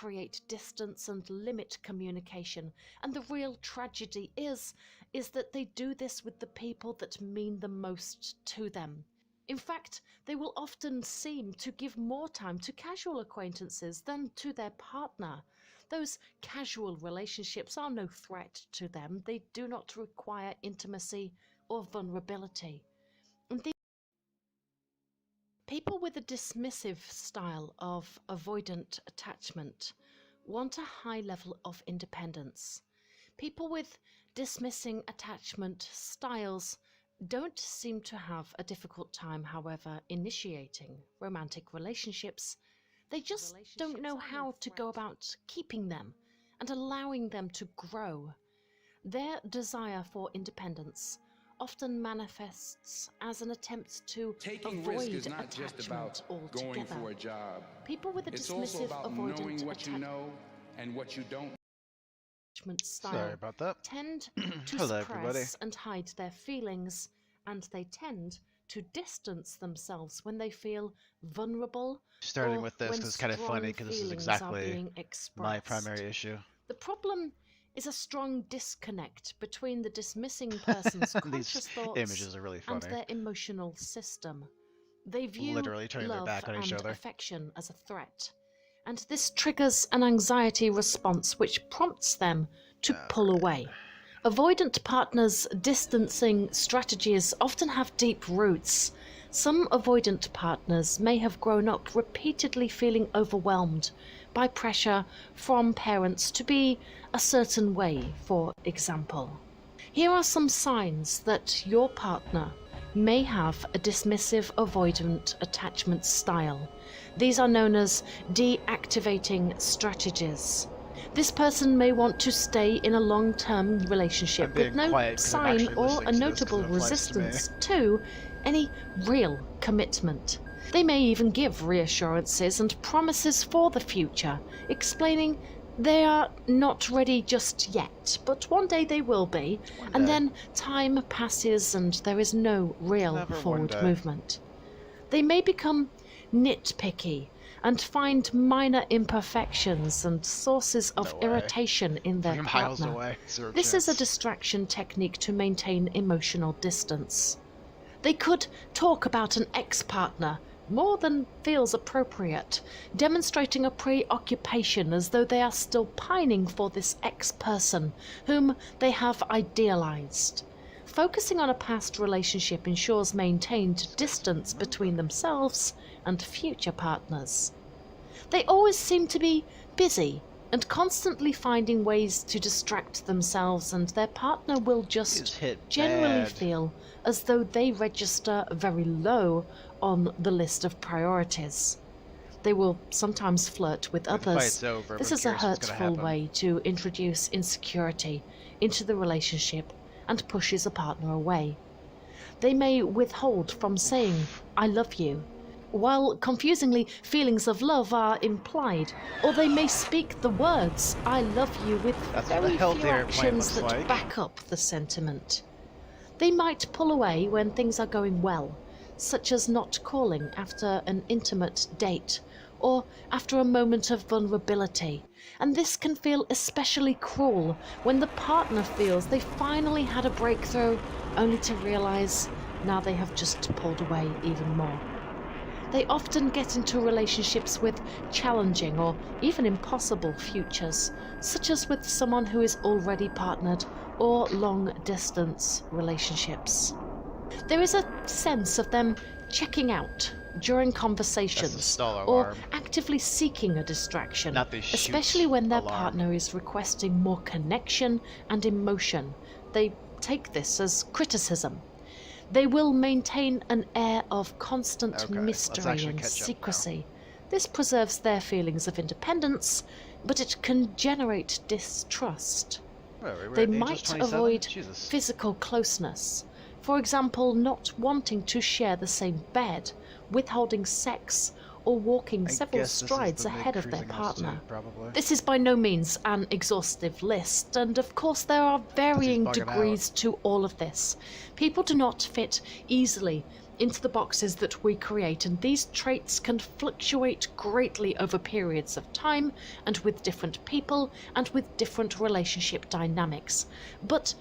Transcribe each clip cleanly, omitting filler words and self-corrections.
create distance and limit communication. And the real tragedy is that they do this with the people that mean the most to them. In fact, they will often seem to give more time to casual acquaintances than to their partner. Those casual relationships are no threat to them. They do not require intimacy or vulnerability. And people with a dismissive style of avoidant attachment want a high level of independence. People with dismissing attachment styles don't seem to have a difficult time, however, initiating romantic relationships. They just don't know how to go about keeping them and allowing them to grow. Their desire for independence often manifests as an attempt to avoid risk is not attachment just about altogether. going for a job. People with a It's also dismissive about avoidant knowing what you know and what you don't. style Sorry about that. tend to Hello, everybody. suppress and hide their feelings, and they tend to distance themselves when they feel vulnerable. Starting or with this when because it's kind of strong funny because this is feelings are exactly being my expressed. primary issue. The problem is a strong disconnect between the dismissing person's conscious These thoughts images are really and funny. their emotional system. They view Literally turning their love back on each and other. affection as a threat, and this triggers an anxiety response which prompts them to pull away. Avoidant partners' distancing strategies often have deep roots. Some avoidant partners may have grown up repeatedly feeling overwhelmed by pressure from parents to be a certain way, for example. Here are some signs that your partner may have a dismissive avoidant attachment style. These are known as deactivating strategies. This person may want to stay in a long-term relationship with no sign or a notable resistance to any real commitment. They may even give reassurances and promises for the future, explaining they are not ready just yet, but one day they will be, and then time passes and there is no real forward movement. They may become nitpicky and find minor imperfections and sources of irritation in their partner. This is a distraction technique to maintain emotional distance. They could talk about an ex-partner more than feels appropriate, demonstrating a preoccupation as though they are still pining for this ex-person whom they have idealized. Focusing on a past relationship ensures maintained distance between themselves and future partners. They always seem to be busy and constantly finding ways to distract themselves, and their partner will just generally feel as though they register very low on the list of priorities. They will sometimes flirt with others. This is a hurtful way to introduce insecurity into the relationship and pushes a partner away. They may withhold from saying, "I love you," while confusingly feelings of love are implied, or they may speak the words "I love you" with very few actions that back up the sentiment. They might pull away when things are going well, such as not calling after an intimate date or after a moment of vulnerability, and this can feel especially cruel when the partner feels they finally had a breakthrough only to realize now they have just pulled away even more. They often get into relationships with challenging or even impossible futures, such as with someone who is already partnered or long-distance relationships. There is a sense of them checking out during conversations or actively seeking a distraction, especially when their partner is requesting more connection and emotion. They take this as criticism. They will maintain an air of constant mystery and secrecy. This preserves their feelings of independence, but it can generate distrust. They might avoid physical closeness, for example, not wanting to share the same bed, withholding sex, or walking several strides ahead of their partner. This is by no means an exhaustive list, and of course there are varying degrees to all of this. People do not fit easily into the boxes that we create, and these traits can fluctuate greatly over periods of time and with different people and with different relationship dynamics. But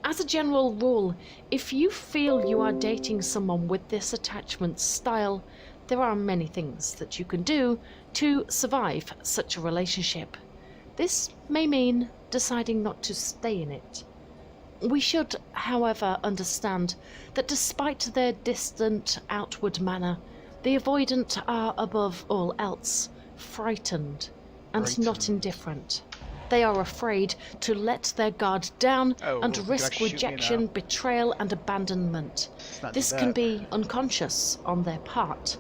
as a general rule, if you feel you are dating someone with this attachment style, there are many things that you can do to survive such a relationship. This may mean deciding not to stay in it. We should, however, understand that despite their distant outward manner, the avoidant are above all else frightened and not indifferent. They are afraid to let their guard down and risk rejection, betrayal and abandonment. This can be unconscious on their part.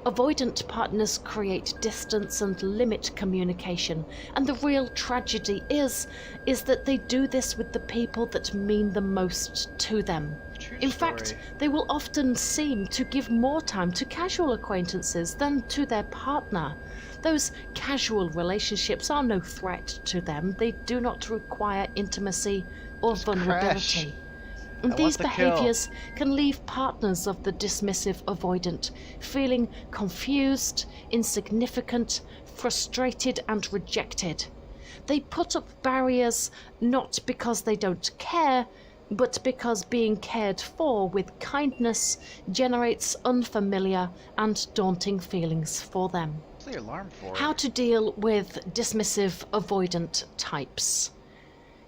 Avoidant partners create distance and limit communication, and the real tragedy is that they do this with the people that mean the most to them. In fact, they will often seem to give more time to casual acquaintances than to their partner. Those casual relationships are no threat to them. They do not require intimacy or vulnerability. And these behaviours can leave partners of the dismissive avoidant feeling confused, insignificant, frustrated and rejected. They put up barriers not because they don't care, but because being cared for with kindness generates unfamiliar and daunting feelings for them. What's the alarm for? How to deal with dismissive avoidant types.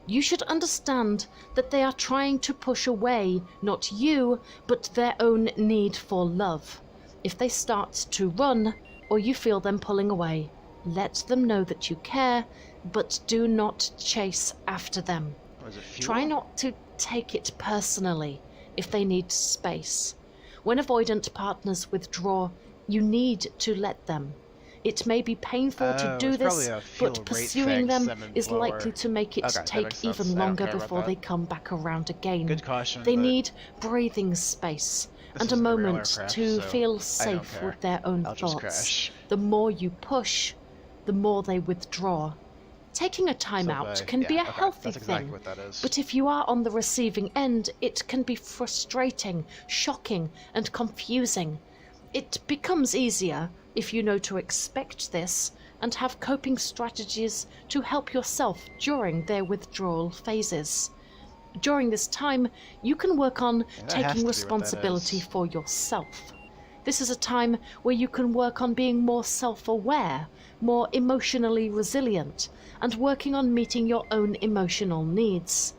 You should understand that they are trying to push away not you, but their own need for love. If they start to run, or you feel them pulling away, let them know that you care, but do not chase after them. Try not to take it personally if they need space. When avoidant partners withdraw, you need to let them. It may be painful to do this, but pursuing them is likely to make it take even longer before they come back around again. Good caution, they need breathing space and a moment to feel safe with their own thoughts. The more you push, the more they withdraw. Taking a time out can be a healthy thing, but if you are on the receiving end, it can be frustrating, shocking, and confusing. It becomes easier if you know to expect this and have coping strategies to help yourself during their withdrawal phases. During this time, you can work on taking responsibility for yourself. This is a time where you can work on being more self-aware, more emotionally resilient, and working on meeting your own emotional needs.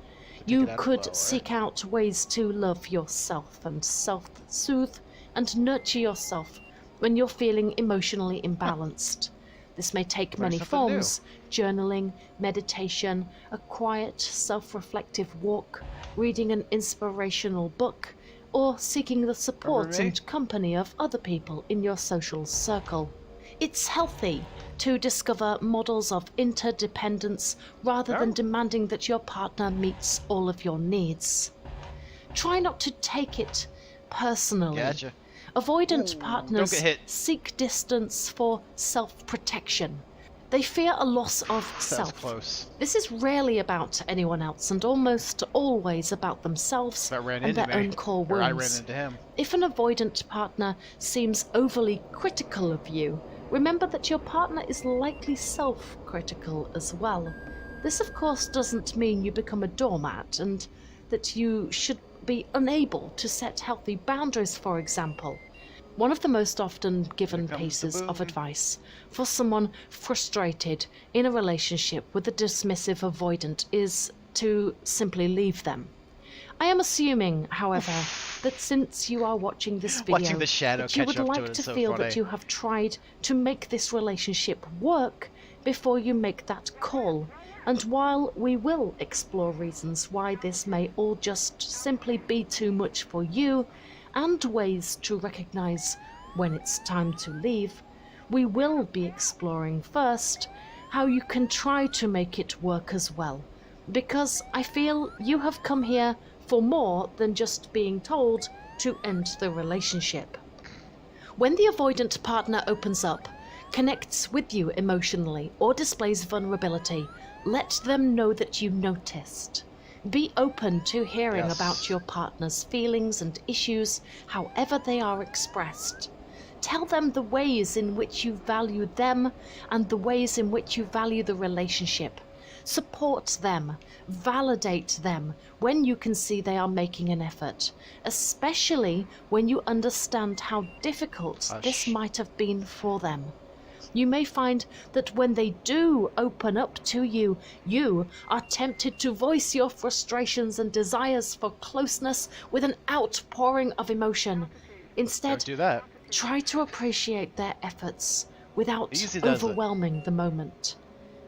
You could seek out ways to love yourself and self-soothe and nurture yourself when you're feeling emotionally imbalanced. This may take many forms: journaling, meditation, a quiet, self-reflective walk, reading an inspirational book, or seeking the support and company of other people in your social circle. It's healthy to discover models of interdependence rather than demanding that your partner meets all of your needs. Try not to take it personally. Gotcha. Avoidant partners seek distance for self-protection. They fear a loss of self. Close. This is rarely about anyone else and almost always about themselves and their own core wounds. I ran into him. If an avoidant partner seems overly critical of you, remember that your partner is likely self-critical as well. This, of course, doesn't mean you become a doormat and that you should be unable to set healthy boundaries, for example. One of the most often given pieces of advice for someone frustrated in a relationship with a dismissive avoidant is to simply leave them. I am assuming, however, that since you are watching this video, that you would like to feel that you have tried to make this relationship work before you make that call. And while we will explore reasons why this may all just simply be too much for you, and ways to recognize when it's time to leave, we will be exploring first how you can try to make it work as well. Because I feel you have come here for more than just being told to end the relationship. When the avoidant partner opens up, connects with you emotionally, or displays vulnerability, let them know that you noticed. Be open to hearing Yes. about your partner's feelings and issues, however they are expressed. Tell them the ways in which you value them and the ways in which you value the relationship. Support them, validate them when you can see they are making an effort, especially when you understand how difficult this might have been for them. You may find that when they do open up to you, you are tempted to voice your frustrations and desires for closeness with an outpouring of emotion. Instead, Don't do that. try to appreciate their efforts without Easy does it. overwhelming the moment.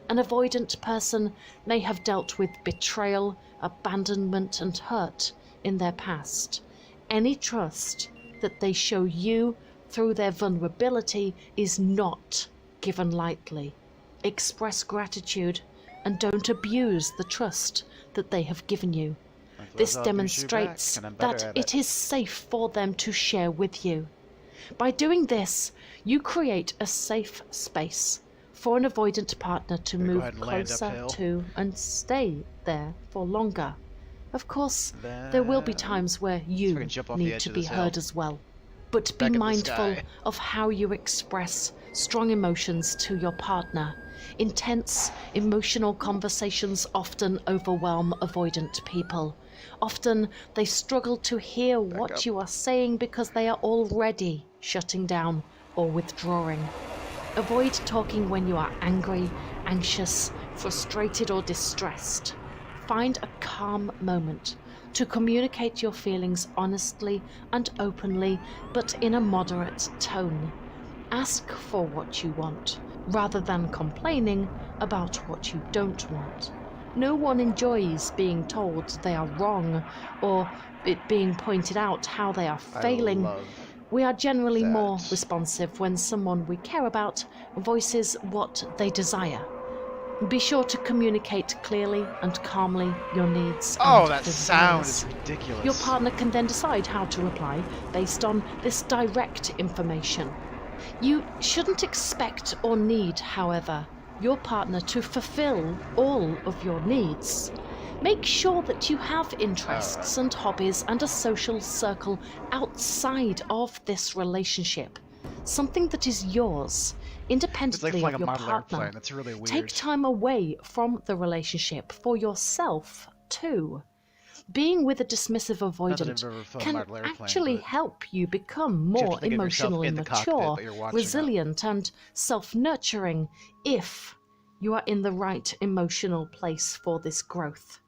An avoidant person may have dealt with betrayal, abandonment, and hurt in their past. Any trust that they show you through their vulnerability is not given lightly. Express gratitude and don't abuse the trust that they have given you. This demonstrates that it is safe for them to share with you. By doing this, you create a safe space for an avoidant partner to move closer to and stay there for longer. Of course, there will be times where you need to be heard as well. But be mindful of how you express strong emotions to your partner. Intense, emotional conversations often overwhelm avoidant people. Often they struggle to hear what you are saying because they are already shutting down or withdrawing. Avoid talking when you are angry, anxious, frustrated, or distressed. Find a calm moment to communicate your feelings honestly and openly, but in a moderate tone. Ask for what you want, rather than complaining about what you don't want. No one enjoys being told they are wrong, or it being pointed out how they are failing. We are generally more responsive when someone we care about voices what they desire. Be sure to communicate clearly and calmly your needs and that desires. sound is ridiculous. Your partner can then decide how to reply based on this direct information. You shouldn't expect or need, however, your partner to fulfill all of your needs. Make sure that you have interests and hobbies and a social circle outside of this relationship. Something that is yours, independently of your partner. That's really weird. Take time away from the relationship for yourself, too. Being with a dismissive avoidant can actually help you become more emotionally mature, resilient, and self-nurturing if you are in the right emotional place for this growth.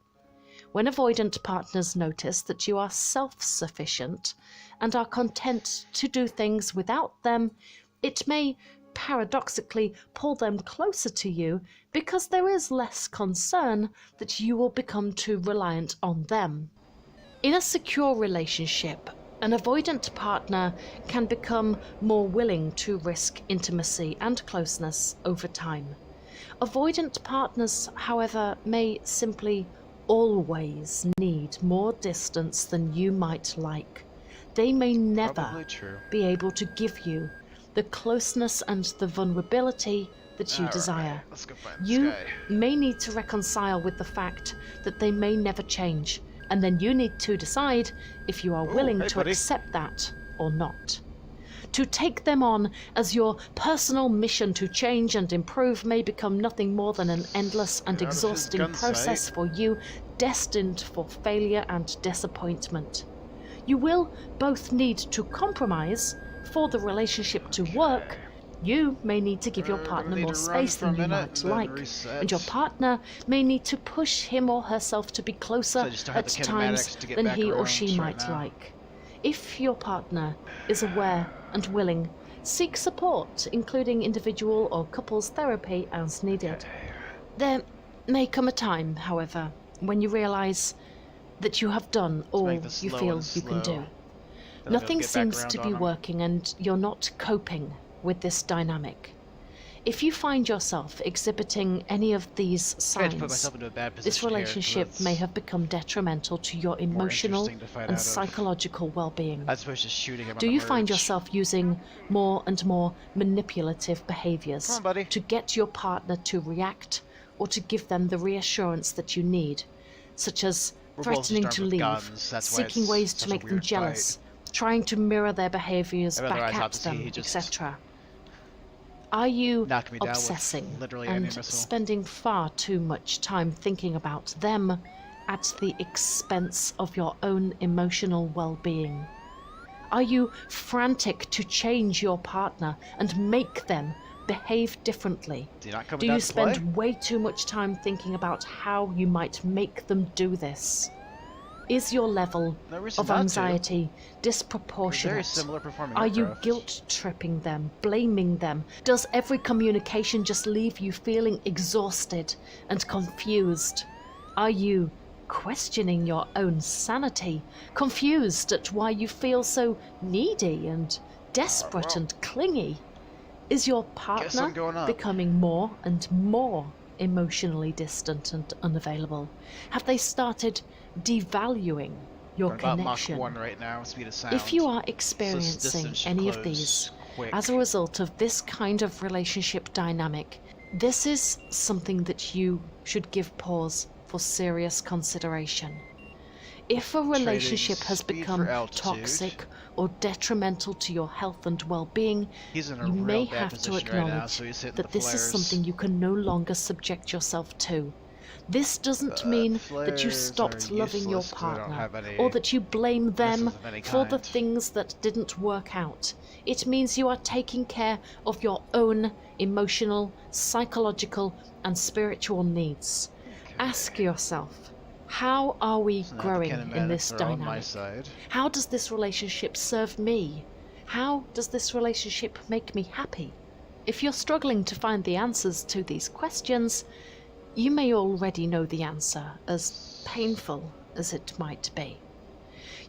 When avoidant partners notice that you are self-sufficient and are content to do things without them, it may paradoxically pull them closer to you because there is less concern that you will become too reliant on them. In a secure relationship, an avoidant partner can become more willing to risk intimacy and closeness over time. Avoidant partners, however, may simply always need more distance than you might like. They may never be able to give you the closeness and the vulnerability that you desire. You may need to reconcile with the fact that they may never change, and then you need to decide if you are willing to accept that or not. To take them on as your personal mission to change and improve may become nothing more than an endless and exhausting process for you, destined for failure and disappointment. You will both need to compromise for the relationship to work. You may need to give your partner more space than you might like, and your partner may need to push him or herself to be closer at times than he or she might like. If your partner is aware and willing, seek support, including individual or couples therapy as needed. There may come a time, however, when you realize that you have done all you feel you can do. Nothing seems to be working and you're not coping with this dynamic. If you find yourself exhibiting any of these signs, this relationship may have become detrimental to your emotional and psychological well-being. Do you find yourself using more and more manipulative behaviors to get your partner to react or to give them the reassurance that you need? such as We're both threatening just to armed with leave, guns, that's why seeking it's ways to such a make them weird jealous, trying to mirror their behaviors I'd rather back eyes at out to see them, he just etc. Are you knocked me down with obsessing literally any and missile. spending far too much time thinking about them at the expense of your own emotional well-being? Are you frantic to change your partner and make them behave differently? Do you spend way too much time thinking about how you might make them do this? Is your level of anxiety disproportionate? Very similar performing Are you aircraft. guilt-tripping them, blaming them? Does every communication just leave you feeling exhausted and confused? Are you questioning your own sanity, confused at why you feel so needy and desperate and clingy? Is your partner becoming more and more emotionally distant and unavailable? Have they started devaluing your connection? Mach 1 right now, speed of sound. If you are experiencing any of these as a result of this kind of relationship dynamic, this is something that you should give pause for serious consideration. If a relationship has become toxic or detrimental to your health and well-being, you may have to acknowledge that this is something you can no longer subject yourself to. This doesn't mean that you stopped loving your partner or that you blame them for the things that didn't work out. It means you are taking care of your own emotional, psychological, and spiritual needs. Ask yourself, how are we growing in this dynamic? How does this relationship serve me? How does this relationship make me happy? If you're struggling to find the answers to these questions, you may already know the answer, as painful as it might be.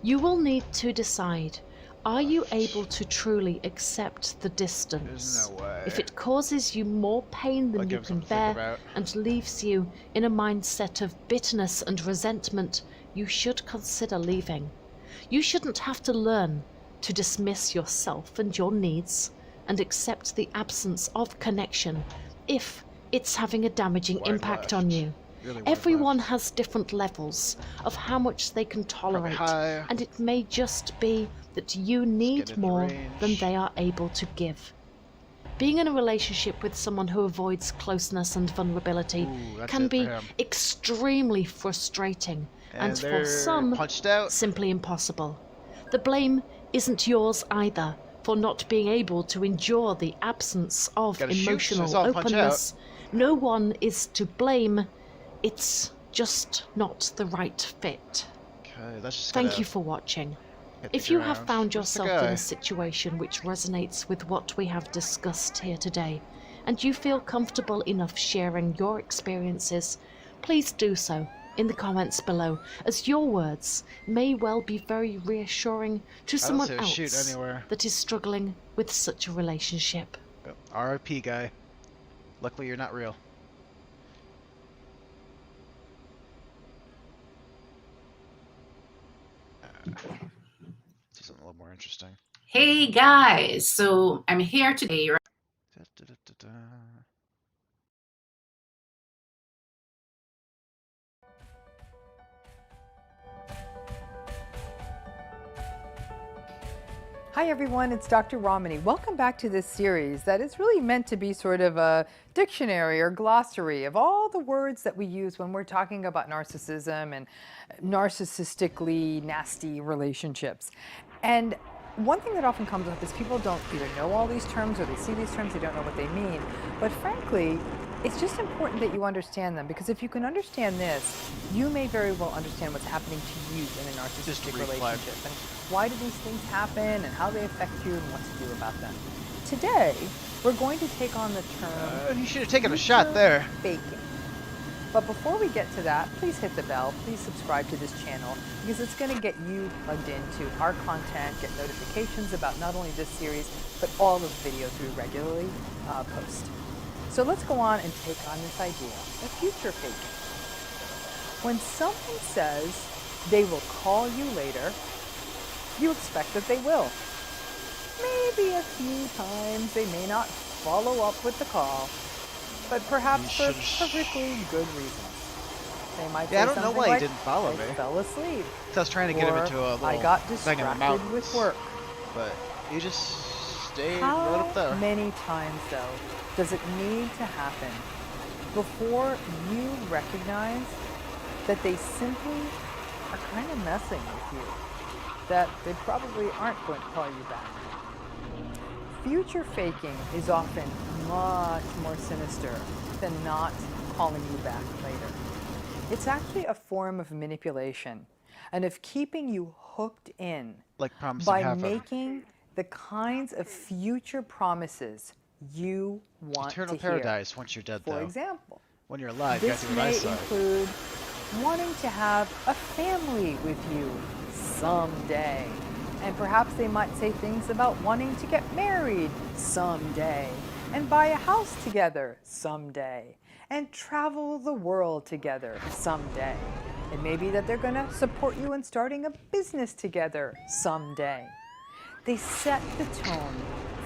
You will need to decide, are you able to truly accept the distance? If it causes you more pain than you can bear and leaves you in a mindset of bitterness and resentment, you should consider leaving. You shouldn't have to learn to dismiss yourself and your needs and accept the absence of connection if it's having a damaging impact on you. Everyone has different levels of how much they can tolerate, and it may just be that you need more than they are able to give. Being in a relationship with someone who avoids closeness and vulnerability can be extremely frustrating, and for some, simply impossible. The blame isn't yours either for not being able to endure the absence of emotional openness. No one is to blame. It's just not the right fit. Thank you for watching. If you have found yourself in a situation which resonates with what we have discussed here today, and you feel comfortable enough sharing your experiences, please do so in the comments below, as your words may well be very reassuring to someone else that is struggling with such a relationship. RIP, guy. Luckily you're not real. Something a little more interesting. Hey guys, so I'm here today. Hi everyone, it's Dr. Romani. Welcome back to this series that is really meant to be sort of a dictionary or glossary of all the words that we use when we're talking about narcissism and narcissistically nasty relationships. And one thing that often comes up is people don't either know all these terms or they see these terms, they don't know what they mean. But frankly, it's just important that you understand them, because if you can understand this, you may very well understand what's happening to you in a narcissistic relationship and why do these things happen and how they affect you and what to do about them. Today, we're going to take on the term you should have taken a shot there. Faking. But before we get to that, please hit the bell, please subscribe to this channel, because it's going to get you plugged into our content, get notifications about not only this series, but all of the videos we regularly post. So let's go on and take on this idea of future faking. When someone says they will call you later, you expect that they will. Maybe a few times they may not follow up with the call, but perhaps for perfectly good reasons. They might Yeah, I say don't know something why like, he didn't follow I me. fell asleep. So I was trying to get him Or, into a little I got thing in the distracted mountains. with work. But he just stayed right How up there. many times, though, does it need to happen before you recognize that they simply are kind of messing with you? That they probably aren't going to call you back. Future faking is often much more sinister than not calling you back later. It's actually a form of manipulation and of keeping you hooked in Like promising by heaven. making the kinds of future promises you want Eternal to hear. paradise once you're dead, For though. example, When you're alive, you gotta this do what I may say. include wanting to have a family with you someday. And perhaps they might say things about wanting to get married someday, and buy a house together someday, and travel the world together someday. It may be that they're going to support you in starting a business together someday. They set the tone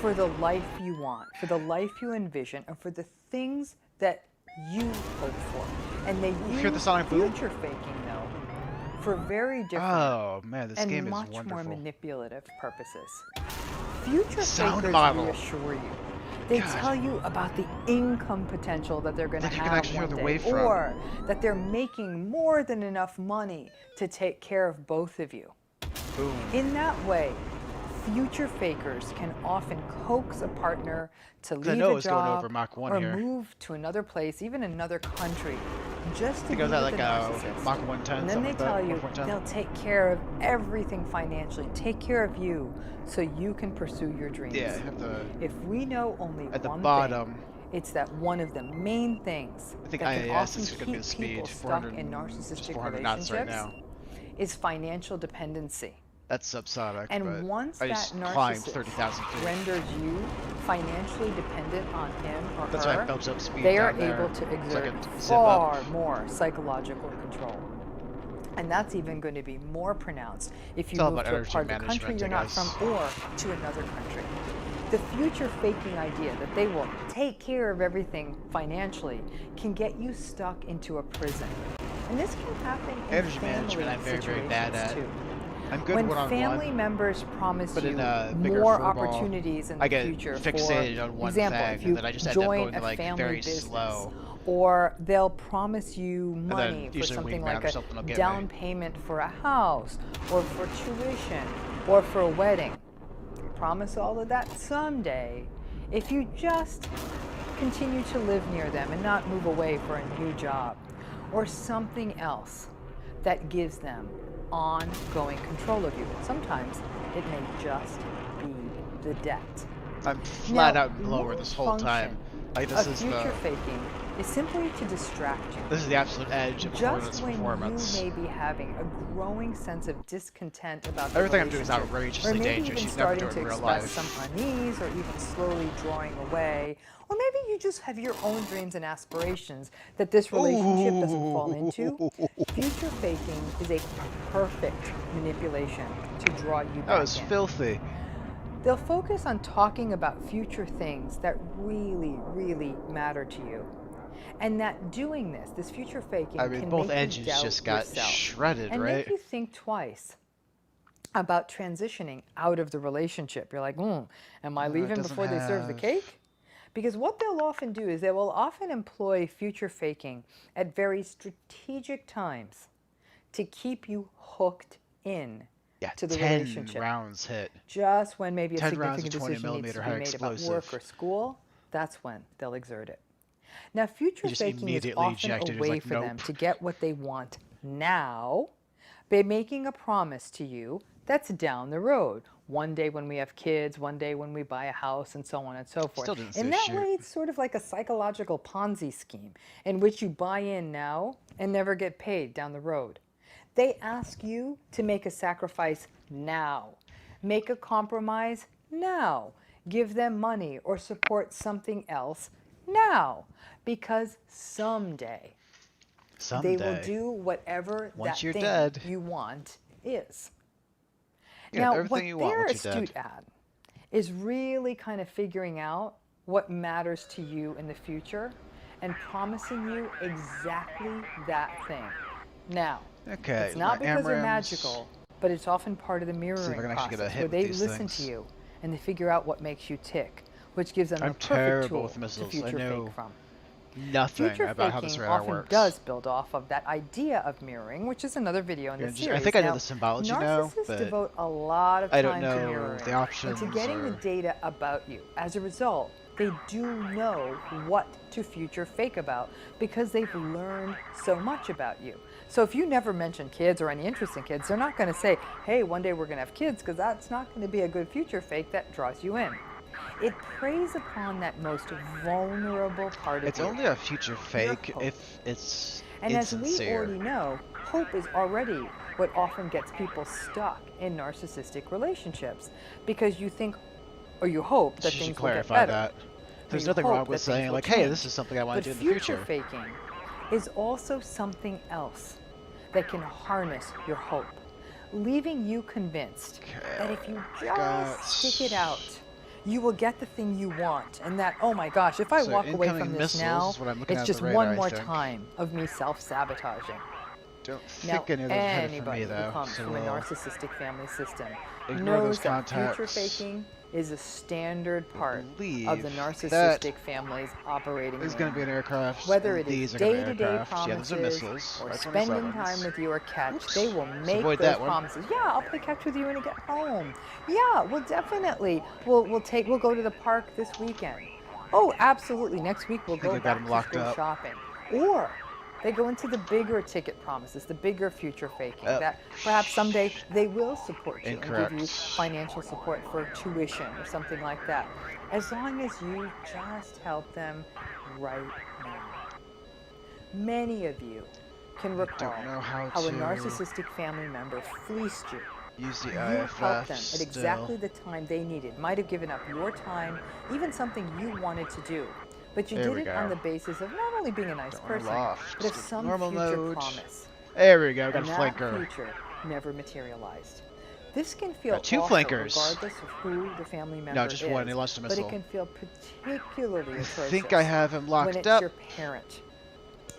for the life you want, for the life you envision, and for the things that you hope for. And they Hear the use sonic boom? future faking, though, for very different Oh man, this and game is much wonderful. more manipulative purposes. Future Sound fakers model. reassure you. They God. tell you about the income potential that they're going to Like you can have actually hear one the day, wavefront. or that they're making more than enough money to take care of both of you. Boom. In that way, future fakers can often coax a partner to I leave know a it's going job over Mach 1 or here. move to another place, even another country, just to It be goes with at like the a narcissist. Mach 110, And then they something tell like that. you 1.10. they'll take care of everything financially, take care of you, so you can pursue your dreams. Yeah, you have to. If we know only At the one bottom, thing, it's that one of the main things I think that can IAS often is going to be keep the speed. people stuck 400, in just narcissistic 400 knots right relationships now. is financial dependency. That's subsonic, And but once I that just climbed narcissist 30,000 feet. renders you financially dependent on him or That's why I her, built up speed they are down there, able to so I exert could zip far up. more psychological control. And that's even going to be more pronounced if you It's all move about to a energy part of the country management, you're I not from guess. or to another country. The future faking idea that they will take care of everything financially can get you stuck into a prison. And this can happen in Energy family management, I'm very, very bad situations at. too. I'm good When one-on-one, family members promise but you in a bigger more full ball, opportunities in I the get future, fixated for on one example, thing, if and you then I just end up join going to a like family very business, slow. or they'll promise you And money then for usually something Wingman like or a something will get down me. payment for a house, or for tuition, or for a wedding. They promise all of that someday if you just continue to live near them and not move away for a new job, or something else that gives them ongoing control of you. Sometimes it may just be the debt. I'm flat Now, out in blower one this whole time. function Like this of is future the faking is simply to distract you. this is the absolute edge of Just performance. when performance. you may be having a growing sense of discontent about the Everything I'm doing is relationship, outrageously or maybe dangerous. even You'd never starting do it to in real express life. some unease, or even slowly drawing away, or maybe you just have your own dreams and aspirations that this relationship doesn't fall into. Future faking is a perfect manipulation to draw you That back was in. filthy. They'll focus on talking about future things that really, really matter to you. And that doing this future faking, I mean, can both make edges you doubt just got yourself shredded, and right? make you think twice about transitioning out of the relationship. You're like, am I It leaving doesn't before they serve the have- cake? Because what they'll often do is they will often employ future faking at very strategic times to keep you hooked in Yeah, to the 10 relationship. rounds hit. Just when maybe a 10 rounds significant of 20 decision needs to millimeter be high made about explosive. work or school, that's when they'll exert it. Now, future He just faking is immediately often ejected. a He was way like, for them "Nope." to get what they want now by making a promise to you that's down the road. One day when we have kids, one day when we buy a house, and so on and so forth. Still didn't In say that shit. way, it's sort of like a psychological Ponzi scheme in which you buy in now and never get paid down the road. They ask you to make a sacrifice now, make a compromise now, give them money or support something else now, because someday Someday. they will do whatever Once that you're thing dead. you want is. Yeah, Now, everything what you want they're once you're dead. astute at is really kind of figuring out what matters to you in the future and promising you exactly that thing. Now, Okay, it's not my because they're AMRAAMs. magical, but it's often part of the See if mirroring I can actually get a process hit where with they these listen things. to you and they figure out what makes you tick, which gives them I'm a perfect terrible tool with to missiles. I future know fake from. nothing Future about how this faking radar often works. does build off of that idea of mirroring, which is another video in the series. I think I know Now, the symbology now, narcissists but devote a lot of I don't time to know mirroring the options and to getting the or... data about you. As a result, they do know what to future fake about because they've learned so much about you. So if you never mention kids or any interest in kids, they're not going to say, hey, one day we're going to have kids, because that's not going to be a good future fake that draws you in. It preys upon that most vulnerable part of It's you. only a future Your fake hope. if it's And as we insincere. already know, hope is already what often gets people stuck in narcissistic relationships, because you think or you hope that She should things will get clarify better. that. Or There's you nothing hope wrong with that things saying will like, hey, change. this is something I want to But do in the future future. faking is also something else that can harness your hope, leaving you convinced that if you just stick it out, you will get the thing you want, and that, oh my gosh, if I So walk away incoming from this missiles now, is what I'm looking it's at just the radar, one I more think. time of me self-sabotaging. Don't Now, think any of them headed for anybody me who though, comes so from a we'll narcissistic family system ignore those knows that future contacts. faking is a standard part of the believe narcissistic family's operating There's going to be an manual. aircraft. Whether and it is these are going to be day-to-day aircraft. Yeah, those are promises missiles. or Or spending 27s. time with you or catch, Oops. they will Let's make avoid those that one. promises. Yeah, I'll play catch with you when you get home. Yeah, well, definitely. We'll go to the park this weekend. Oh, absolutely. Next week we'll I think go I got back him to locked school up. shopping. Or they go into the bigger ticket promises, the bigger future faking, that perhaps someday they will support you and give you Incorrect. financial support for tuition or something like that. As long as you just help them right now. Many of you can recall know how a to narcissistic family member fleeced you. Use the You IFF helped them at still. exactly the time they needed. Might have given up your time, even something you wanted to do. But you There did we it go. on the basis of not only being a nice Don't wanna person, loft. but of Let's go some normal future mode. promise. There we go. Got And a that flanker. future never materialized. This can feel Got two awful flankers. regardless of who the family member No, just is, one. He launched a but missile. it can feel particularly I atrocious think I have him when locked it's up. your parent.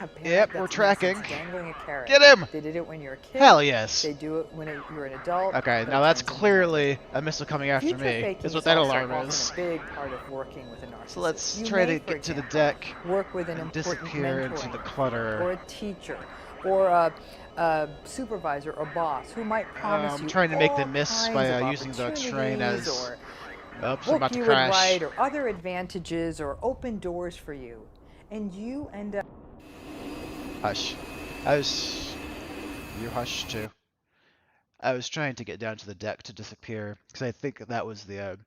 A parent Yep, that's we're in tracking. essence dangling a carrot. Get him! They did it when you're a kid. Hell yes. They do it when you're an adult. Okay, but now it that's turns into clearly a missile coming after future me. faking Is what is that also alarm often is. a big part of working with a narcissist. So let's You try may, to for get to the example, deck work with an and important disappear into mentoring the clutter. or a teacher or a supervisor or boss who might promise you I'm trying to make all them miss kinds by of using the train opportunities as... or Oops, I'm book about to you would crash. write or other advantages or open doors for you, and you end up Hush. You hush too. I was trying to get down to the deck to disappear, because I think that was the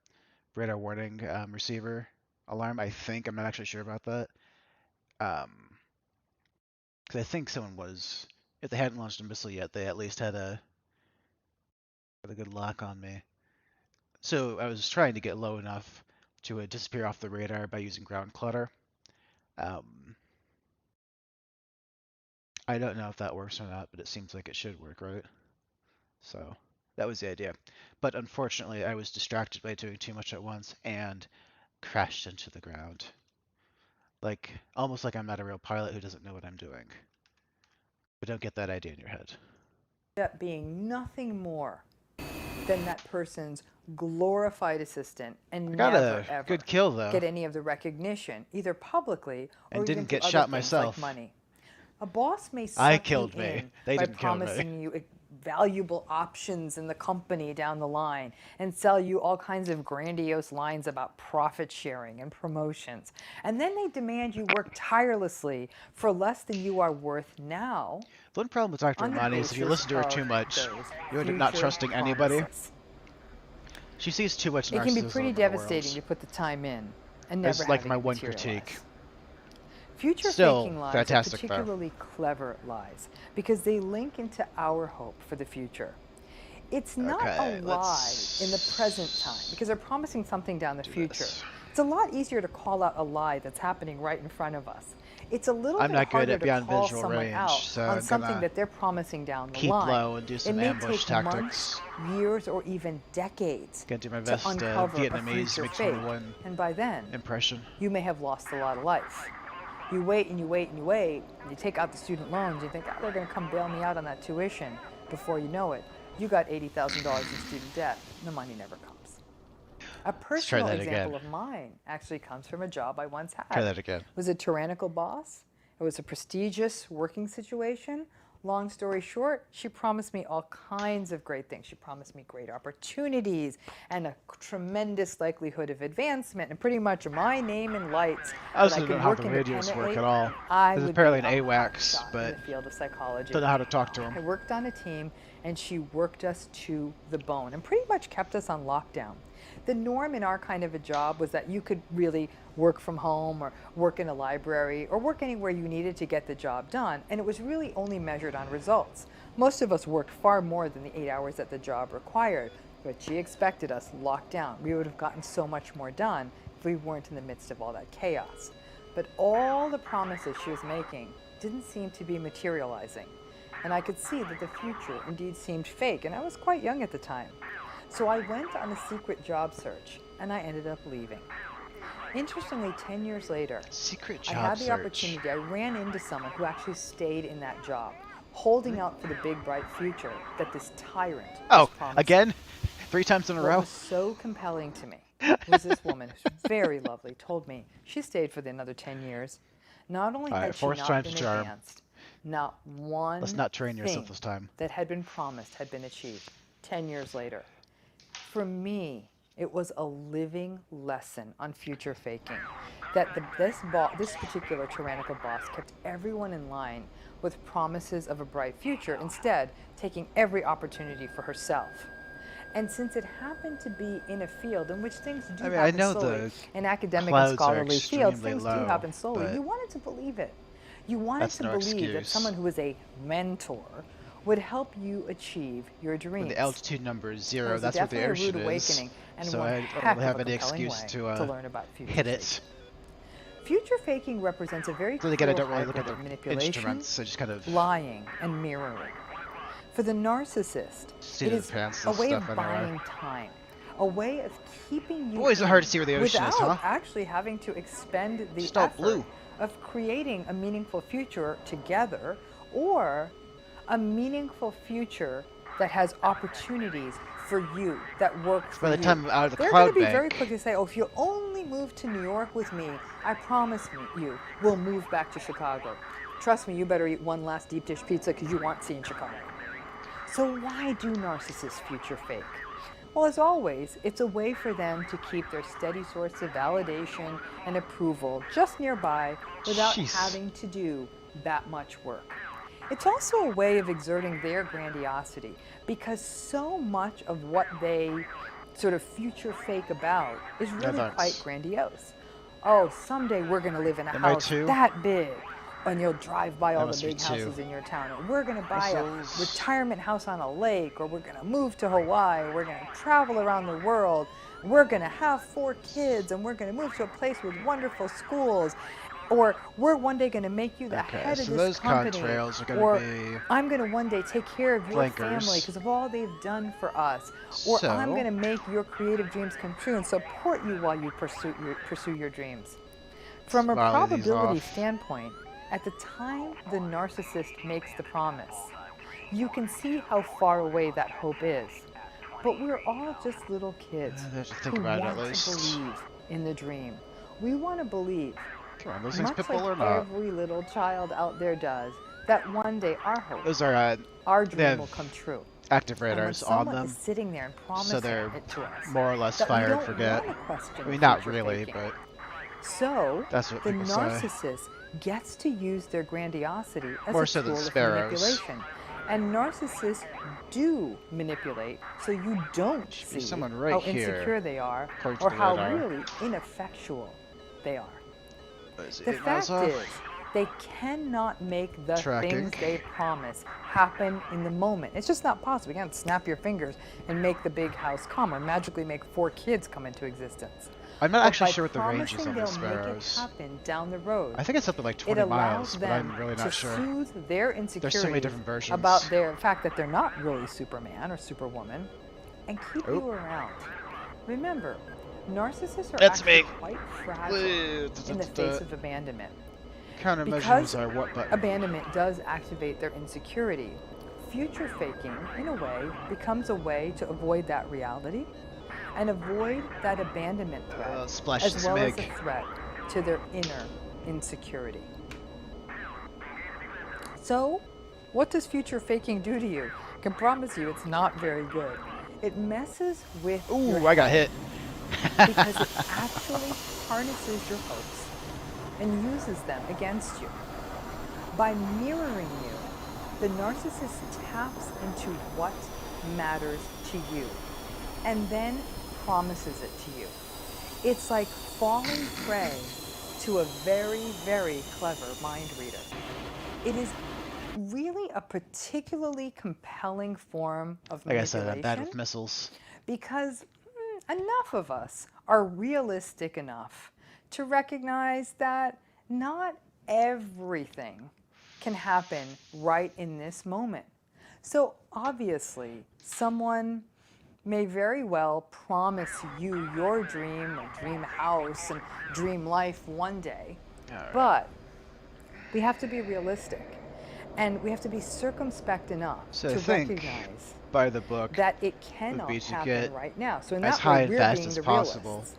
radar warning receiver alarm. I think. I'm not actually sure about that. Because I think someone was... If they hadn't launched a missile yet, they at least had a good lock on me. So I was trying to get low enough to disappear off the radar by using ground clutter. I don't know if that works or not, but it seems like it should work, right? So that was the idea. But unfortunately, I was distracted by doing too much at once and crashed into the ground. Like, almost like I'm not a real pilot who doesn't know what I'm doing. But don't get that idea in your head. up being nothing more than that person's glorified assistant and I got never a ever good kill, though. get any of the recognition, either publicly or And even didn't through get other shot things myself. like money. A boss may I suck killed you me. in They by didn't kill me. promising you valuable options in the company down the line and sell you all kinds of grandiose lines about profit sharing and promotions. And then they demand you work tirelessly for less than you are worth now. The one problem with Dr. On the Amani is if you basis listen to her of too much, those you end up not future trusting anybody. promises. She sees too much narcissism It can be pretty in the devastating world. to put the time in and never That's like having my it one materialize. critique. Future Still faking lies fantastic, are though. particularly clever lies because they link into our hope for the future. It's not Okay, a lie let's in the present time because they're promising something down the future. this. It's a lot easier to call out a lie that's happening right in front of us. It's a little I'm bit not good harder at to beyond call visual someone range, out so on I'm something gonna that they're promising down the keep line. low and do some it may ambush take tactics. months, years, or even decades Gonna do my to best uncover a Vietnamese future mix fake, 101 and by then impression. you may have lost a lot of life. You wait and you wait and you wait, and you take out the student loans, you think, oh, they're going to come bail me out on that tuition. Before you know it, you got $80,000 in student debt, and the money never comes. A personal example of mine actually comes from a job I once had. Try that again. It was a tyrannical boss. It was a prestigious working situation. Long story short, she promised me all kinds of great things. She promised me great opportunities and a tremendous likelihood of advancement and pretty much my name in lights. I also don't know how the radios work at all. There's apparently an AWACS, but in the field of psychology. Don't know how to talk to him. I worked on a team, and she worked us to the bone and pretty much kept us on lockdown. The norm in our kind of a job was that you could really work from home or work in a library or work anywhere you needed to get the job done, and it was really only measured on results. Most of us worked far more than the 8 hours that the job required, but she expected us locked down. We would have gotten so much more done if we weren't in the midst of all that chaos. But all the promises she was making didn't seem to be materializing, and I could see that the future indeed seemed fake, and I was quite young at the time. So I went on a secret job search, and I ended up leaving. Interestingly, 10 years later, I had the opportunity, I ran into someone who actually stayed in that job, holding out for the big, bright future that this tyrant was promising. Again? 3 times in a row? What was so compelling to me was this woman, who's very lovely, told me she stayed for another 10 years. Not only had she not been advanced, not one Let's not train yourself this time. that had been promised had been achieved 10 years later. For me, it was a living lesson on future faking, that this particular tyrannical boss kept everyone in line with promises of a bright future, instead taking every opportunity for herself. And since it happened to be in a field in which things do happen slowly, in academic and scholarly fields, things do happen slowly, you wanted to believe it. You wanted to believe that someone who was a mentor would help you achieve your dreams. When the altitude number is 0, that's what the ocean is. So I don't have any excuse to learn about future hit it. Future faking represents a very Really, I don't really look hybrid at of the manipulation, instruments, so just kind of lying, and mirroring. For the narcissist, it is a way of buying time, a way of keeping you Boy, is it hard to see where the ocean is, huh? without actually having to expend the effort of creating a meaningful future together, or a meaningful future that has opportunities for you, that work for you. By the time I'm out of the They're cloud going to be bank. very quick to say, oh, if you only move to New York with me, I promise you, we'll move back to Chicago. Trust me, you better eat one last deep dish pizza because you aren't seeing Chicago. So why do narcissists future fake? Well, as always, it's a way for them to keep their steady source of validation and approval just nearby without having to do that much work. It's also a way of exerting their grandiosity, because so much of what they sort of future fake about is really quite grandiose. Oh, someday we're going to live in a house that big, and you'll drive by all the big houses in your town. And we're going to buy a retirement house on a lake, or we're going to move to Hawaii, we're going to travel around the world, we're going to have 4 kids, and we're going to move to a place with wonderful schools. Or we're one day going to make you the head of this company. Or I'm going to one day take care of your family because of all they've done for us. Or I'm going to make your creative dreams come true and support you while you pursue your dreams. From a probability standpoint, at the time the narcissist makes the promise, you can see how far away that hope is. But we're all just little kids who want to believe in the dream. We want to believe, much like every little child out there does, that one day our hope, our dream will come true. Active radars on them, is sitting there and promising so they're it to us, more or less fire and forget. I mean, not really, but so that's what the people narcissist gets to use their grandiosity as more a so tool than of sparrows. manipulation. And narcissists do manipulate, so you don't see someone right how here, insecure they are or how really ineffectual they are. The fact is, they cannot make the things they promise happen in the moment. It's just not possible. You can't snap your fingers and make the big house come, or magically make 4 kids come into existence. I'm not actually sure what the range is on the sparrows. sparrows. Make it happen down the road. I think it's something like 20 miles, but I'm really not sure. It allows them to soothe their insecurity There's so many different versions about their fact that they're not really Superman or Superwoman, and keep you around. Remember, narcissists are actually quite fragile in the face of abandonment. Countermeasures are what button? Abandonment does activate their insecurity. Future faking, in a way, becomes a way to avoid that reality and avoid that abandonment threat, Splash as well as smeg. a threat to their inner insecurity. So, what does future faking do to you? I can promise you it's not very good. It messes with your Ooh, I got hit. because it actually harnesses your hopes and uses them against you. By mirroring you, the narcissist taps into what matters to you and then promises it to you. It's like falling prey to a very, very clever mind reader. It is really a particularly compelling form of Like I manipulation. said, I'm bad with missiles. Because enough of us are realistic enough to recognize that not everything can happen right in this moment. So obviously, someone may very well promise you your dream, a dream house, and dream life one day, but we have to be realistic. And we have to be circumspect enough So to I think, recognize by the book, that it would cannot be to happen get right now. So in as that high way, and we're fast being as the possible. realists.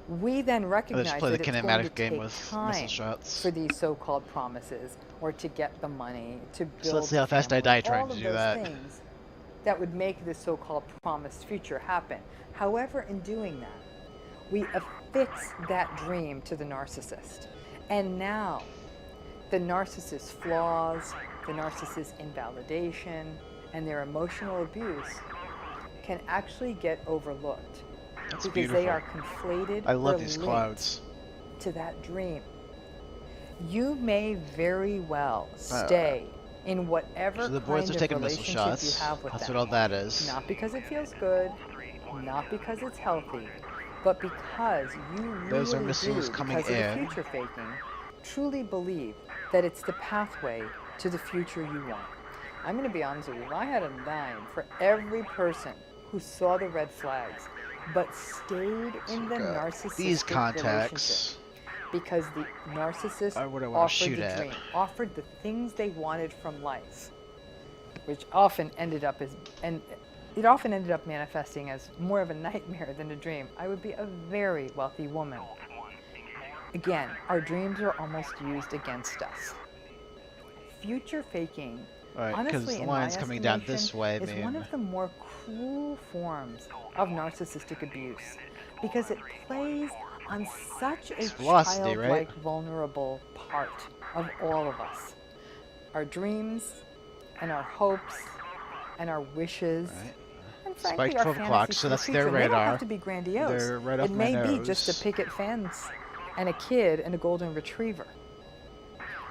We then recognize play the that it's going to kinematic game take with missile time shots. for these so-called promises, or to get the money, to build So let's see how the fast I family, die trying all to of do those that. things that would make this so-called promised future happen. However, in doing that, we affix that dream to the narcissist. And now, the narcissist's flaws, the narcissist's invalidation, and their emotional abuse can actually get overlooked. That's because beautiful. they are conflated I love or these linked clouds. to that dream. You may very well stay in whatever So the kind boys are of taking missile relationship you shots. have with That's them. what all that is. Not because it feels good, not because it's healthy, but because you really Those are missiles do, coming because of the in. future faking, truly believe that it's the pathway to the future you want. I'm going to be honest with you. If I had a dime for every person who saw the red flags but stayed in the narcissistic These relationship, contacts because the narcissist are what I want to offered shoot the at. dream, offered the things they wanted from life, which often ended up manifesting as more of a nightmare than a dream. I would be a very wealthy woman. Again, our dreams are almost used against us. Future faking, Right, 'cause honestly, the in my lines coming down estimation, this way is one mean- of the more cruel forms of narcissistic abuse, because it plays on such a velocity, right? childlike, vulnerable part of all of us. Our dreams and our hopes and our wishes. Right. And frankly, Spiked our 12 o'clock, fantasies so for the that's their future. They don't radar. have to be grandiose. They're right it off my may be just a nose. picket fence and a kid and a golden retriever.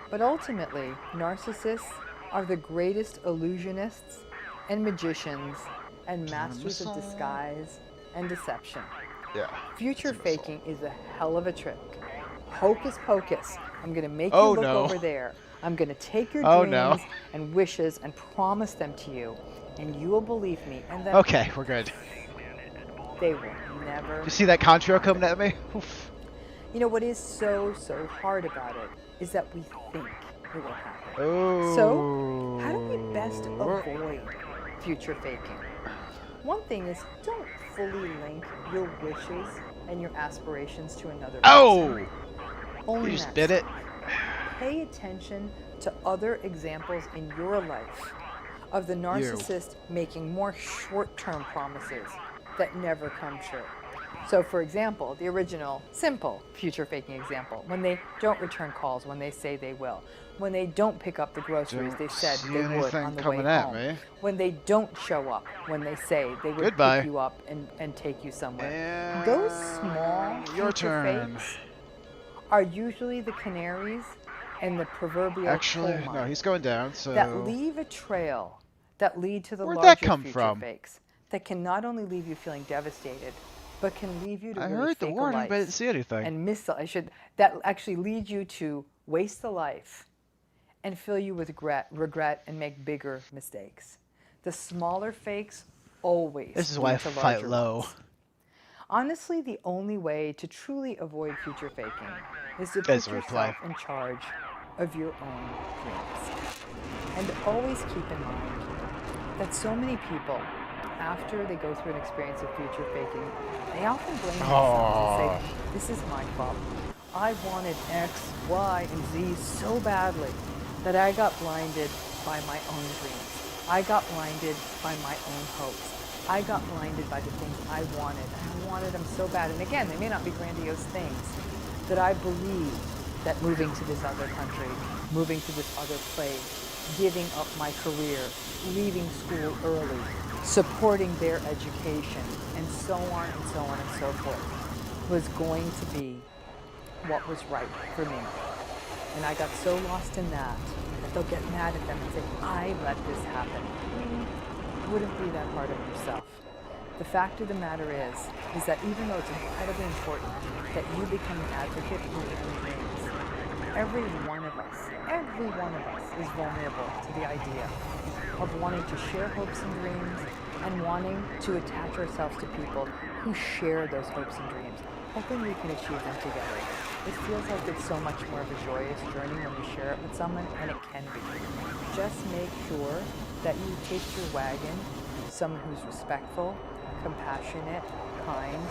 But ultimately, narcissists are the greatest illusionists and magicians and masters of missile. disguise and deception. Yeah. Future it's a missile. faking is a hell of a trick. Hocus pocus. I'm going to make Oh, you look no. over there. I'm going to take your Oh, dreams no. and wishes and promise them to you, and you will believe me. And then Okay, we're good. they will never. You see that contrail coming at me? Oof. You know what is so hard about it is that we think it will happen. Oh. So, how do we best avoid future faking? One thing is, don't fully link your wishes and your aspirations to another person. Oh! Own You just that bit it. stuff. Pay attention to other examples in your life of the narcissist making more short-term promises that never come true. So, for example, the original simple future faking example, when they don't return calls when they say they will, when they don't pick up the groceries they Don't said see they would anything on the way coming at home, me. when they don't show up when they say they would Goodbye. pick you up and take you somewhere. And Those small your future turn. fakes are usually the canaries and the proverbial Actually, coal no, mine he's going down, so... that leave a trail that lead to the Where'd larger that come future from? fakes that can not only leave you feeling devastated, but can leave you to I really heard the fake a warning, life but I didn't see anything. and that actually lead you to waste the life and fill you with regret and make bigger mistakes. The smaller fakes always This is why I lead to fight larger low. ones. Honestly, the only way to truly avoid future faking is to As put a reply. yourself in charge of your own dreams. And always keep in mind that so many people, after they go through an experience of future faking, they often blame themselves and say, this is my fault. I wanted X, Y, and Z so badly that I got blinded by my own dreams. I got blinded by my own hopes. I got blinded by the things I wanted. I wanted them so bad. And again, they may not be grandiose things, that I believed that moving to this other country, moving to this other place, giving up my career, leaving school early, supporting their education, and so on and so on and so forth, was going to be what was right for me. And I got so lost in that they'll get mad at them and say, I let this happen. Wouldn't be that hard on yourself. The fact of the matter is that even though it's incredibly important that you become an advocate for your own dreams, every one of us is vulnerable to the idea of wanting to share hopes and dreams and wanting to attach ourselves to people who share those hopes and dreams, hoping we can achieve them together. It feels like it's so much more of a joyous journey when you share it with someone, and it can be. Just make sure that you take your wagon, someone who's respectful, compassionate, kind,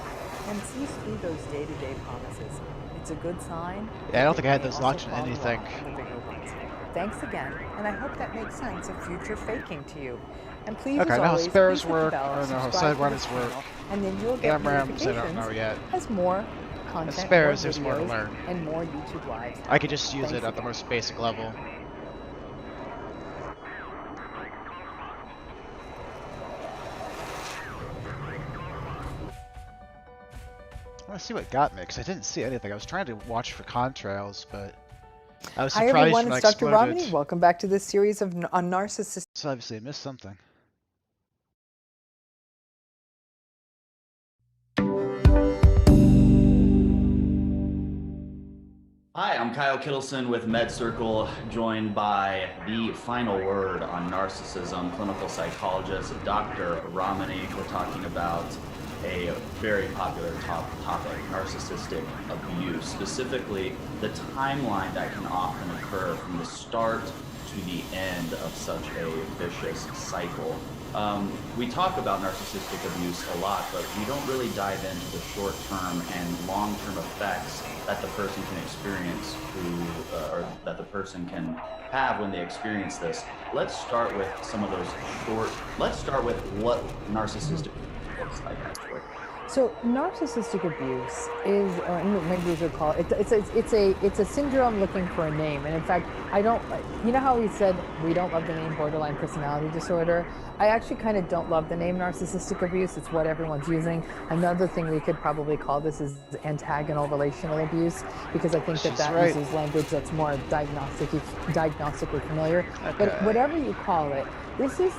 and sees through those day-to-day promises. It's a good sign. Yeah, I don't think I had those locked in anything. Thanks again, and I hope that makes sense of future faking to you. And please, Okay, as I know how always, sparrows please hit the work. bell, I don't know how subscribe to sidewinders this work. channel, and then you'll get AMRAMs, I don't know notifications yet. as more content, Sparrows, more there's more to videos, learn. and more YouTube lives. I could just use Thanks it at the again. most basic level. I want to see what got me, because I didn't see anything. I was trying to watch for contrails, but I was Hi surprised everyone, when I it's Dr. exploded. Romney. Welcome back to this series of on narcissistic. So obviously I missed something. Hi, I'm Kyle Kittleson with MedCircle, joined by the final word on narcissism, clinical psychologist Dr. Romney. We're talking about a very popular topic, narcissistic abuse, specifically the timeline that can often occur from the start to the end of such a vicious cycle. We talk about narcissistic abuse a lot, but we don't really dive into the short-term and long-term effects that the person can experience or that the person can have when they experience this. Let's start with some of those let's start with what narcissistic looks like, actually. So narcissistic abuse is, or maybe we should call it, it's a syndrome looking for a name. And in fact, I don't, you know how we said we don't love the name borderline personality disorder? I actually kind of don't love the name narcissistic abuse. It's what everyone's using. Another thing we could probably call this is antagonal relational abuse, because I think that uses language that's more diagnostically familiar. Okay. But whatever you call it, this is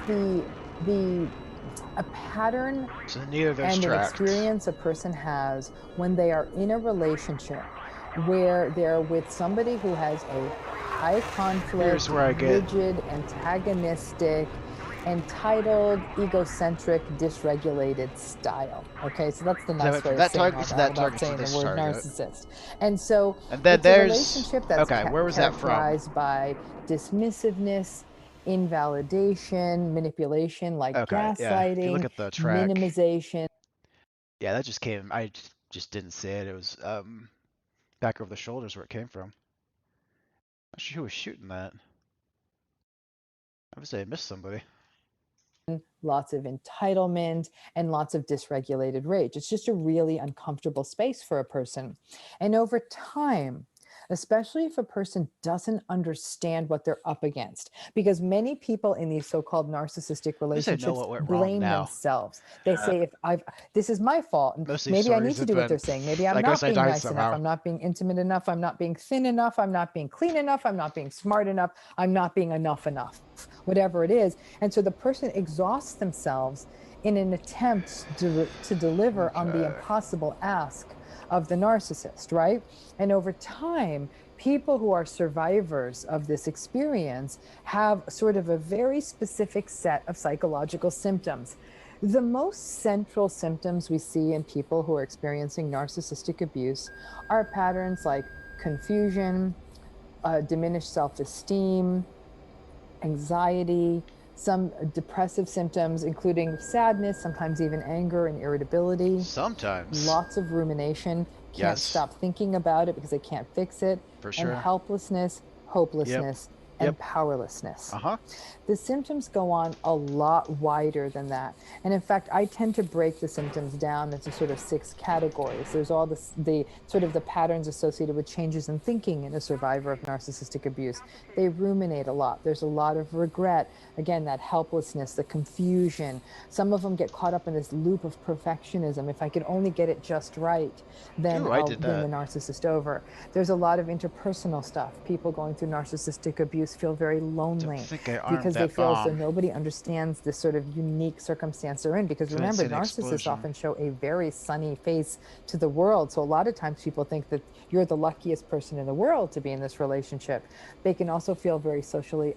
a pattern and an experience a person has when they are in a relationship where they're with somebody who has a high conflict, rigid, antagonistic, entitled, egocentric, dysregulated style. Okay, so that's the nice way of saying all that without saying the word narcissist. And so it's a relationship that's characterized by dismissiveness, invalidation, manipulation, like gaslighting, look at the track, minimization. Yeah, that just came. I just didn't see it. It was back over the shoulders where it came from. Not sure who was shooting that. Obviously, I missed somebody. Lots of entitlement and lots of dysregulated rage. It's just a really uncomfortable space for a person. And over time, especially if a person doesn't understand what they're up against, because many people in these so-called narcissistic relationships blame themselves. They say, this is my fault, and maybe I need to do what they're saying. Maybe I'm not being nice enough. I'm not being intimate enough. I'm not being thin enough. I'm not being clean enough. I'm not being smart enough. I'm not being enough, whatever it is. And so the person exhausts themselves in an attempt to deliver on the impossible ask of the narcissist, right? And over time, people who are survivors of this experience have sort of a very specific set of psychological symptoms. The most central symptoms we see in people who are experiencing narcissistic abuse are patterns like confusion, diminished self-esteem, anxiety, some depressive symptoms, including sadness, sometimes even anger and irritability. Sometimes. Lots of rumination, can't Yes. stop thinking about it because they can't fix it. For sure. And helplessness, hopelessness, and Yep. powerlessness. Uh-huh. The symptoms go on a lot wider than that. And in fact, I tend to break the symptoms down into sort of 6 categories. There's all the sort of the patterns associated with changes in thinking in a survivor of narcissistic abuse. They ruminate a lot. There's a lot of regret. Again, that helplessness, the confusion. Some of them get caught up in this loop of perfectionism. If I could only get it just right, then Ooh, I I'll did win that. the narcissist over. There's a lot of interpersonal stuff. People going through narcissistic abuse feel very lonely think I armed because they that feel as though bomb. nobody understands this sort of unique circumstance they're in. Because Couldn't remember, see an narcissists explosion. often show a very sunny face to the world. So a lot of times people think that you're the luckiest person in the world to be in this relationship. They can also feel very socially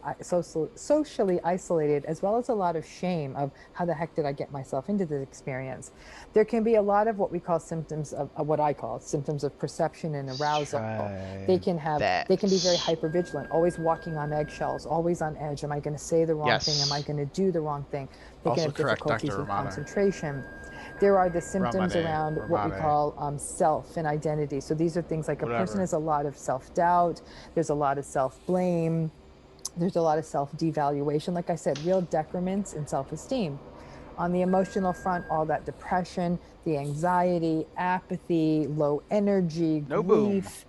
isolated, as well as a lot of shame of how the heck did I get myself into this experience. There can be a lot of what we call symptoms of what I call symptoms of perception and arousal. They can be very hypervigilant, always walking on eggshells, always on edge. Am I going to say the wrong thing? Am I going to do the wrong thing? They Also can have correct, difficulties Dr. with Romano. concentration. There are the symptoms around what we Romane. call self and identity. So these are things like a person Whatever. has a lot of self-doubt, there's a lot of self-blame, there's a lot of self-devaluation. Like I said, real decrements in self-esteem. On the emotional front, all that depression, the anxiety, apathy, low energy, No boom. grief.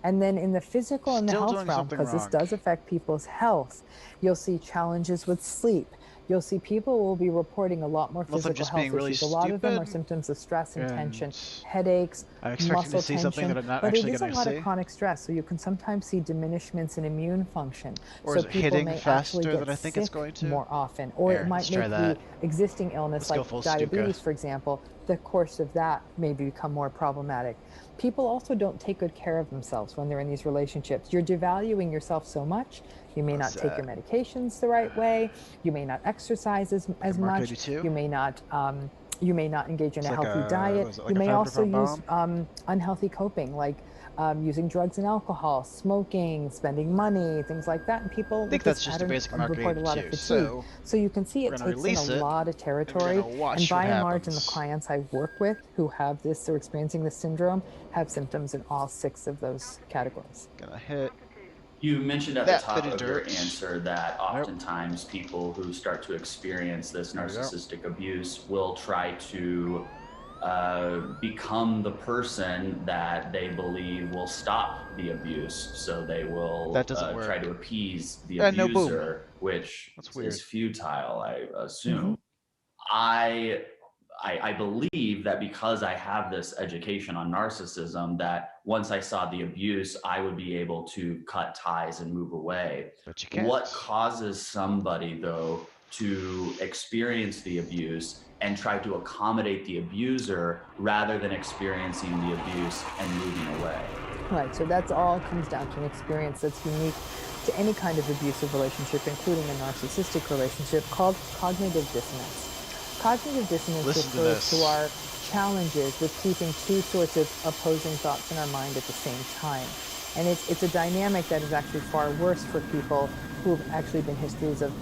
And then in the physical and the Still health doing realm, something because this wrong. does affect people's health, you'll see challenges with sleep. You'll see people will be reporting a lot more Unless I'm physical just health being really issues. A lot of them are stupid symptoms of stress and tension, and headaches, I'm expecting to muscle see something tension, that I'm not but it actually is a gonna lot see. of chronic stress. So you can sometimes see diminishments in immune function. Or So is it people hitting may faster actually than get I think it's sick going to? more often, or There, it might let's try make that. the existing illness Let's go full like diabetes, Stuka. for example, the course of that may become more problematic. People also don't take good care of themselves when they're in these relationships. You're devaluing yourself so much. You may not take your medications the right way. You may not exercise as Mark much. 82? You may not engage in It's a like healthy a- diet. what is it, like You a may 5 also different use unhealthy coping, like using drugs and alcohol, smoking, spending money, things like that. And people I think with that's this just a pattern basic Mark report a lot of 82. fatigue. So you can see we're it gonna takes in release a it, lot of and we're territory. gonna watch And by what and large, in the happens. clients I work with who have this or experiencing this syndrome have symptoms in all 6 of those categories. Gonna hit. You mentioned at the That top bit of of your dirt. answer that oftentimes people who start to experience this There we go. narcissistic abuse will try to become the person that they believe will stop the abuse. So they will That doesn't work. try to appease the Yeah, no boom. abuser, which That's weird. is futile, I assume. I believe that because I have this education on narcissism, that once I saw the abuse, I would be able to cut ties and move away. But you can't. What causes somebody, though, to experience the abuse and try to accommodate the abuser rather than experiencing the abuse and moving away? Right, so that's all comes down to an experience that's unique to any kind of abusive relationship, including a narcissistic relationship, called cognitive dissonance. Cognitive dissonance Listen to refers this. to our challenges with keeping 2 sorts of opposing thoughts in our mind at the same time. And it's a dynamic that is actually far worse for people who have actually been histories of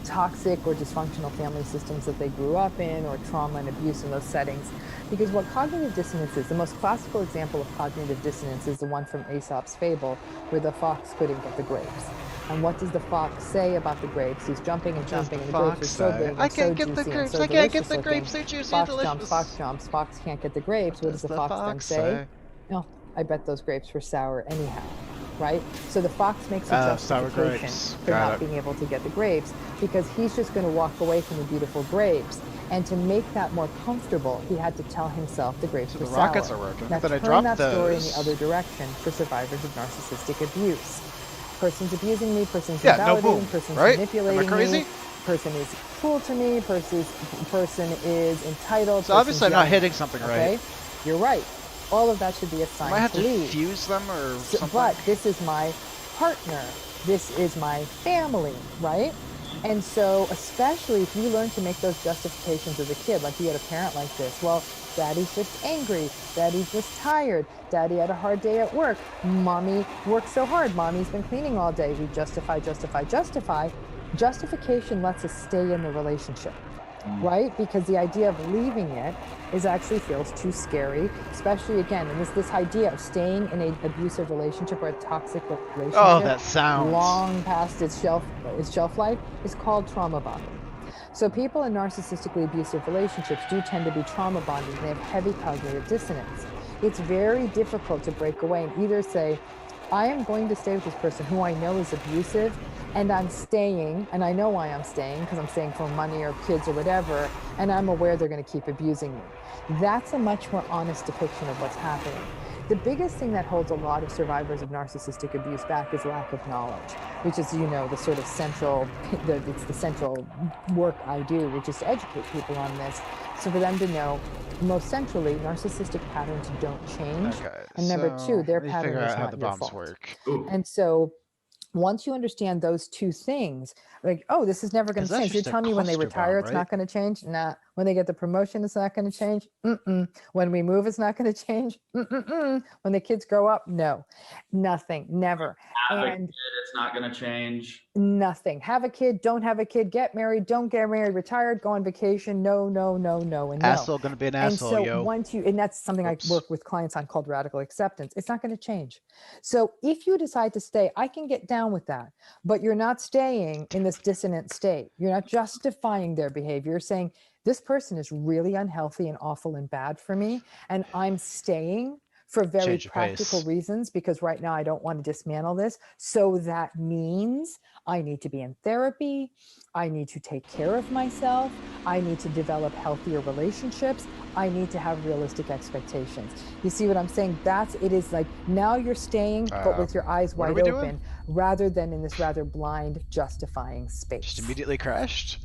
toxic or dysfunctional family systems that they grew up in, or trauma and abuse in those settings. Because what cognitive dissonance is, the most classical example of cognitive dissonance is the one from Aesop's fable, where the fox couldn't get the grapes. And what does the fox say about the grapes? He's jumping and jumping, and the grapes are so big and so juicy and so delicious looking. they're juicy Fox and jumps, delicious. fox jumps, fox can't get the grapes. What does the fox then say? No, I bet those grapes were sour anyhow, right? So the fox makes a sour justification grapes. for Got not it. being able to get the grapes, because he's just going to walk away from the beautiful grapes. And to make that more comfortable, he had to tell himself the grapes So were the sour. rockets are working. Now Then I turn dropped that story in the those. other direction for survivors of narcissistic abuse. Person's abusing me, person's Yeah, no invalidating, boom, person's right? manipulating Am I crazy? me, person is cruel to me, person is entitled. So obviously I'm not person's hitting something okay? right. You're right. All of that should be a I sign might have to to leave. fuse them or something. But this is my partner. This is my family, right? And so, especially if you learn to make those justifications as a kid, like you had a parent like this, well, daddy's just angry, daddy's just tired, daddy had a hard day at work, mommy worked so hard, mommy's been cleaning all day. We justify, justify, justify. Justification lets us stay in the relationship, right? Because the idea of leaving it actually feels too scary, especially again, and this idea of staying in an abusive relationship or a toxic relationship Oh, that sounds long past its shelf life is called trauma bonding. So people in narcissistically abusive relationships do tend to be trauma bonded. They have heavy cognitive dissonance. It's very difficult to break away and either say, I am going to stay with this person who I know is abusive, and I'm staying, and I know why I'm staying, because I'm staying for money or kids or whatever, and I'm aware they're going to keep abusing me. That's a much more honest depiction of what's happening. The biggest thing that holds a lot of survivors of narcissistic abuse back is lack of knowledge, which is, you know, the sort of central, it's the central work I do, which is to educate people on this. So for them to know, most centrally, narcissistic patterns don't change. okay. And number two, their let me pattern figure is out how not the your bombs fault. work. Ooh. And so once you understand those two things, like, oh, this is never going 'Cause to that's change. You're just a telling me when they cluster retire, bomb, it's not right? going to change? Nah. When they get the promotion, it's not going to change? Mm-mm. When we move, it's not going to change? Mm-mm-mm. When the kids grow up? No. Nothing. Never. Have a And kid, it's not going to change. nothing. Have a kid, don't have a kid, get married, don't get married, retired, go on vacation. No, no, no, no, and no. Asshole gonna be an And asshole, so yo. and that's something Oops. I work with clients on called radical acceptance. It's not going to change. So if you decide to stay, I can get down with that, but you're not staying in this dissonant state. You're not justifying their behavior. You're saying, this person is really unhealthy and awful and bad for me, and I'm staying for very Change your practical pace. reasons, because right now I don't want to dismantle this. So that means I need to be in therapy. I need to take care of myself. I need to develop healthier relationships. I need to have realistic expectations. You see what I'm saying? It is like, now you're staying, but with your eyes what are wide we open, doing? rather than in this rather blind, justifying space. Just immediately crashed?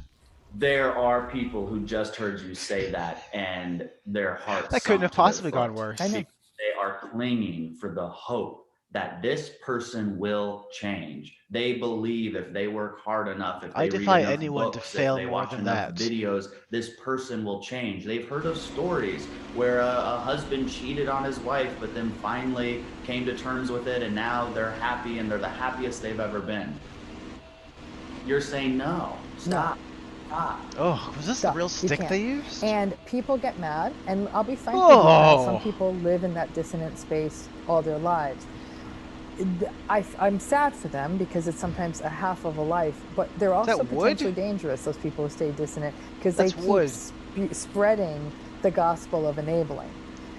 There are people who just heard you say that and their hearts That couldn't have sunk to their possibly gone foot. worse. I know. They are clinging for the hope that this person will change. They believe if they work hard enough, if I they read defy enough anyone to books, if fail they more watch than enough that. videos, this person will change. They've heard of stories where a husband cheated on his wife, but then finally came to terms with it, and now they're happy and they're the happiest they've ever been. You're saying no, stop. Stop. Oh, was this Stop. the real You stick can't. they used? And people get mad, and I'll be frank with you, Kyle, some Oh. people live in that dissonant space all their lives. I'm sad for them because it's sometimes a half of a life, but they're also that wood? potentially dangerous, those people who stay dissonant, because they That's wood. keep spreading the gospel of enabling.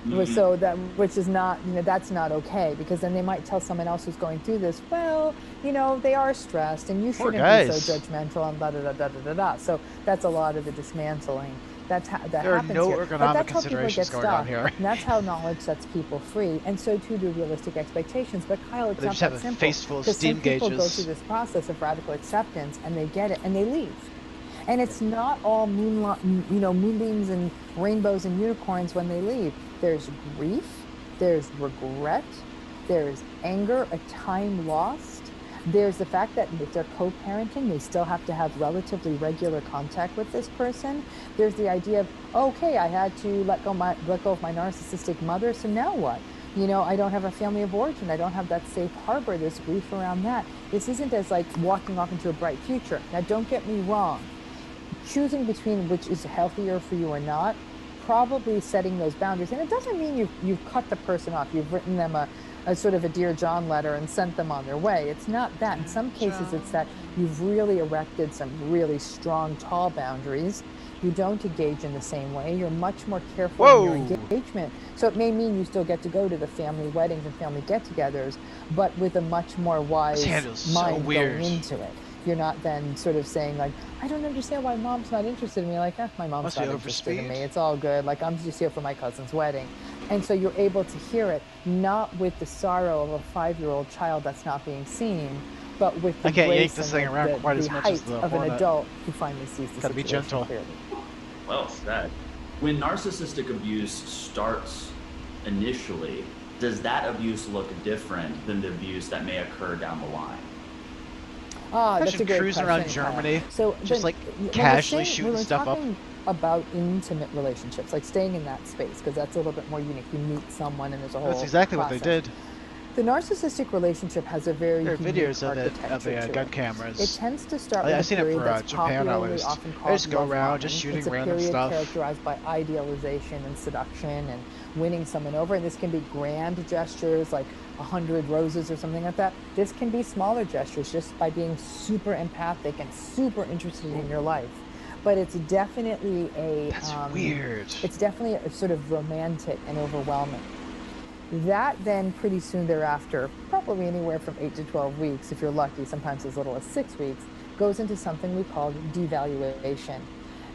Mhm. So which is not, that's not okay, because then they might tell someone else who's going through this, well, they are stressed and you Poor shouldn't be guys. so judgmental and da da da da da da da. So that's a lot of the dismantling that There are happens no here. ergonomic But that's how people get considerations going on stuck. here. And that's how knowledge sets people free, and so too do realistic expectations. But Kyle, it's They not just have that a simple. face full of Because steam some people go gauges. through this process of radical acceptance and they get it and they leave. And it's not all moonbeams and rainbows and unicorns when they leave. There's grief, there's regret, there's anger, a time lost. There's the fact that if they're co-parenting, they still have to have relatively regular contact with this person. There's the idea of, okay, I had to let go of my narcissistic mother, so now what? I don't have a family of origin. I don't have that safe harbor. There's grief around that. This isn't as like walking off into a bright future. Now, don't get me wrong. Choosing between which is healthier for you or not, probably setting those boundaries. And it doesn't mean you've cut the person off. You've written them a sort of a Dear John letter and sent them on their way. It's not that. In some cases, it's that you've really erected some really strong, tall boundaries. You don't engage in the same way. You're much more careful in your engagement. So it may mean you still get to go to the family weddings and family get-togethers, but with a much more wise mind going into it. You're not then sort of saying like, I don't understand why mom's not interested in me. Like, my mom's not interested in me. It's all good. Like, I'm just here for my cousin's wedding. And so you're able to hear it, not with the sorrow of a 5-year-old child that's not being seen, but with the grace and the height of an adult who finally sees the situation clearly. Well said. When narcissistic abuse starts initially, does that abuse look different than the abuse that may occur down the line? Ah, that's a Imagine great cruising question, around Kyle. Germany, So just then, like when we're casually saying, shooting when we're stuff up. talking about intimate relationships, like staying in that space, because that's a little bit more unique. You meet someone and there's a whole That's exactly what they process. did. The narcissistic relationship has a very There are unique videos of architecture the to gun it. cameras. It tends to start I've with a seen it period for that's Japan at popularly least. often They called just go love around just bombing. shooting It's a random period stuff. characterized by idealization and seduction and winning someone over. And this can be grand gestures like 100 roses or something like that. This can be smaller gestures just by being super empathic and super interested in your life. But it's definitely That's weird. it's definitely a sort of romantic and overwhelming. That then pretty soon thereafter, probably anywhere from 8 to 12 weeks, if you're lucky, sometimes as little as 6 weeks, goes into something we call devaluation.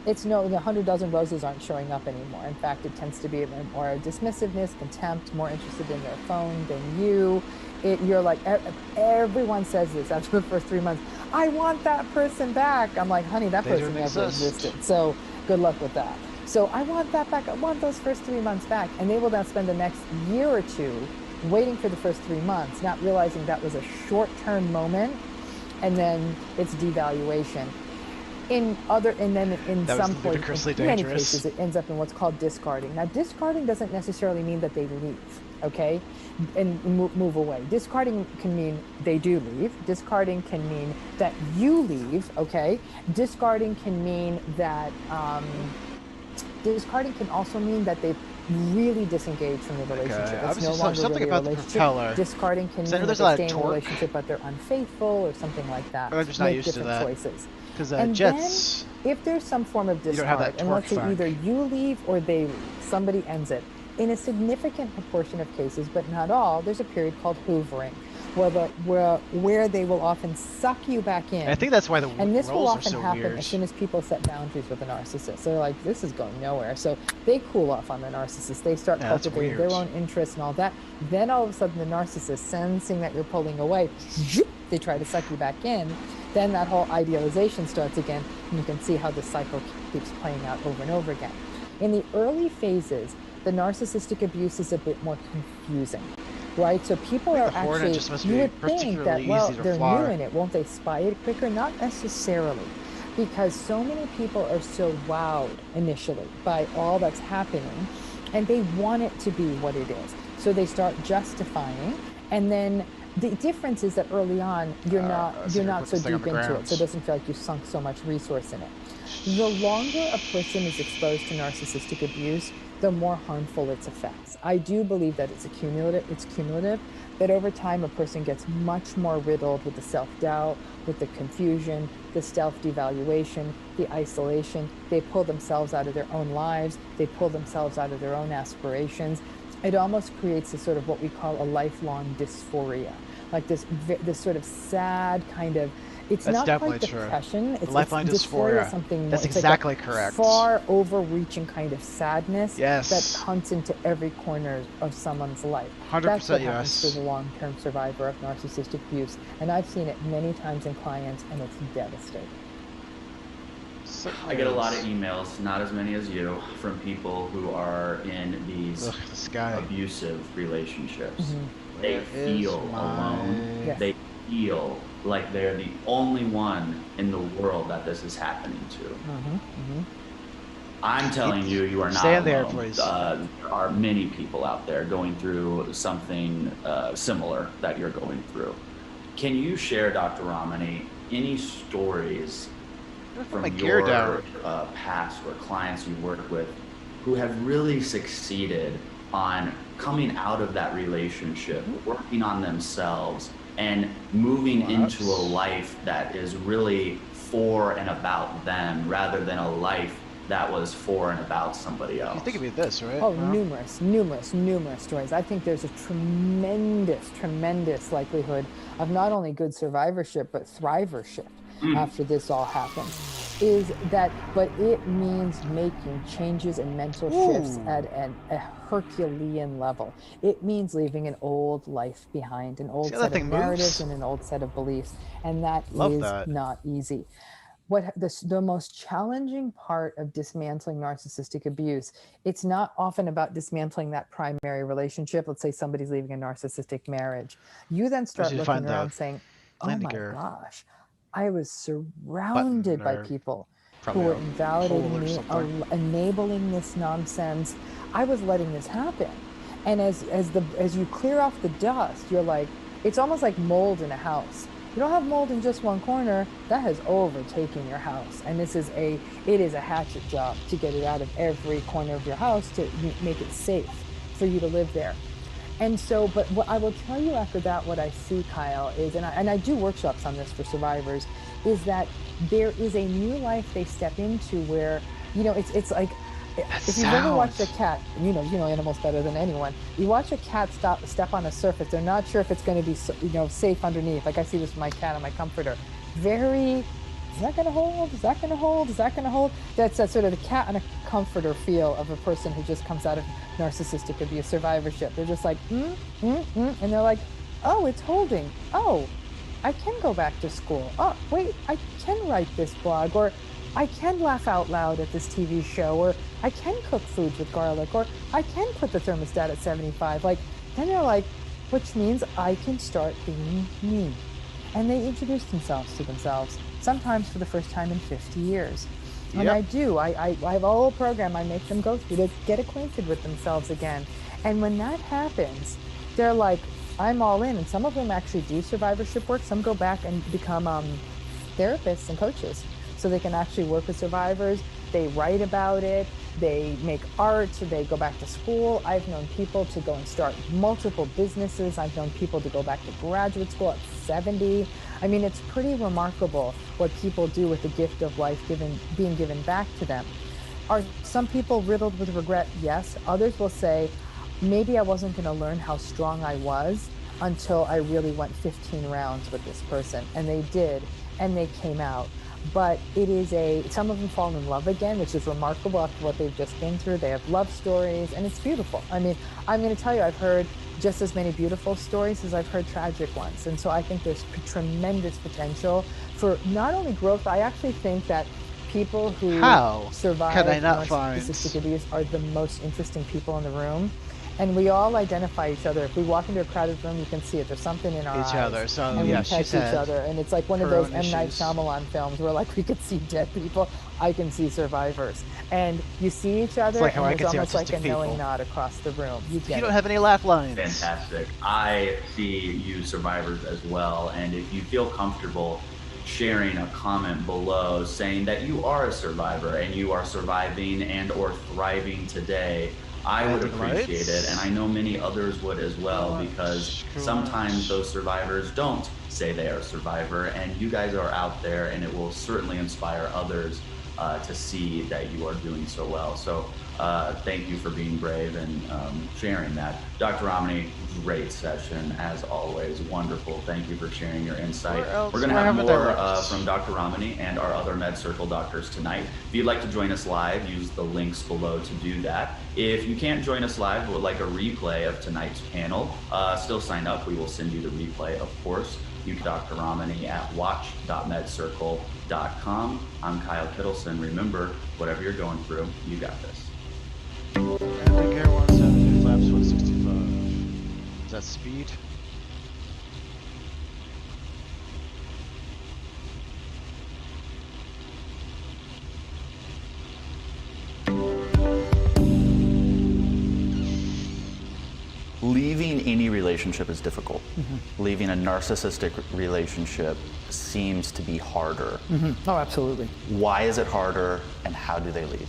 It's no, the 100 dozen roses aren't showing up anymore. In fact, it tends to be more dismissiveness, contempt, more interested in their phone than you. You're like, everyone says this after the first 3 months. I want that person back. I'm like, honey, that They person don't never exist. existed. So good luck with that. So I want that back. I want those first 3 months back. And they will then spend the next year or two waiting for the first 3 months, not realizing that was a short-term moment, and then it's devaluation. And then in That was some point, ludicrously in many dangerous. cases, it ends up in what's called discarding. Now, discarding doesn't necessarily mean that they leave, okay, and move away. Discarding can mean they do leave. Discarding can mean that you leave, okay. Discarding can mean that discarding can also mean that they've really disengaged from the relationship. It's no longer something really a about the relationship. propeller. Discarding can I mean know that there's a they lot of stay in a torque. relationship, but they're unfaithful or something like that. I'm just not Make used to different that. choices. Because And jets, then, if there's some form of you don't have discard, that and let's say torque either thing. you leave or they leave, somebody ends it. In a significant proportion of cases, but not all, there's a period called hoovering, where they will often suck you back in. And I think that's why the And this will roles are often so happen weird. as soon as people set boundaries with a narcissist. They're like, this is going nowhere. So they cool off on the narcissist. They start Yeah, that's cultivating their weird. own interests and all that. Then all of a sudden, the narcissist, sensing that you're pulling away, they try to suck you back in. Then that whole idealization starts again, and you can see how the cycle keeps playing out over and over again. In the early phases, the narcissistic abuse is a bit more confusing, right? So people are the Hornet actually, just must you be would think that, particularly well, easy to they're fly. new in it. Won't they spy it quicker? Not necessarily, because so many people are so wowed initially by all that's happening, and they want it to be what it is. So they start justifying, and then the difference is that early on, you're not so deep into it, so it doesn't feel like you sunk so much resource in it. The longer a person is exposed to narcissistic abuse, the more harmful its effects. I do believe that it's cumulative, that over time a person gets much more riddled with the self-doubt, with the confusion, the self-devaluation, the isolation. They pull themselves out of their own lives, they pull themselves out of their own aspirations. It almost creates a sort of what we call a lifelong dysphoria, like this sort of sad kind of, it's That's not definitely quite true. depression. It's lifelong dysphoria. dysphoria. Something more. That's It's exactly like a correct. far overreaching kind of sadness Yes. that hunts into every corner of someone's life. 100% That's what yes. happens to the long-term survivor of narcissistic abuse, and I've seen it many times in clients, and it's devastating. I get a lot of emails, not as many as you, from people who are in these abusive relationships. Mm-hmm. They feel alone. Yes. They feel like they're the only one in the world that this is happening to. Mm-hmm. Mm-hmm. I'm telling you, you are not Stay alone. there, please. There are many people out there going through something similar that you're going through. Can you share, Dr. Romani, any stories from your past or clients you work with who have really succeeded on coming out of that relationship, working on themselves, and moving into a life that is really for and about them rather than a life that was for and about somebody else? You think of this, right? Oh, numerous stories. I think there's a tremendous likelihood of not only good survivorship, but thrivership after this all happens. But it means making changes and mental shifts at a Herculean level. It means leaving an old life behind, an old set of narratives and an old set of beliefs. And that is not easy. The most challenging part of dismantling narcissistic abuse, it's not often about dismantling that primary relationship. Let's say somebody's leaving a narcissistic marriage. You then start looking around saying, oh my gosh, I was surrounded by or people who probably were a invalidating hole or me, something. enabling this nonsense. I was letting this happen. And as you clear off the dust, you're like, it's almost like mold in a house. You don't have mold in just one corner, that has overtaken your house. And it is a hatchet job to get it out of every corner of your house to make it safe for you to live there. And so, but what I will tell you after that, what I see, Kyle, is, and I do workshops on this for survivors, is that there is a new life they step into where, it's like, if you've ever watched a cat, you know animals better than anyone. You watch a cat step on a surface, they're not sure if it's going to be, safe underneath. Like I see this with my cat on my comforter. Is that going to hold? Is that going to hold? Is that going to hold? That's that sort of the cat on a comforter feel of a person who just comes out of narcissistic abuse survivorship. They're just like, and they're like, oh, it's holding. Oh, I can go back to school. Oh, wait, I can write this blog, or I can laugh out loud at this TV show, or I can cook foods with garlic, or I can put the thermostat at 75. Like, then they're like, which means I can start being me. And they introduce themselves to themselves, sometimes for the first time in 50 years. And Yep. I do. I have a whole program I make them go through to get acquainted with themselves again. And when that happens, they're like, I'm all in. And some of them actually do survivorship work. Some go back and become therapists and coaches, so they can actually work with survivors. They write about it, they make art, they go back to school. I've known people to go and start multiple businesses. I've known people to go back to graduate school at 70. I mean, it's pretty remarkable what people do with the gift of life being given back to them. Are some people riddled with regret? Yes. Others will say, maybe I wasn't going to learn how strong I was until I really went 15 rounds with this person. And they did, and they came out. But some of them fall in love again, which is remarkable after what they've just been through. They have love stories, and it's beautiful. I mean, I'm going to tell you, I've heard just as many beautiful stories as I've heard tragic ones. And so I think there's tremendous potential for not only growth, I actually think that people who survive narcissistic abuse are the most interesting people in the room. And we all identify each other. If we walk into a crowded room, you can see it. There's something in our eyes. So, and yeah, we touch each other. And it's like one of those M. Night Shyamalan films where like we could see dead people. I can see survivors. And you see each other, like and there's almost like a knowing nod across the room. You don't have any laugh lines. Fantastic. I see you survivors as well. And if you feel comfortable sharing a comment below saying that you are a survivor and you are surviving and or thriving today, I would appreciate it, and I know many others would as well, because sometimes those survivors don't say they are a survivor, and you guys are out there, and it will certainly inspire others to see that you are doing so well. So thank you for being brave and sharing that. Dr. Romney, great session as always. Wonderful. Thank you for sharing your insight. We're going to have more from Dr. Romney and our other Med Circle doctors tonight. If you'd like to join us live, use the links below to do that. If you can't join us live but would like a replay of tonight's panel, still sign up. We will send you the replay, of course. You can Dr. Romney at watch.medcircle.com. I'm Kyle Kittleson. Remember, whatever you're going through, you got this. Landing gear 170, flaps 165. Is that speed? Leaving any relationship is difficult. Leaving a narcissistic relationship seems to be harder. Oh, absolutely. Why is it harder, and how do they leave?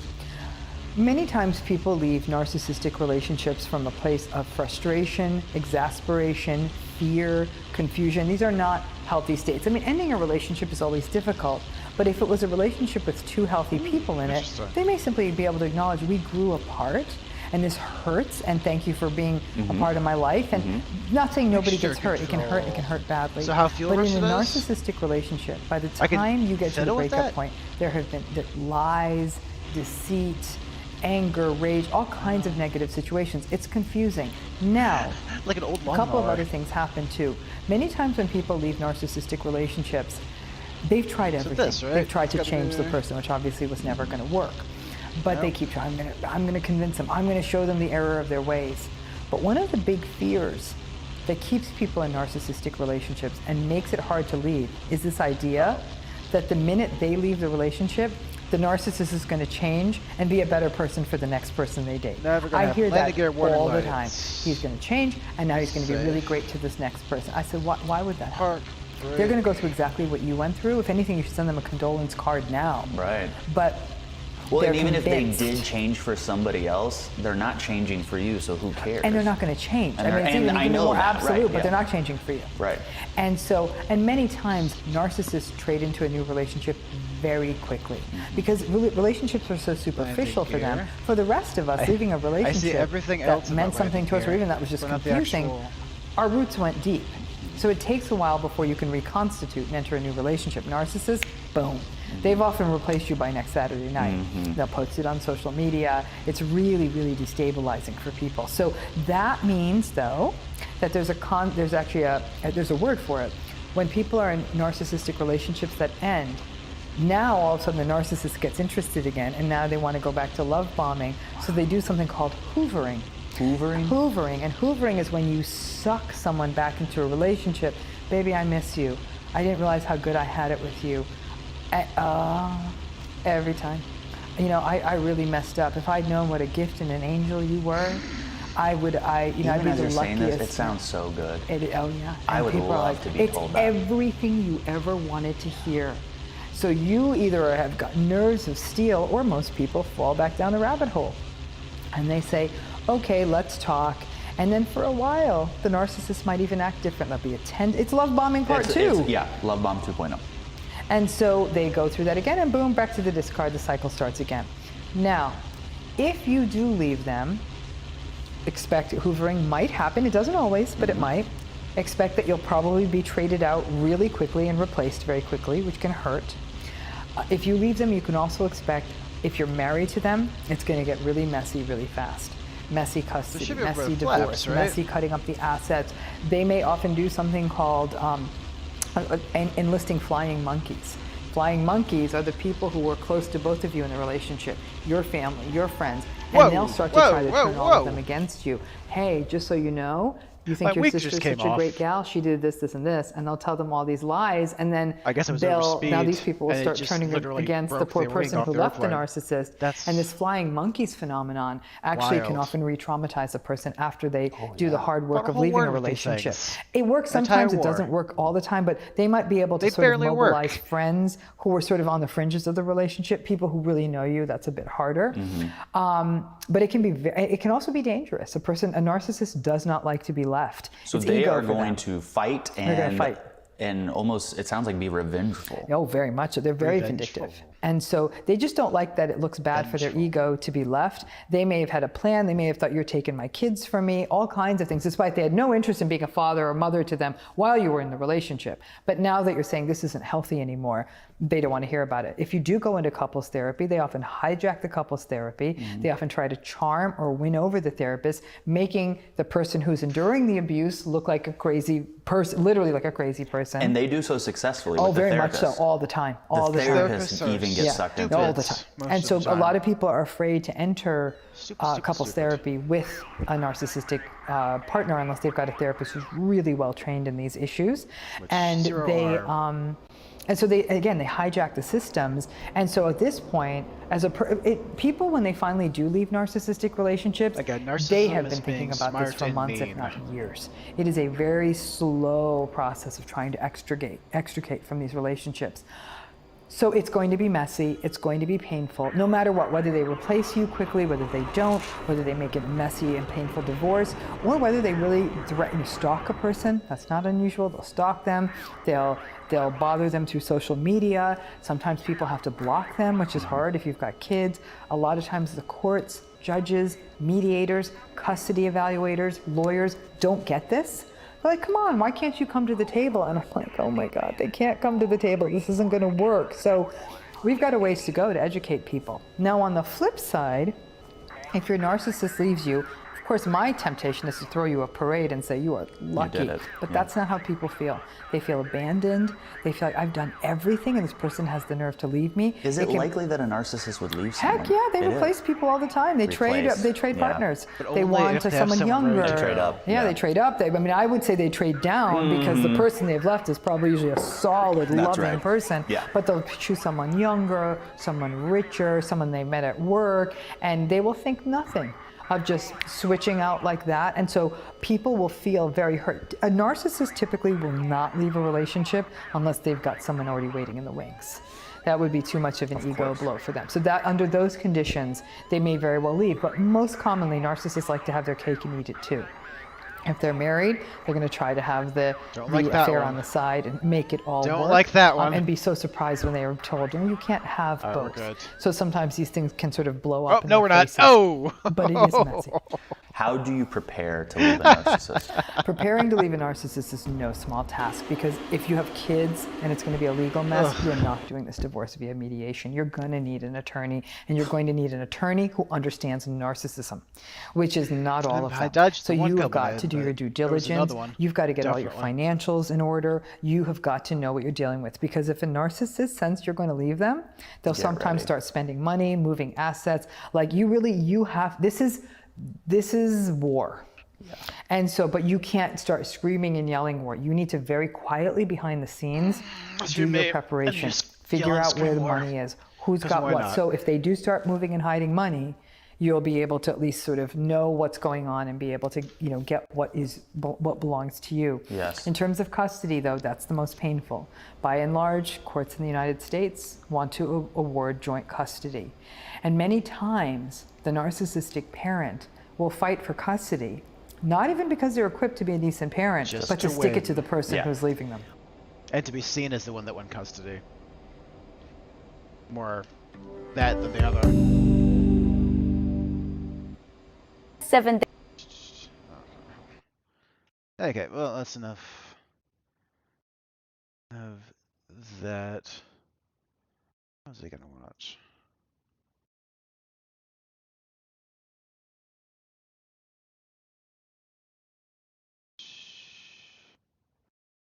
Many times people leave narcissistic relationships from a place of frustration, exasperation, fear, confusion. These are not healthy states. I mean, ending a relationship is always difficult, but if it was a relationship with two healthy people in it, they may simply be able to acknowledge we grew apart, and this hurts, and thank you for being a part of my life. And not saying nobody gets hurt. It can hurt badly. So how but in a narcissistic relationship, by the time you get to the breakup point, there have been lies, deceit, anger, rage, all kinds of negative situations. It's confusing. Now, like an old lawnmower. A couple of other things happen too. Many times when people leave narcissistic relationships, they've tried everything. They've tried to change the person, which obviously was never going to work. But they keep trying. I'm going to convince them. I'm going to show them the error of their ways. But one of the big fears that keeps people in narcissistic relationships and makes it hard to leave is this idea that the minute they leave the relationship, the narcissist is going to change and be a better person for the next person they date. Never gonna I hear that landing gear, warning all the time. lights. He's going to change, and now he's going to be really great to this next person. I said, why would that happen? They're going to go through exactly what you went through. If anything, you should send them a condolence card now. Right. But Well, they're and even convinced. if they did change for somebody else, they're not changing for you, so who cares? And they're not going to change. And I mean, they're- it's and even I know more that, absolute, right, but yeah. they're not changing for you. Right. And so, and many times, narcissists trade into a new relationship very quickly because relationships are so superficial for them. gear. For the rest of us, leaving a relationship everything that else meant about something landing to us, or gear, even that was just but not the confusing, actual- our roots went deep. So it takes a while before you can reconstitute and enter a new relationship. Narcissists, boom. They've often replaced you by next Saturday night. They'll post it on social media. It's really, really destabilizing for people. So that means, though, that there's actually a word for it. When people are in narcissistic relationships that end, now all of a sudden the narcissist gets interested again, and now they want to go back to love bombing. So they do something called hoovering. Hoovering. And hoovering is when you suck someone back into a relationship. Baby, I miss you. I didn't realize how good I had it with you. Every time. You know, I really messed up. If I'd known what a gift and an angel you were, I'd be Even the as you're saying luckiest. this, it sounds so good. Oh yeah. I And would people are love like, to be it's told that. everything you ever wanted to hear. So you either have got nerves of steel, or most people fall back down the rabbit hole. And they say, okay, let's talk. And then for a while, the narcissist might even act different. They'll be it's love bombing part two. Yeah, Love Bomb 2.0. And so they go through that again, and boom, back to the discard, the cycle starts again. Now, if you do leave them, expect hoovering might happen. It doesn't always, but it might. Expect that you'll probably be traded out really quickly and replaced very quickly, which can hurt. If you leave them, you can also expect, if you're married to them, it's going to get really messy really fast. Messy custody, should be a messy red flags, divorce, right? messy cutting up the assets. They may often do something called enlisting flying monkeys. Flying monkeys are the people who were close to both of you in the relationship, your family, your friends, and they'll start to try to turn all of them against you. Hey, just so you know, you think My your wig sister's just such came a great off. gal, she did this, this, and this, and they'll tell them all these lies, and then I guess it was now overspeed, these people will and it start just turning literally against the broke poor the wing person off who the left the airplane. narcissist. That's And this flying monkeys phenomenon actually can wild. often re-traumatize a person after they do the hard work Got a of whole leaving a war with these relationship. things. It works Entire sometimes, it war. doesn't work all the time, but they might be able to They sort of barely mobilize work. friends who were sort of on the fringes of the relationship, people who really know you. That's a bit harder. But it can also be dangerous. A narcissist does not like to be left. So It's they ego are for going them. to fight They're gonna fight. and almost, it sounds like, be revengeful. Oh, very much so. They're very vindictive. And so they just don't like that it looks bad for their ego to be left. They may have had a plan. They may have thought, you're taking my kids from me, all kinds of things, despite they had no interest in being a father or mother to them while you were in the relationship. But now that you're saying this isn't healthy anymore, they don't want to hear about it. If you do go into couples therapy, they often hijack the couples therapy. They often try to charm or win over the therapist, making the person who's enduring the abuse look like a crazy person, literally like a crazy person. And they do so successfully Oh, with the very much therapist. so, all the time, all the time. therapist Therapists are even gets sucked into all it. the time. most And of so the a time. lot of people are afraid to enter couples stupid. therapy with a narcissistic partner unless they've got a therapist who's really well trained in these issues. And zero they are. and so they hijack the systems. And so at this point, people, when they finally do leave narcissistic relationships, Again, they narcissism have is been thinking being about this smart for and months, if mean. not years. It is a very slow process of trying to extricate from these relationships. So it's going to be messy, it's going to be painful, no matter what, whether they replace you quickly, whether they don't, whether they make it a messy and painful divorce, or whether they really threaten to stalk a person. That's not unusual. They'll stalk them, they'll bother them through social media. Sometimes people have to block them, which is hard if you've got kids. A lot of times the courts, judges, mediators, custody evaluators, lawyers don't get this. They're like, come on, why can't you come to the table? And I'm like, oh my God, they can't come to the table. This isn't going to work. So we've got a ways to go to educate people. Now, on the flip side, if your narcissist leaves you, of course, my temptation is to throw you a parade and say, you are lucky. did it. But that's not how people feel. They feel abandoned. They feel like I've done everything and this person has the nerve to leave me. Is it likely that a narcissist would leave someone? Heck yeah, they It replace is. people all the time. They trade Yeah. partners. But They only want if they have someone someone ready younger. to trade up. Yeah, they trade up. I would say they trade down because the person they've left is probably usually a solid, That's loving right. person. Yeah. But they'll choose someone younger, someone richer, someone they met at work, and they will think nothing of just switching out like that. And so people will feel very hurt. A narcissist typically will not leave a relationship unless they've got someone already waiting in the wings. That would be too much of an ego blow for them. So that under those conditions, they may very well leave. But most commonly, narcissists like to have their cake and eat it too. If they're married, they're going to try to have the like that affair one. on the side and make it all Don't work. like that one. And be so surprised when they are told, you can't have Oh, both. good. So sometimes these things can sort of blow Oh, up in no, their we're not. faces. Oh! But it is messy. How do you prepare to leave a narcissist? Preparing to leave a narcissist is no small task because if you have kids and it's going to be a legal mess, you're not doing this divorce via mediation. You're going to need an attorney, and you're going to need an attorney who understands narcissism, which is not all of I them. dodged So the one you have couple got I to do had, your but due there was another diligence. one. You've got to get all your Definitely. financials in order. You have got to know what you're dealing with because if a narcissist sense you're going to leave them, they'll sometimes ready. start spending money, moving assets. Like you have, this is war. And so, but you can't start screaming and yelling war. You need to very quietly behind the scenes do your your mate, preparation, and just figure yell and out where the scream war. money is, who's 'Cause got why what. not? So if they do start moving and hiding money, you'll be able to at least sort of know what's going on and be able to, get what belongs to you. Yes. In terms of custody, though, that's the most painful. By and large, courts in the United States want to award joint custody. And many times, the narcissistic parent will fight for custody, not even because they're equipped to be a decent parent, Just but to to stick win. it to the person Yeah. who's leaving them. And to be seen as the one that won custody. More that than the other. 7 days. Okay, well, that's enough of that. What was I gonna watch?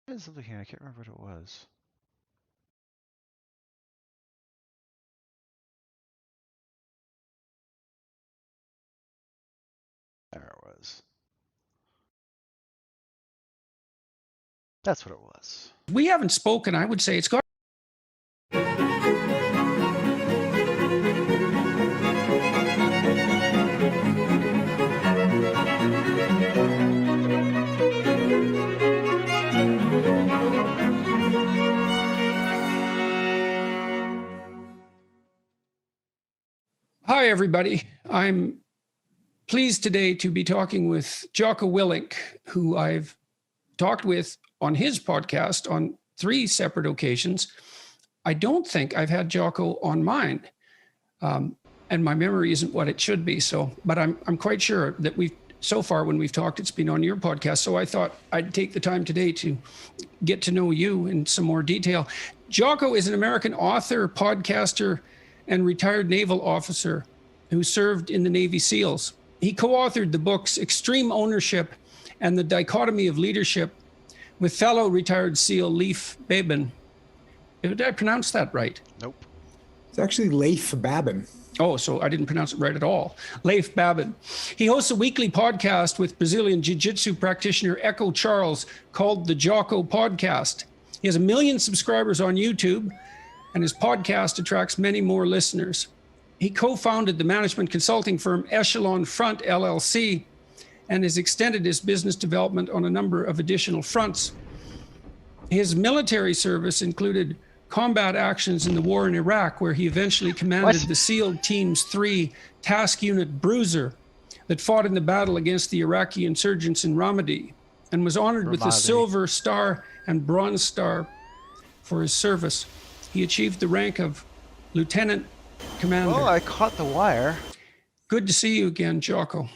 I was looking, I can't remember what it was. There it was. That's what it was. We haven't spoken. I would say it's got. Hi, everybody. I'm pleased today to be talking with Jocko Willink, who I've talked with on his podcast on 3 separate occasions. I don't think I've had Jocko on mine, and my memory isn't what it should be. So, but I'm quite sure that so far when we've talked, it's been on your podcast. So I thought I'd take the time today to get to know you in some more detail. Jocko is an American author, podcaster, and retired naval officer who served in the Navy SEALs. He co-authored the books Extreme Ownership and The Dichotomy of Leadership with fellow retired SEAL Leif Babin. Did I pronounce that right? Nope. It's actually Leif Babin. Oh, so I didn't pronounce it right at all. Leif Babin. He hosts a weekly podcast with Brazilian Jiu-Jitsu practitioner Echo Charles called the Jocko Podcast. He has 1 million subscribers on YouTube, and his podcast attracts many more listeners. He co-founded the management consulting firm Echelon Front LLC and has extended his business development on a number of additional fronts. His military service included combat actions in the war in Iraq, where he eventually commanded the SEAL Teams 3 Task Unit Bruiser that fought in the battle against the Iraqi insurgents in Ramadi, and was honored with the Silver Star and Bronze Star for his service. He achieved the rank of Lieutenant Commander. Oh, I caught the wire. Good to see you again, Jocko.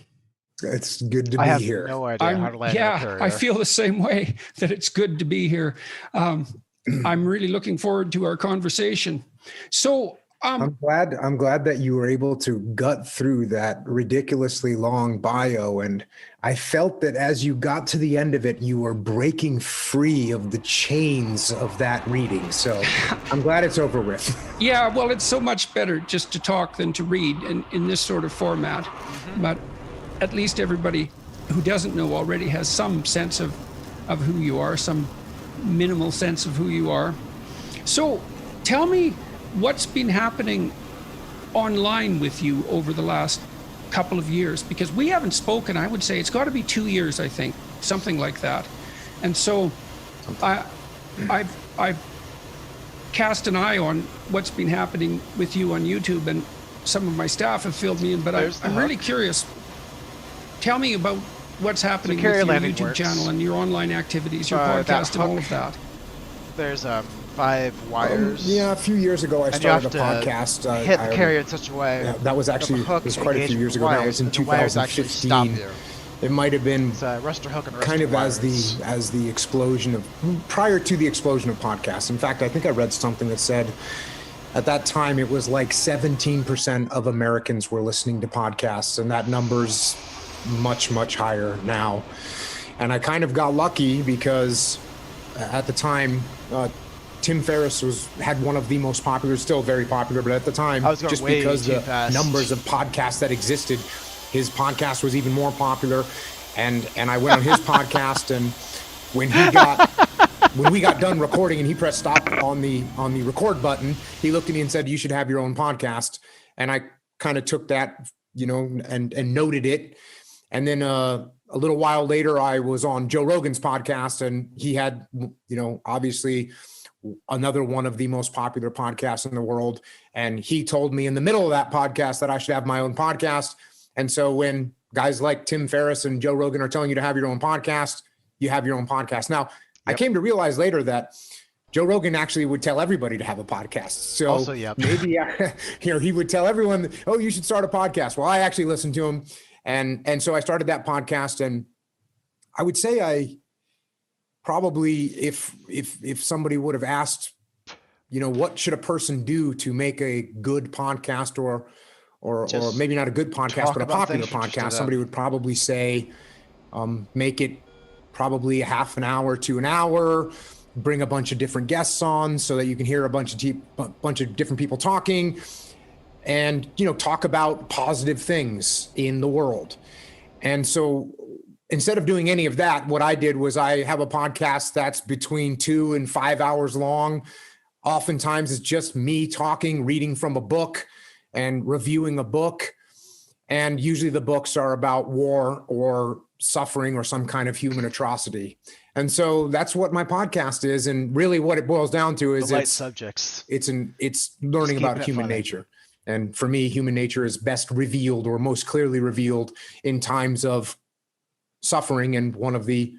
It's good to I be have here. no idea how to land a Yeah, courier. I feel the same way, that it's good to be here. I'm really looking forward to our conversation. So I'm glad that you were able to gut through that ridiculously long bio. And I felt that as you got to the end of it, you were breaking free of the chains of that reading. So I'm glad it's over with. Yeah, well, it's so much better just to talk than to read in this sort of format. But at least everybody who doesn't know already has some sense of who you are, some minimal sense of who you are. So tell me what's been happening online with you over the last couple of years, because we haven't spoken. I would say it's got to be 2 years, I think, something like that. And so I've cast an eye on what's been happening with you on YouTube, and some of my staff have filled me in, but I'm really curious. Tell me about what's happening with your YouTube channel and your online activities, your podcast, and all of that. There's 5 wires. Yeah, a few years ago I started a podcast. Hit the carrier in such a way. Yeah, that was actually it was quite a few years ago. That was in 2015. It might have been kind of as the explosion of prior to the explosion of podcasts. In fact, I think I read something that said at that time it was like 17% of Americans were listening to podcasts, and that number's much higher now. And I kind of got lucky because at the time Tim Ferriss had one of the most popular, still very popular, but at the time, just because the numbers of podcasts that existed, his podcast was even more popular. And I went on his podcast, and when we got done recording and he pressed stop on the record button, he looked at me and said, "You should have your own podcast." And I kind of took that, and noted it. And then a little while later, I was on Joe Rogan's podcast, and he had, obviously another one of the most popular podcasts in the world. And he told me in the middle of that podcast that I should have my own podcast. And so when guys like Tim Ferriss and Joe Rogan are telling you to have your own podcast, you have your own podcast. Now, I came to realize later that Joe Rogan actually would tell everybody to have a podcast. So also, maybe, he would tell everyone, "Oh, you should start a podcast." Well, I actually listened to him. And so I started that podcast, and I would say I probably, if somebody would have asked, what should a person do to make a good podcast or maybe not a good podcast, but a popular podcast, somebody would probably say, make it probably a half an hour to an hour, bring a bunch of different guests on so that you can hear a bunch of different people talking, and talk about positive things in the world. And so instead of doing any of that, what I did was I have a podcast that's between 2 and 5 hours long. Oftentimes it's just me talking, reading from a book and reviewing a book. And usually the books are about war or suffering or some kind of human atrocity. And so that's what my podcast is. And really what it boils down to is light subjects. It's learning about human nature. And for me, human nature is best revealed or most clearly revealed in times of suffering. And one of the,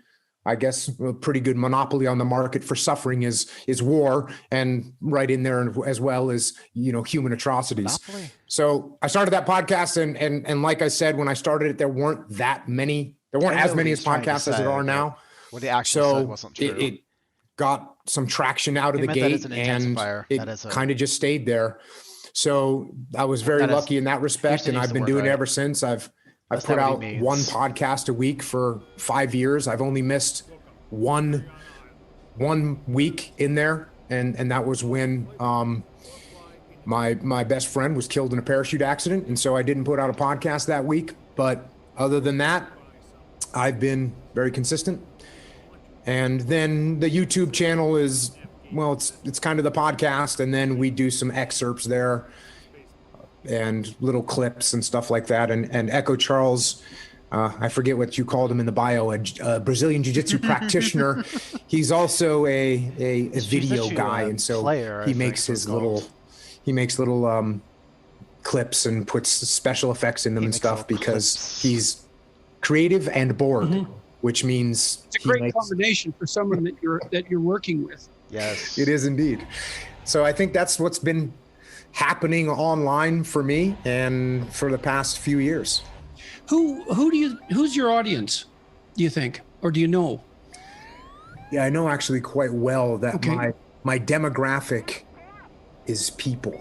I guess, a pretty good monopoly on the market for suffering is war, and right in there as well as, human atrocities. Monopoly. So I started that podcast, and like I said, when I started it, there weren't as many as podcasts as there are now. What the actual said wasn't true. It got some traction out of the gate, and it kind of just stayed there. So I was very lucky in that respect, and I've been doing it ever since. I've put out one podcast a week for 5 years. I've only missed one week in there, and that was when my best friend was killed in a parachute accident, and so I didn't put out a podcast that week. But other than that, I've been very consistent. And then the YouTube channel is, well, it's kind of the podcast, and then we do some excerpts there and little clips and stuff like that. And Echo Charles, I forget what you called him in the bio, a Brazilian Jiu-Jitsu practitioner. He's also a video guy, and so he makes little clips and puts special effects in them and stuff because he's creative and bored, which means it's a great combination for someone that you're working with. Yes, it is indeed. So I think that's what's been happening online for me and for the past few years. Who's your audience, do you think, or do you know? Yeah, I know actually quite well that my demographic is people.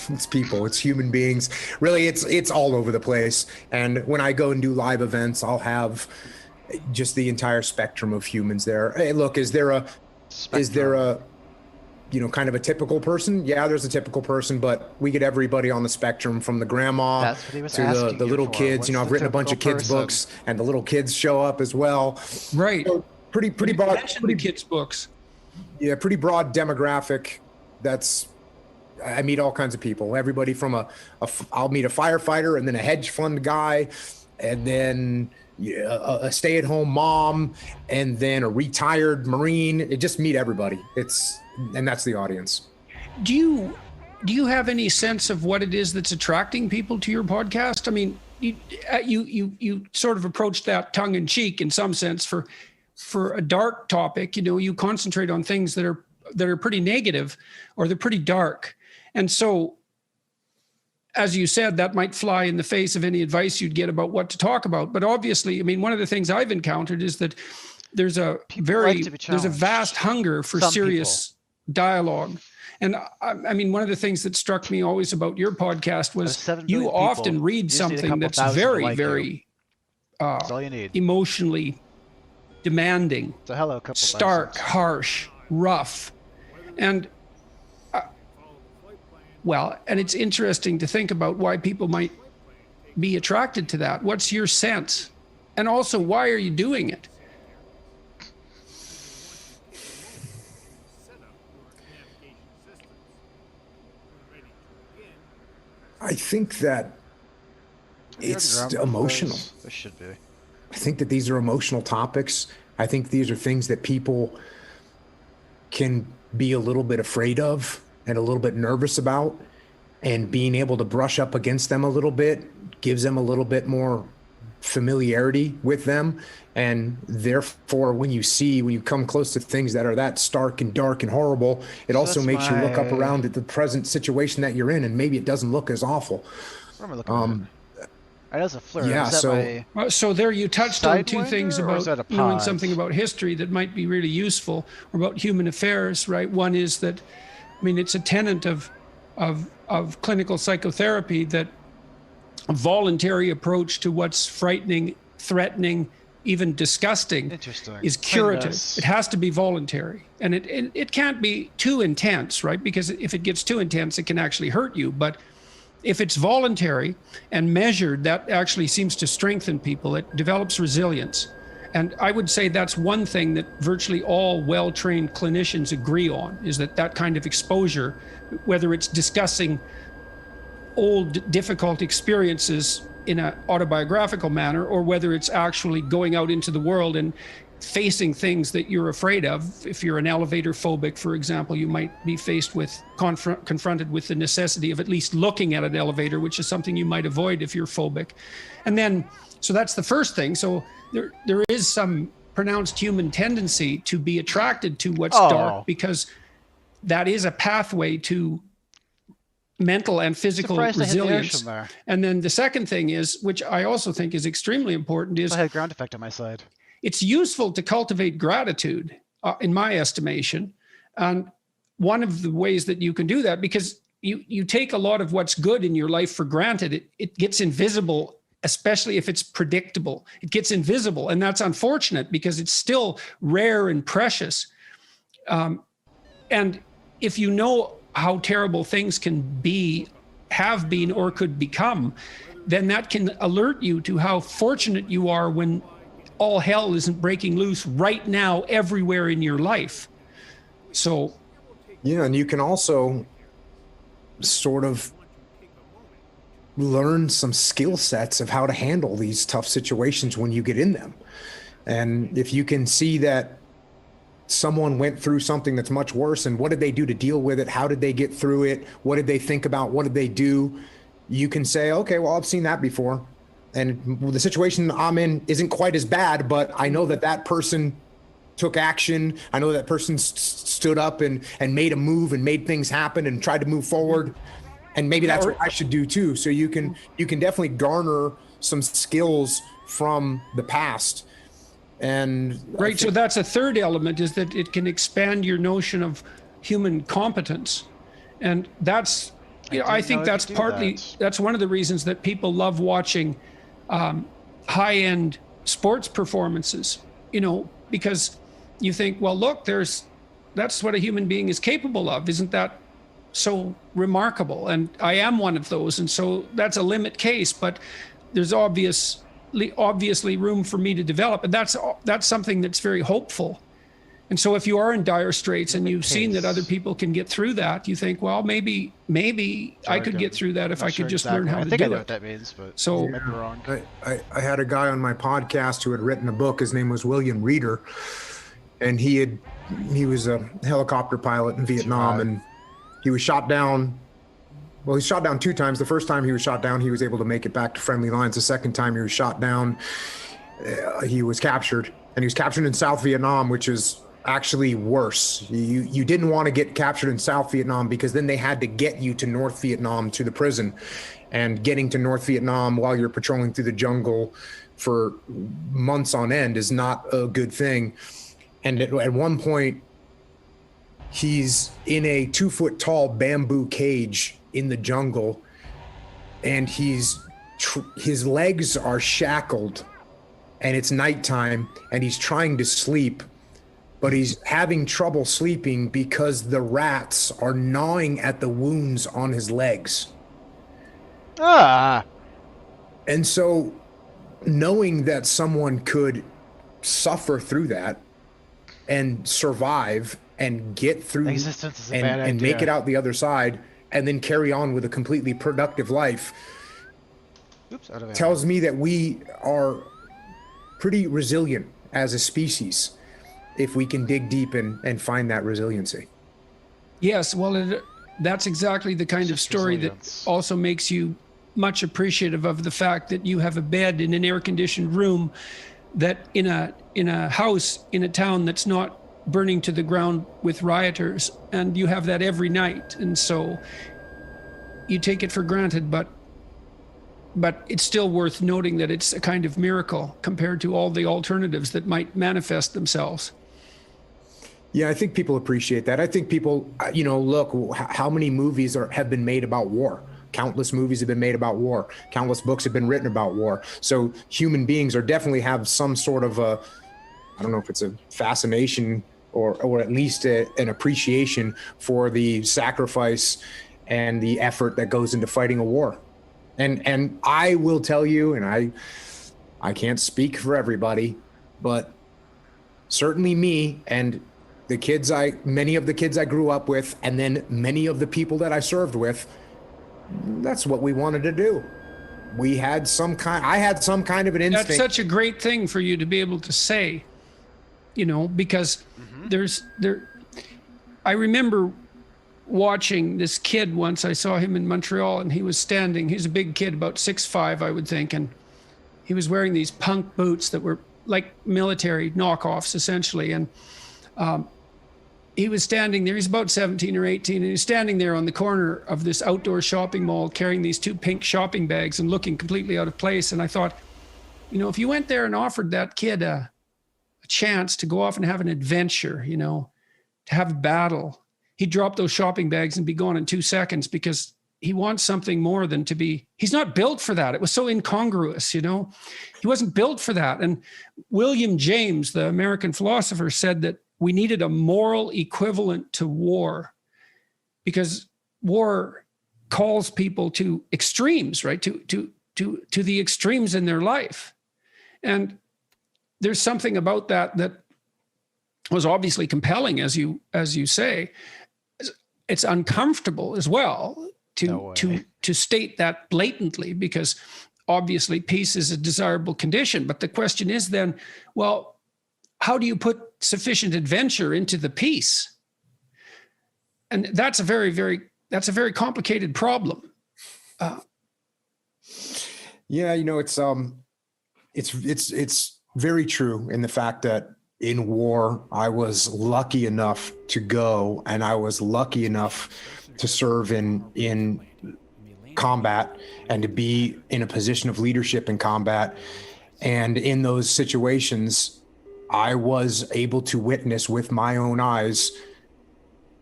It's people, it's human beings. Really, it's all over the place. And when I go and do live events, I'll have just the entire spectrum of humans there. Hey, look, is there a kind of a typical person? Yeah, there's a typical person, but we get everybody on the spectrum, from the grandma to the little kids. I've written a bunch of kids' books, and the little kids show up as well. Right. So pretty broad. Pretty kids' books. Yeah, pretty broad demographic. I meet all kinds of people. Everybody from I'll meet a firefighter, and then a hedge fund guy, and then a stay-at-home mom, and then a retired Marine. It just meet everybody. And that's the audience. Do you have any sense of what it is that's attracting people to your podcast? I mean, you sort of approached that tongue in cheek in some sense. For a dark topic, you concentrate on things that are pretty negative, or they're pretty dark. And so, as you said, that might fly in the face of any advice you'd get about what to talk about. But obviously, I mean, one of the things I've encountered is that there's a vast hunger for serious dialogue. And I mean, one of the things that struck me always about your podcast was you often read something that's very, very emotionally demanding, stark, harsh, rough. And and it's interesting to think about why people might be attracted to that. What's your sense? And also, why are you doing it? I think that it's emotional. There should be. I think that these are emotional topics. I think these are things that people can be a little bit afraid of and a little bit nervous about, and being able to brush up against them a little bit gives them a little bit more familiarity with them. And therefore, when you come close to things that are that stark and dark and horrible, it also makes you look up around at the present situation that you're in, and maybe it doesn't look as awful. What am I looking at? As a flirt. Yeah, so there you touched on two things about knowing something about history that might be really useful, or about human affairs, right? One is that, I mean, it's a tenet of clinical psychotherapy that a voluntary approach to what's frightening, threatening, even disgusting is curative. It has to be voluntary, and it can't be too intense, right? Because if it gets too intense, it can actually hurt you. But if it's voluntary and measured, that actually seems to strengthen people. It develops resilience. And I would say that's one thing that virtually all well-trained clinicians agree on, is that kind of exposure, whether it's discussing old, difficult experiences in an autobiographical manner, or whether it's actually going out into the world and facing things that you're afraid of. If you're an elevator phobic, for example, you might be faced with confronted with the necessity of at least looking at an elevator, which is something you might avoid if you're phobic. And then, so that's the first thing. So there is some pronounced human tendency to be attracted to what's dark, because that is a pathway to mental and physical resilience. And then the second thing is, which I also think is extremely important, is I had ground effect on my side. It's useful to cultivate gratitude, in my estimation. And one of the ways that you can do that, because you take a lot of what's good in your life for granted, it gets invisible, especially if it's predictable. It gets invisible, and that's unfortunate because it's still rare and precious. And if you know how terrible things can be, have been, or could become, then that can alert you to how fortunate you are when all hell isn't breaking loose right now everywhere in your life. So, yeah, and you can also sort of learn some skill sets of how to handle these tough situations when you get in them. And if you can see that someone went through something that's much worse, and what did they do to deal with it? How did they get through it? What did they think about? What did they do? You can say, okay, well, I've seen that before. And the situation I'm in isn't quite as bad, but I know that person took action. I know that person stood up and made a move and made things happen and tried to move forward. And maybe that's what I should do too. So you can definitely garner some skills from the past. And right, so that's a third element, is that it can expand your notion of human competence. And that's I think that's partly, that's one of the reasons that people love watching high-end sports performances, because you think, well, look, that's what a human being is capable of. Isn't that so remarkable? And I am one of those. And so that's a limit case, but there's obviously room for me to develop. And that's something that's very hopeful. And so if you are in dire straits and you've seen that other people can get through that, you think, well, maybe I could get through that if I could just learn how to do it. I think I know what that means, but so maybe wrong. I had a guy on my podcast who had written a book. His name was William Reeder, and he was a helicopter pilot in Vietnam, and he was shot down. Well, he shot down 2 times. The first time he was shot down, he was able to make it back to friendly lines. The second time he was shot down, he was captured, and he was captured in South Vietnam, which is actually worse. You didn't want to get captured in South Vietnam because then they had to get you to North Vietnam to the prison, and getting to North Vietnam while you're patrolling through the jungle for months on end is not a good thing. And at one point, he's in a 2-foot tall bamboo cage in the jungle, and his legs are shackled, and it's nighttime, and he's trying to sleep, but he's having trouble sleeping because the rats are gnawing at the wounds on his legs. And so, knowing that someone could suffer through that and survive and get through and make it out the other side and then carry on with a completely productive life tells me that we are pretty resilient as a species if we can dig deep and find that resiliency. Yes, well, that's exactly the kind of story that also makes you much appreciative of the fact that you have a bed in an air-conditioned room that in a house in a town that's not burning to the ground with rioters, and you have that every night. And so you take it for granted, but it's still worth noting that it's a kind of miracle compared to all the alternatives that might manifest themselves. Yeah, I think people appreciate that. I think people, look, how many movies have been made about war? Countless movies have been made about war. Countless books have been written about war. So human beings definitely have some sort of I don't know if it's a fascination or at least an appreciation for the sacrifice and the effort that goes into fighting a war. And I will tell you, and I can't speak for everybody, but certainly me and many of the kids I grew up with, and then many of the people that I served with, that's what we wanted to do. I had some kind of an instinct. That's such a great thing for you to be able to say, because I remember watching this kid once. I saw him in Montreal, and he was standing. He's a big kid, about 6'5", I would think, and he was wearing these punk boots that were like military knockoffs, essentially. And he was standing there. He's about 17 or 18, and he's standing there on the corner of this outdoor shopping mall carrying these 2 pink shopping bags and looking completely out of place. And I thought, if you went there and offered that kid a chance to go off and have an adventure, to have a battle, he'd drop those shopping bags and be gone in 2 seconds, because he wants something more than he's not built for that. It was so incongruous, he wasn't built for that. And William James, the American philosopher, said that we needed a moral equivalent to war, because war calls people to extremes, right? To the extremes in their life. And there's something about that was obviously compelling, as you say. It's uncomfortable as well to state that blatantly, because obviously peace is a desirable condition. But the question is then, well, how do you put sufficient adventure into the peace? And that's a very, very complicated problem. Yeah, it's very true in the fact that in war, I was lucky enough to go, and I was lucky enough to serve in combat and to be in a position of leadership in combat. And in those situations, I was able to witness with my own eyes,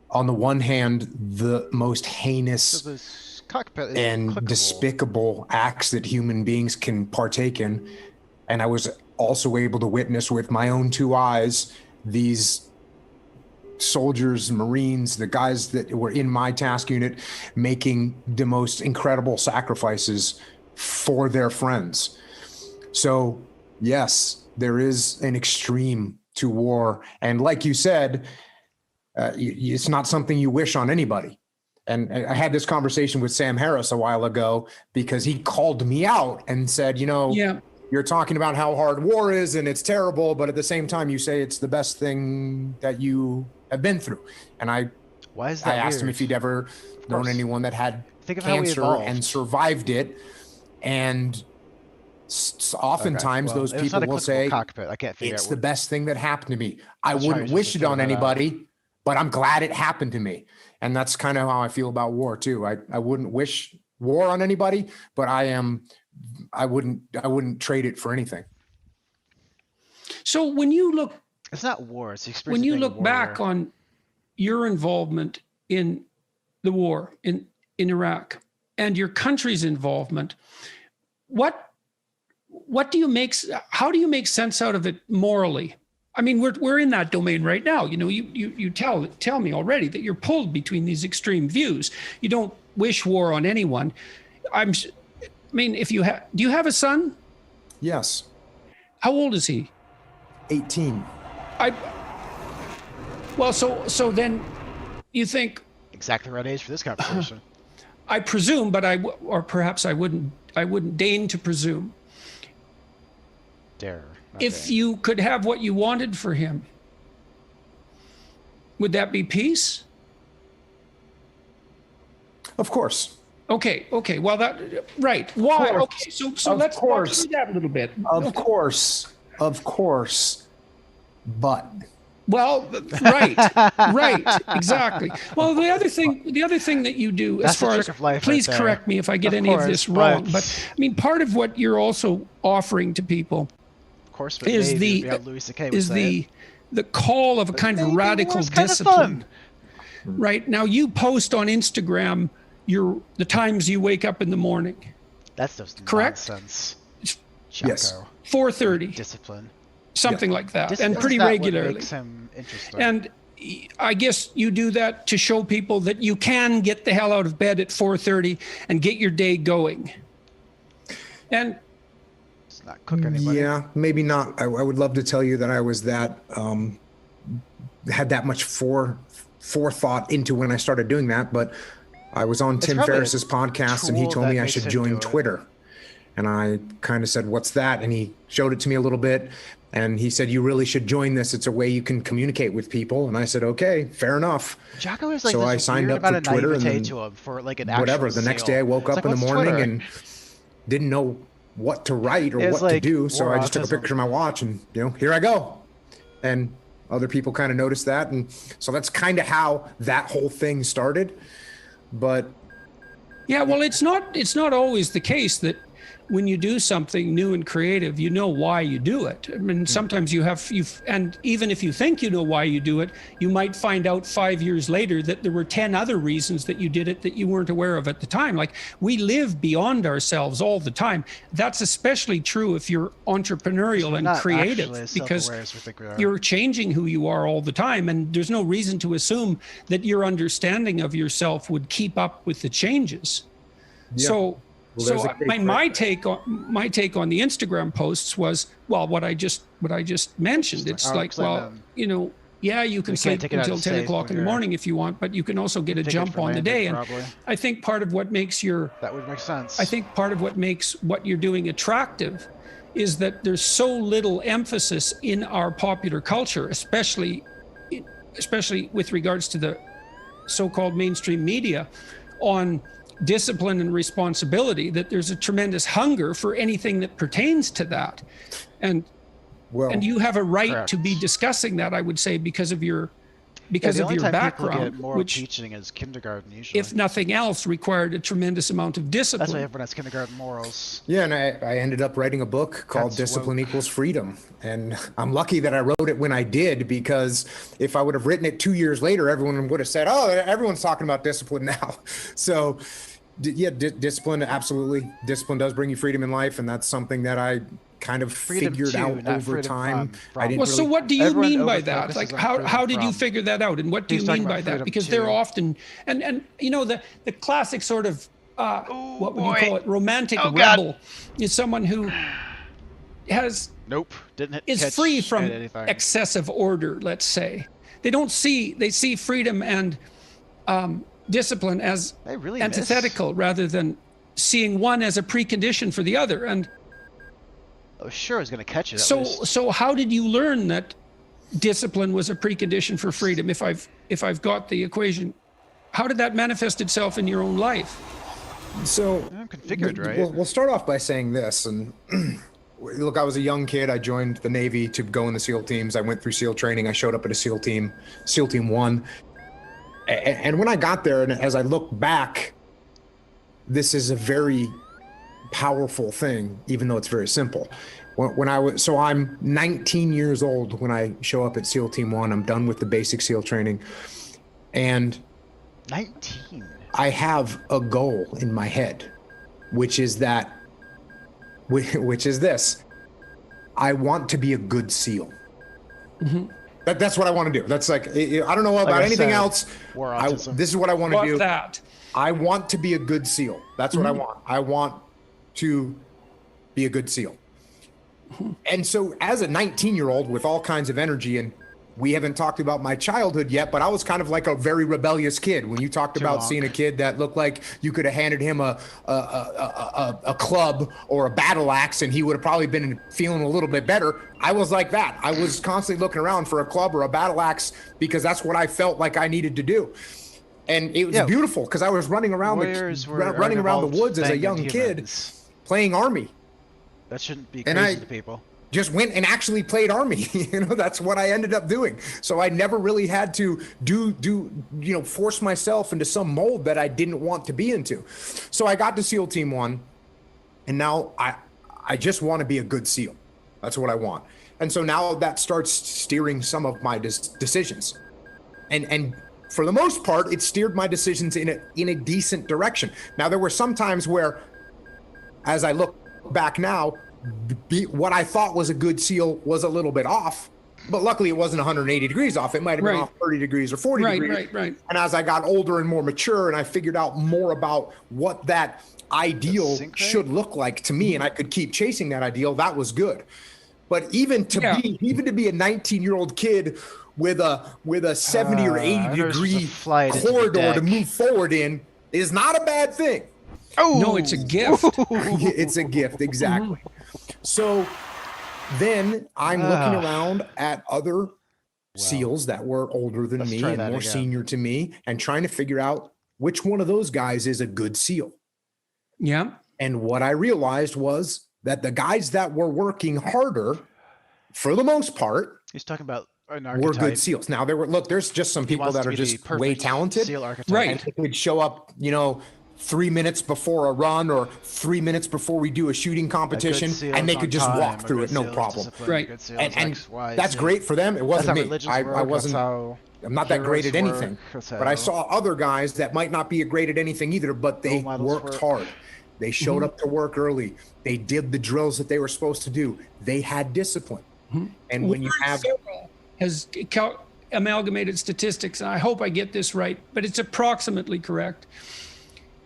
on the one hand, the most heinous cockpit is and clickable. despicable acts that human beings can partake in. And I was also able to witness with my own 2 eyes these soldiers, Marines, the guys that were in my task unit making the most incredible sacrifices for their friends. So yes, there is an extreme to war. And like you said, it's not something you wish on anybody. And I had this conversation with Sam Harris a while ago because he called me out and said, you're talking about how hard war is and it's terrible, but at the same time, you say it's the best thing that you have been through. And I asked him if he'd ever known anyone that had cancer and survived it. And oftentimes those people will say, cockpit. I can't figure it's out the best thing that happened to me. I wouldn't wish it on anybody, but I'm glad it happened to me. And that's kind of how I feel about war too. I wouldn't wish war on anybody, but I wouldn't trade it for anything. So when you look, it's not war. It's the experience. When you look back on your involvement in the war in Iraq and your country's involvement, how do you make sense out of it morally? I mean, we're in that domain right now. You tell me already that you're pulled between these extreme views. You don't wish war on anyone. Do you have a son? Yes. How old is he? 18. So then you think exactly the right age for this conversation. I presume, but perhaps I wouldn't deign to presume. If you could have what you wanted for him, would that be peace? Of course. Okay. Well, right. Why? Okay. So let's talk through that a little bit. Of course. But. Well, right, exactly. Well, the other thing that you do, as far as, please correct me if I get any of this wrong, but I mean, part of what you're also offering to people is the call of a kind of radical discipline. Right now, you post on Instagram the times you wake up in the morning. That's just correct. Nonsense. Yes. 4:30. Discipline. Something like that, and pretty regularly. What makes him interesting. And I guess you do that to show people that you can get the hell out of bed at 4:30 and get your day going. And it's not cook anybody. Yeah, maybe not. I would love to tell you that I was that had that much forethought into when I started doing that, but I was on Tim Ferriss's podcast and he told me I should join Twitter. And I kind of said, "What's that?" And he showed it to me a little bit. And he said, "You really should join this. It's a way you can communicate with people." And I said, "Okay, fair enough." Jocko is like so I signed up for Twitter and then to him for like an whatever. The next day I woke up in the morning and didn't know what to write or what to do. So I just took a picture of my watch and here I go. And other people kind of noticed that. And so that's kind of how that whole thing started. But yeah, well, it's not always the case that when you do something new and creative, you know why you do it. I mean, sometimes and even if you think you know why you do it, you might find out 5 years later that there were 10 other reasons that you did it that you weren't aware of at the time. Like, we live beyond ourselves all the time. That's especially true if you're entrepreneurial and creative, because you're changing who you are all the time. And there's no reason to assume that your understanding of yourself would keep up with the changes. Yeah. So my take on the Instagram posts was, well, what I just mentioned. It's like, well, you can sleep until 10 o'clock in the morning if you want, but you can also get a jump on the day. And I think part of what makes that would make sense. I think part of what makes what you're doing attractive is that there's so little emphasis in our popular culture, especially with regards to the so-called mainstream media, on discipline and responsibility, that there's a tremendous hunger for anything that pertains to that. And you have a right to be discussing that, I would say, because of your background, which teaching is kindergarten usually, if nothing else, required a tremendous amount of discipline. That's why everyone has kindergarten morals. Yeah, and I ended up writing a book called Discipline Equals Freedom. And I'm lucky that I wrote it when I did, because if I would have written it 2 years later, everyone would have said, "Oh, everyone's talking about discipline now." So Discipline, absolutely. Discipline does bring you freedom in life, and that's something that I kind of figured out over time. I didn't well, so really, what do you mean by that? Like, how did you figure that out, and what do you mean by that? Because they're often, and you know, the classic sort of what would you call it? Romantic rebel is someone who has is free from excessive order. Let's say they see freedom and discipline as antithetical rather than seeing one as a precondition for the other. And I was sure I was going to catch it. So how did you learn that discipline was a precondition for freedom? If I've got the equation, how did that manifest itself in your own life? So I'm configured, right? We'll start off by saying this. And look, I was a young kid. I joined the Navy to go in the SEAL teams. I went through SEAL training. I showed up at a SEAL team, SEAL Team 1. And when I got there, and as I look back, this is a very powerful thing, even though it's very simple. So I'm 19 years old when I show up at SEAL Team 1. I'm done with the basic SEAL training. And 19. I have a goal in my head, which is this. I want to be a good SEAL. Mm-hmm. That's what I want to do. That's like, I don't know about anything else. This is what I want to do. I want to be a good SEAL. That's what I want. I want to be a good SEAL. And so as a 19-year-old with all kinds of energy, and we haven't talked about my childhood yet, but I was kind of like a very rebellious kid. When you talked about seeing a kid that looked like you could have handed him a club or a battle axe and he would have probably been feeling a little bit better, I was like that. I was constantly looking around for a club or a battle axe because that's what I felt like I needed to do. And it was beautiful because I was running around the woods as a young kid playing Army. That shouldn't be crazy to people. Just went and actually played Army. That's what I ended up doing. So I never really had to force myself into some mold that I didn't want to be into. So I got to SEAL Team 1, and now I just want to be a good SEAL. That's what I want. And so now that starts steering some of my decisions. And for the most part, it steered my decisions in a decent direction. Now, there were some times where, as I look back now, what I thought was a good SEAL was a little bit off, but luckily it wasn't 180 degrees off. It might have been off 30 degrees or 40 degrees. Right. And as I got older and more mature and I figured out more about what that ideal should look like to me, and I could keep chasing that ideal, that was good. But even to be a 19-year-old kid with a 70 or 80 degree corridor to move forward in is not a bad thing. Oh no, it's a gift. It's a gift, exactly. So then I'm looking around at other SEALs that were older than me and more senior to me, and trying to figure out which one of those guys is a good SEAL. Yeah. And what I realized was that the guys that were working harder, for the most part, he's talking about were good SEAls. Now there's just some people that are just way talented, right? And they would show up, 3 minutes before a run or 3 minutes before we do a shooting competition, and they could just walk through it, no problem. Right. And that's great for them. It wasn't me. I'm not that great at anything. But I saw other guys that might not be great at anything either, but they worked hard. They showed up to work early. They did the drills that they were supposed to do. They had discipline. And when you have has amalgamated statistics, and I hope I get this right, but it's approximately correct.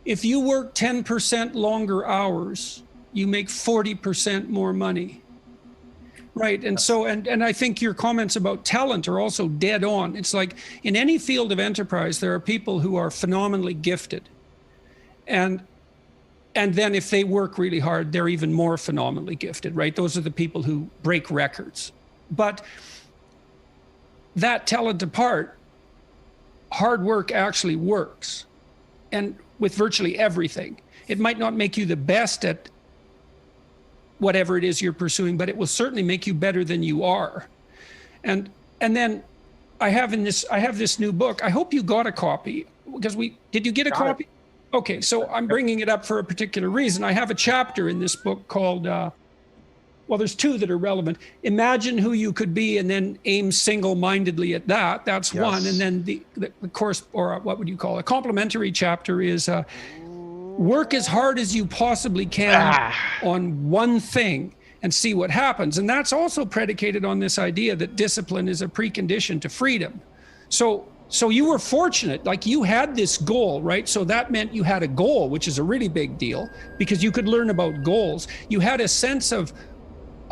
If you work 10% longer hours, you make 40% more money. Right. And so, and I think your comments about talent are also dead on. It's like in any field of enterprise, there are people who are phenomenally gifted. And then if they work really hard, they're even more phenomenally gifted, right? Those are the people who break records. But that talent apart, hard work actually works. And with virtually everything. It might not make you the best at whatever it is you're pursuing, but it will certainly make you better than you are. And then I have this new book. I hope you got a copy, because did you get a copy? Okay, so I'm bringing it up for a particular reason. I have a chapter in this book called, there's two that are relevant. Imagine who you could be and then aim single-mindedly at that. That's one. And then the course, or what would you call it? A complementary chapter is work as hard as you possibly can on one thing and see what happens. And that's also predicated on this idea that discipline is a precondition to freedom. So you were fortunate, like you had this goal, right? So that meant you had a goal, which is a really big deal because you could learn about goals. You had a sense of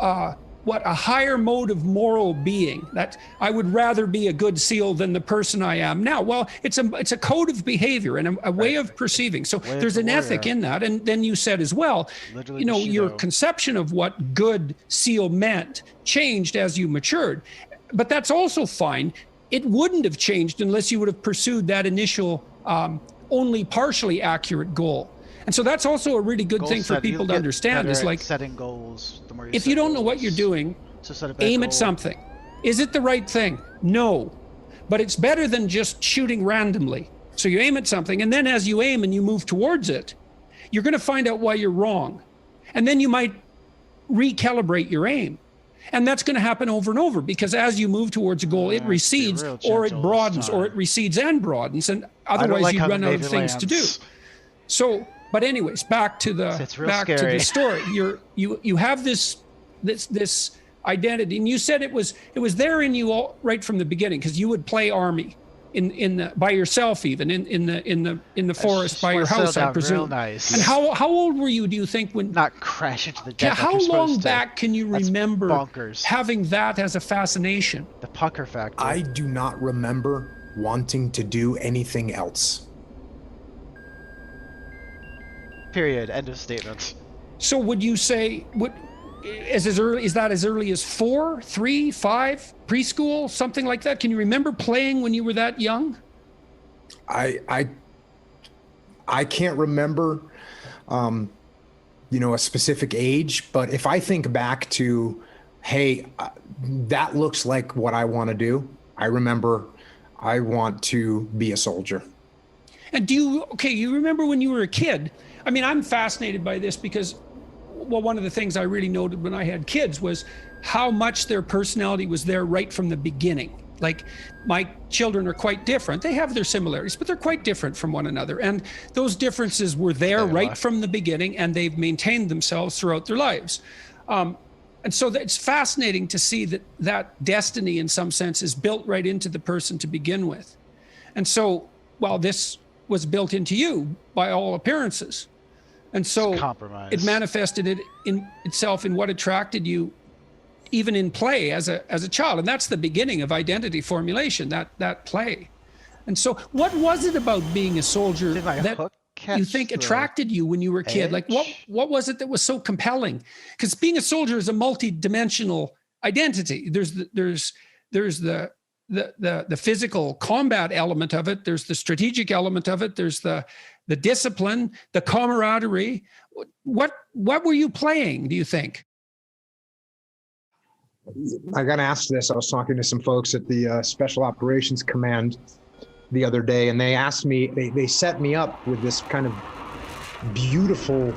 a higher mode of moral being, that I would rather be a good SEAL than the person I am now. Well, it's a code of behavior and a way of perceiving. So there's an ethic in that. And then you said as well, Literally you know, your conception of what good SEAL meant changed as you matured. But that's also fine. It wouldn't have changed unless you would have pursued that initial only partially accurate goal. And so that's also a really good thing for people to understand is like setting goals. The more you if you don't know what you're doing, aim at something. Is it the right thing? No, but it's better than just shooting randomly. So you aim at something, and then as you aim and you move towards it, you're going to find out why you're wrong. And then you might recalibrate your aim. And that's going to happen over and over because as you move towards a goal, it recedes or it broadens or it recedes and broadens. And otherwise you run out of things to do. So, but anyways, back to the story. You have this identity, and you said it was there in you all right from the beginning because you would play army by yourself, even in the forest by your house, I presume. Real nice. And how old were you? Do you think when not crash into the deck? How long back can you remember bonkers. Having that as a fascination? The pucker factor. I do not remember wanting to do anything else. Period. End of statement. So would you say is that as early as 4, 3, 5, preschool, something like that? Can you remember playing when you were that young? I can't remember, a specific age, but if I think back to, hey, that looks like what I want to do. I remember I want to be a soldier. And you remember when you were a kid? I mean, I'm fascinated by this because, well, one of the things I really noted when I had kids was how much their personality was there right from the beginning. Like my children are quite different. They have their similarities, but they're quite different from one another. And those differences were there right from the beginning, and they've maintained themselves throughout their lives. And so it's fascinating to see that destiny, in some sense, is built right into the person to begin with. And so, well, this was built into you by all appearances. And so it manifested itself in what attracted you even in play as a child. And that's the beginning of identity formulation, that play. And so what was it about being a soldier that you think attracted you when you were a kid? Like what was it that was so compelling? Because being a soldier is a multi-dimensional identity. There's the physical combat element of it. There's the strategic element of it. There's the discipline, the camaraderie. What were you playing, do you think? I got asked this. I was talking to some folks at the Special Operations Command the other day, and they asked me, they set me up with this kind of beautiful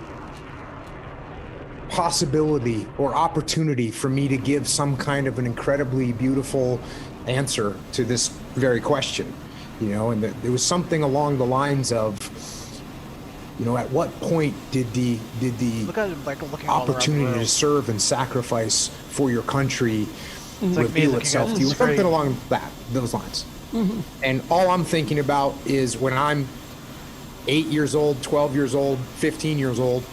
possibility or opportunity for me to give some kind of an incredibly beautiful answer to this very question, and there was something along the lines of, at what point did the opportunity to serve and sacrifice for your country reveal itself to you? Something along those lines. Mm-hmm. And all I'm thinking about is when I'm 8 years old, 12 years old, 15 years old,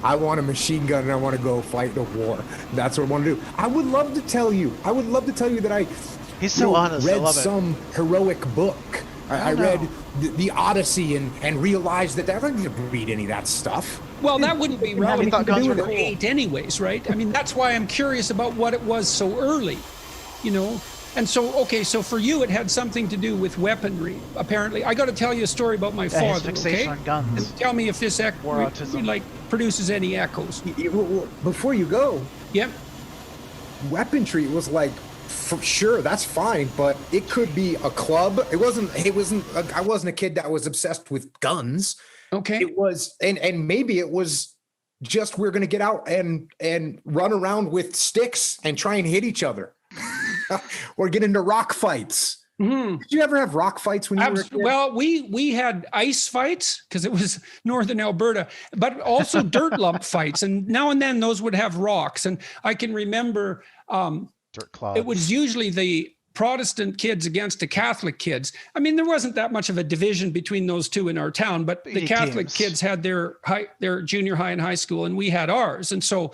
I want a machine gun and I want to go fight a war. That's what I want to do. I would love to tell you that I read some heroic book. I read the Odyssey and realized that I don't need to read any of that stuff. Well, that wouldn't be relevant when you were 8 anyways, right? I mean, that's why I'm curious about what it was so early, And so for you, it had something to do with weaponry, apparently. I got to tell you a story about my father, his fixation on guns. And tell me if this produces any echoes. Before you go, yep. Weaponry was like, for sure, that's fine, but it could be a club. I wasn't a kid that was obsessed with guns. Okay. It was, and maybe it was just, we're going to get out and run around with sticks and try and hit each other or get into rock fights. Mm-hmm. Did you ever have rock fights when you were a kid? Well, we had ice fights because it was northern Alberta, but also dirt lump fights. And now and then those would have rocks. And I can remember dirt clods. It was usually the Protestant kids against the Catholic kids. I mean, there wasn't that much of a division between those two in our town, but the Catholic kids had their junior high and high school, and we had ours. And so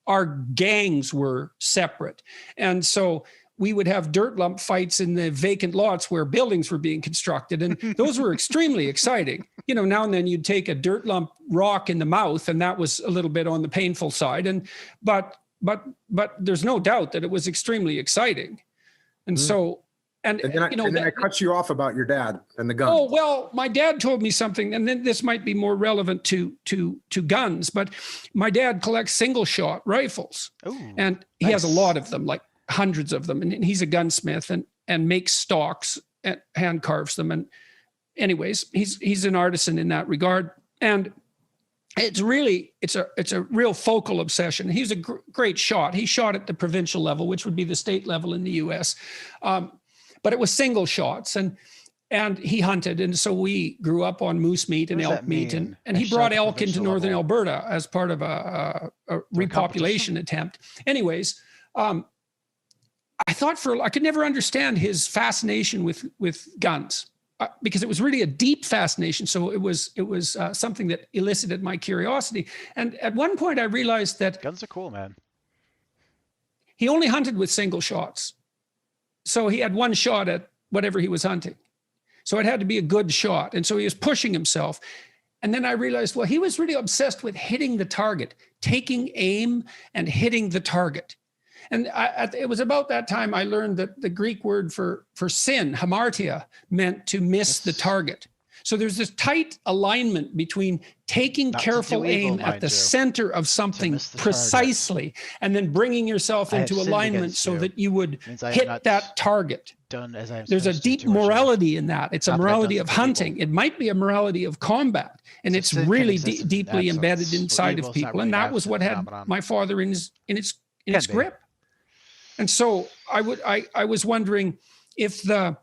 our gangs were separate. And so we would have dirt lump fights in the vacant lots where buildings were being constructed. And those were extremely exciting. You know, now and then you'd take a dirt lump rock in the mouth, and that was a little bit on the painful side. But there's no doubt that it was extremely exciting. And so, and then I cut you off about your dad and the gun. Oh, well, my dad told me something, and then this might be more relevant to guns, but my dad collects single shot rifles. Ooh, and he has a lot of them, like hundreds of them. And he's a gunsmith and makes stocks and hand carves them. And anyways, he's an artisan in that regard. And it's a real focal obsession. He's a great shot. He shot at the provincial level, which would be the state level in the US. But it was single shots, and he hunted. And so we grew up on moose meat and elk meat. And he brought elk into northern Alberta as part of a repopulation attempt. Anyways, I could never understand his fascination with guns. Because it was really a deep fascination. So it was something that elicited my curiosity. And at one point I realized that guns are cool, man. He only hunted with single shots. So he had one shot at whatever he was hunting. So it had to be a good shot. And so he was pushing himself. And then I realized, well, he was really obsessed with hitting the target, taking aim and hitting the target. And it was about that time I learned that the Greek word for sin, hamartia, meant to miss the target. So there's this tight alignment between taking careful aim at the center of something precisely and then bringing yourself into alignment so that you would hit that target. There's a deep morality in that. It's a morality of hunting. It might be a morality of combat. And it's really deeply embedded inside of people. And that was what had my father in its grip. And so I was wondering if the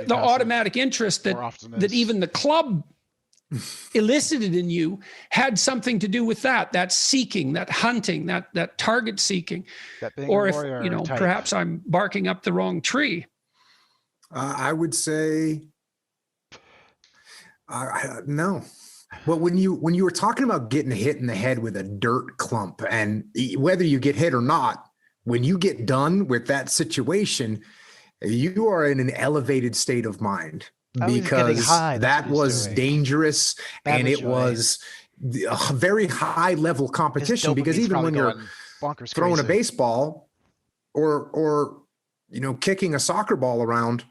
automatic interest that even the club elicited in you had something to do with that seeking, that hunting, that target seeking, or if perhaps I'm barking up the wrong tree. I would say no. Well, when you were talking about getting hit in the head with a dirt clump, and whether you get hit or not, when you get done with that situation, you are in an elevated state of mind because that was dangerous and it was a very high level competition. Because even when you're throwing a baseball or kicking a soccer ball around,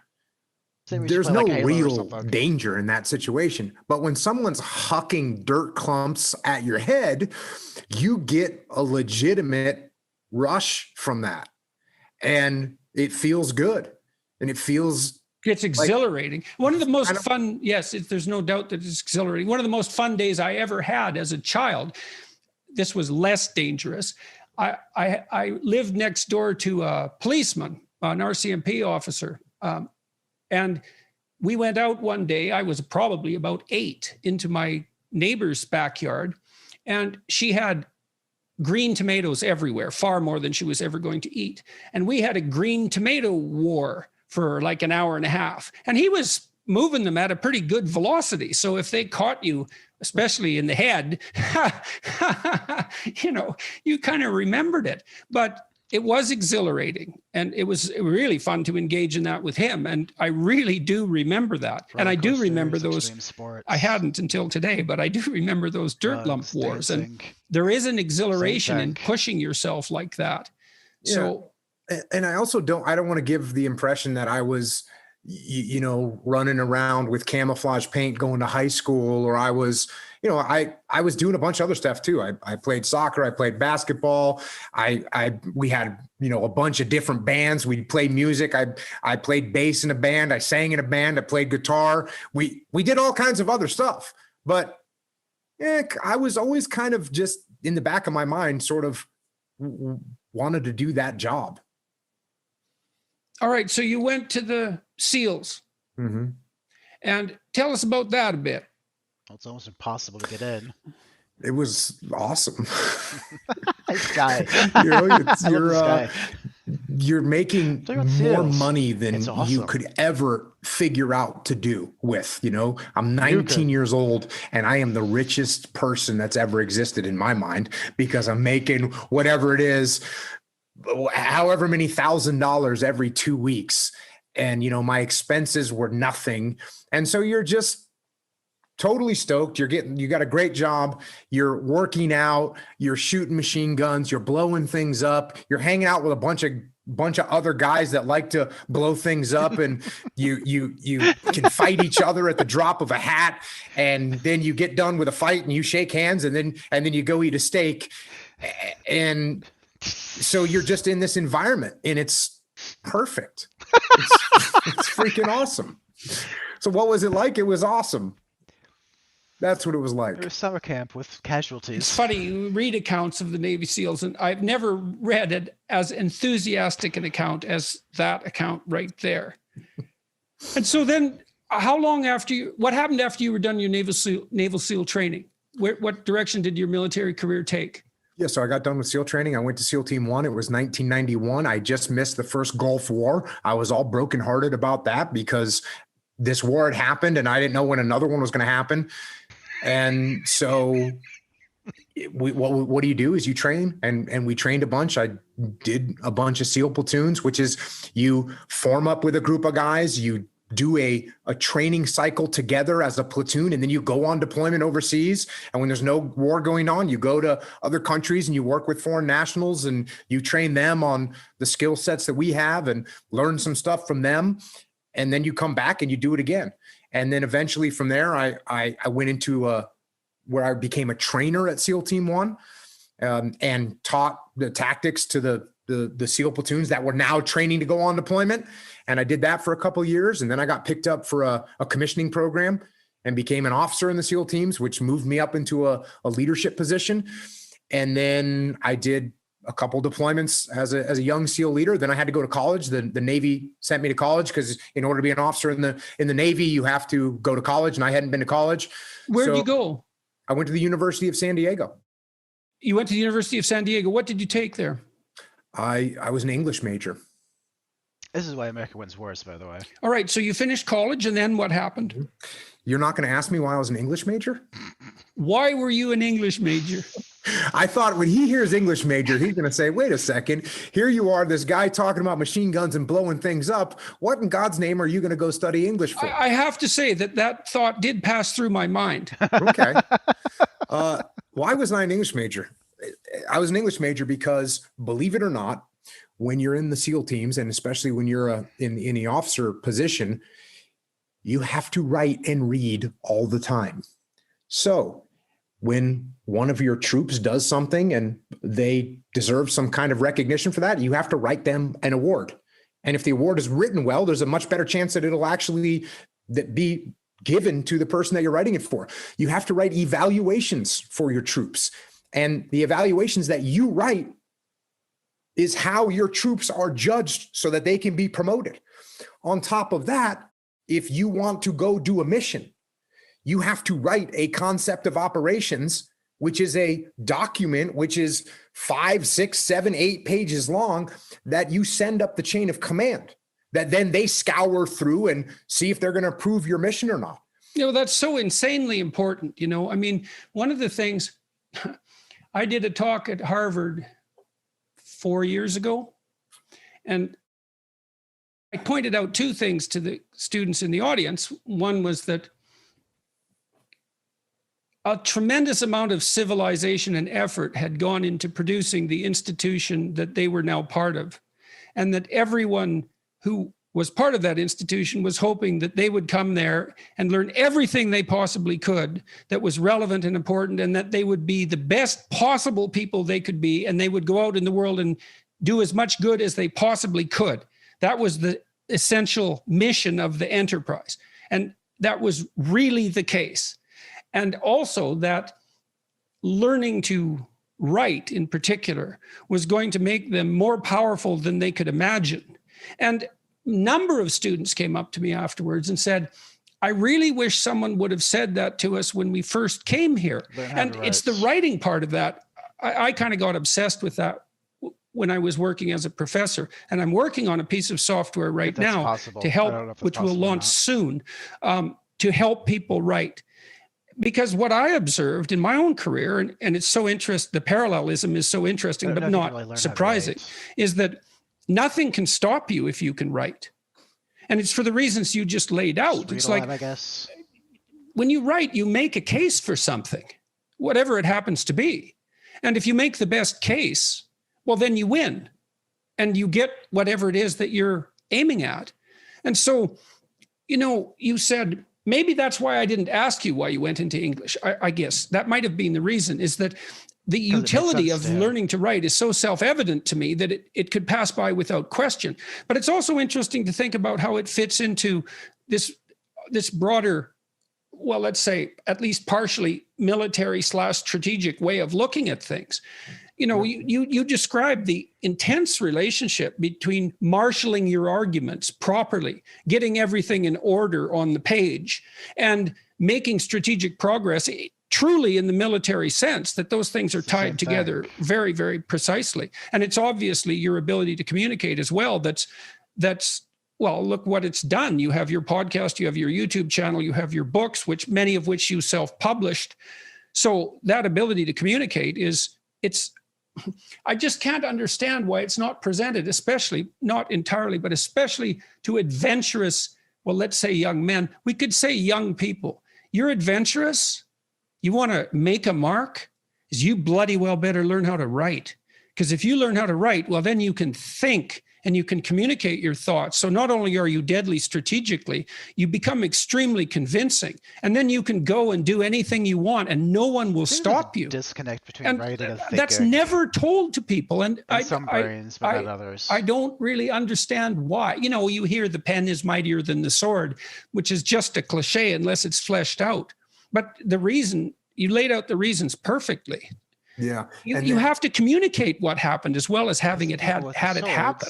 there's no real danger in that situation. But when someone's hucking dirt clumps at your head, you get a legitimate rush from that. And it feels good. And it's exhilarating. One of the most fun, there's no doubt that it's exhilarating. One of the most fun days I ever had as a child, this was less dangerous. I lived next door to a policeman, an RCMP officer. And we went out one day, I was probably about 8, into my neighbor's backyard, and she had green tomatoes everywhere, far more than she was ever going to eat. And we had a green tomato war for like an hour and a half. And he was moving them at a pretty good velocity. So if they caught you, especially in the head, you kind of remembered it. But it was exhilarating, and it was really fun to engage in that with him. And I really do remember that. And I do remember those. I hadn't until today, but I do remember those dirt lump wars. And there is an exhilaration in pushing yourself like that. Yeah. So, and I don't want to give the impression that I was, running around with camouflage paint going to high school, or I was, I was doing a bunch of other stuff too. I played soccer, I played basketball. We had, a bunch of different bands. We'd play music. I played bass in a band. I sang in a band. I played guitar. We did all kinds of other stuff, but I was always kind of just in the back of my mind, sort of wanted to do that job. All right. So you went to the SEALs. Mm-hmm. And tell us about that a bit. Well, it's almost impossible to get in. It was awesome. This guy. You're making more money than you could ever figure out to do with, I'm 19 years old and I am the richest person that's ever existed in my mind, because I'm making whatever it is, however many $1,000 every 2 weeks. And, my expenses were nothing. And so you're just totally stoked. You got a great job. You're working out, you're shooting machine guns, you're blowing things up, you're hanging out with a bunch of other guys that like to blow things up, and you can fight each other at the drop of a hat. And then you get done with a fight and you shake hands, and then you go eat a steak. And so you're just in this environment, and it's perfect. It's freaking awesome. So what was it like? It was awesome. That's what it was like. It was summer camp with casualties. It's funny, you read accounts of the Navy SEALs, and I've never read it as enthusiastic an account as that account right there. And so then, what happened after you were done your Naval SEAL training? What direction did your military career take? Yeah, so I got done with SEAL training. I went to SEAL Team 1. It was 1991. I just missed the first Gulf War. I was all brokenhearted about that because this war had happened and I didn't know when another one was going to happen. And so what do you do is you train, and we trained a bunch. I did a bunch of SEAL platoons, which is you form up with a group of guys, you do a training cycle together as a platoon, and then you go on deployment overseas. And when there's no war going on, you go to other countries and you work with foreign nationals and you train them on the skill sets that we have and learn some stuff from them. And then you come back and you do it again. And then eventually from there, I went into where I became a trainer at SEAL Team 1, and taught the tactics to the SEAL platoons that were now training to go on deployment. And I did that for a couple of years. And then I got picked up for a commissioning program and became an officer in the SEAL teams, which moved me up into a leadership position. And then I did a couple deployments as a young SEAL leader. Then I had to go to college. The Navy sent me to college because in order to be an officer in the Navy, you have to go to college, and I hadn't been to college. Where'd you go? I went to the University of San Diego. You went to the University of San Diego. What did you take there? I was an English major. This is why America wins wars, by the way. All right. So you finished college, and then what happened? You're not going to ask me why I was an English major? Why were you an English major? I thought when he hears English major, he's going to say, wait a second, here you are, this guy talking about machine guns and blowing things up. What in God's name are you going to go study English for? I have to say that thought did pass through my mind. Okay. Why was I an English major? I was an English major because, believe it or not, when you're in the SEAL teams, and especially when you're in the officer position, you have to write and read all the time. So when one of your troops does something and they deserve some kind of recognition for that, you have to write them an award. And if the award is written well, there's a much better chance that it'll actually be given to the person that you're writing it for. You have to write evaluations for your troops. And the evaluations that you write is how your troops are judged so that they can be promoted. On top of that, if you want to go do a mission, you have to write a concept of operations, which is a document, which is 5, 6, 7, 8 pages long, that you send up the chain of command, that then they scour through and see if they're going to approve your mission or not. That's so insanely important. I mean, one of the things, I did a talk at Harvard 4 years ago, and I pointed out 2 things to the students in the audience. One was that a tremendous amount of civilization and effort had gone into producing the institution that they were now part of, and that everyone who was part of that institution was hoping that they would come there and learn everything they possibly could that was relevant and important, and that they would be the best possible people they could be, and they would go out in the world and do as much good as they possibly could. That was the essential mission of the enterprise. And that was really the case. And also that learning to write in particular was going to make them more powerful than they could imagine. And a number of students came up to me afterwards and said, I really wish someone would have said that to us when we first came here. And it's the writing part of that. I kind of got obsessed with that when I was working as a professor. And I'm working on a piece of software right now to help, which will launch soon, to help people write. Because what I observed in my own career, and it's so interesting, the parallelism is so interesting, but not surprising, is that nothing can stop you if you can write. And it's for the reasons you just laid out. It's like, I guess, when you write, you make a case for something, whatever it happens to be. And if you make the best case, well, then you win and you get whatever it is that you're aiming at. And so, you said, maybe that's why I didn't ask you why you went into English. I guess that might have been the reason, is that the utility of learning to write is so self-evident to me that it could pass by without question. But it's also interesting to think about how it fits into this broader, well, let's say at least partially military/strategic way of looking at things. You described the intense relationship between marshaling your arguments properly, getting everything in order on the page, and making strategic progress truly in the military sense, that those things are tied together very, very precisely. And it's obviously your ability to communicate as well. That's, well, look what it's done. You have your podcast, you have your YouTube channel, you have your books, which many of which you self-published. So that ability to communicate I just can't understand why it's not presented, especially, not entirely, but especially to adventurous, well, let's say young men. We could say young people. You're adventurous, you want to make a mark, is you bloody well better learn how to write. Because if you learn how to write, well, then you can think and you can communicate your thoughts. So not only are you deadly strategically, you become extremely convincing. And then you can go and do anything you want and no one will stop you. Disconnect between writing and thinking. That's never told to people. And some brains, but not others. I don't really understand why. You hear the pen is mightier than the sword, which is just a cliche unless it's fleshed out. But the reason, you laid out the reasons perfectly. Yeah. You have to communicate what happened as well as having it had it happen.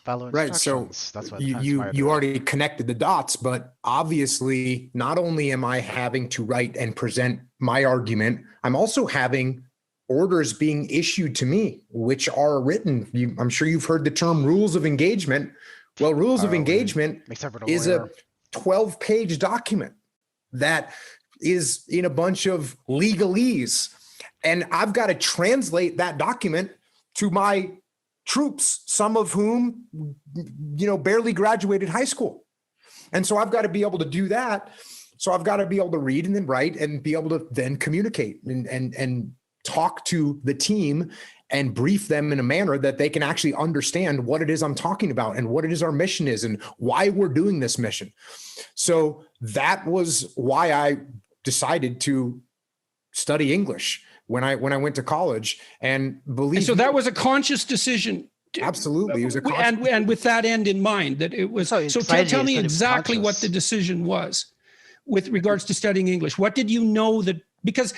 Right. So that's what you already connected the dots, but obviously not only am I having to write and present my argument, I'm also having orders being issued to me, which are written. I'm sure you've heard the term rules of engagement. Well, rules of engagement is a 12-page document that is in a bunch of legalese. And I've got to translate that document to my troops, some of whom, barely graduated high school. And so I've got to be able to do that. So I've got to be able to read and then write and be able to then communicate and talk to the team and brief them in a manner that they can actually understand what it is I'm talking about and what it is our mission is and why we're doing this mission. So that was why I decided to study English when I went to college, and so that was a conscious decision. Absolutely, it was a conscious and with that end in mind, that it was. So tell me exactly what the decision was with regards to studying English. What did you know that, because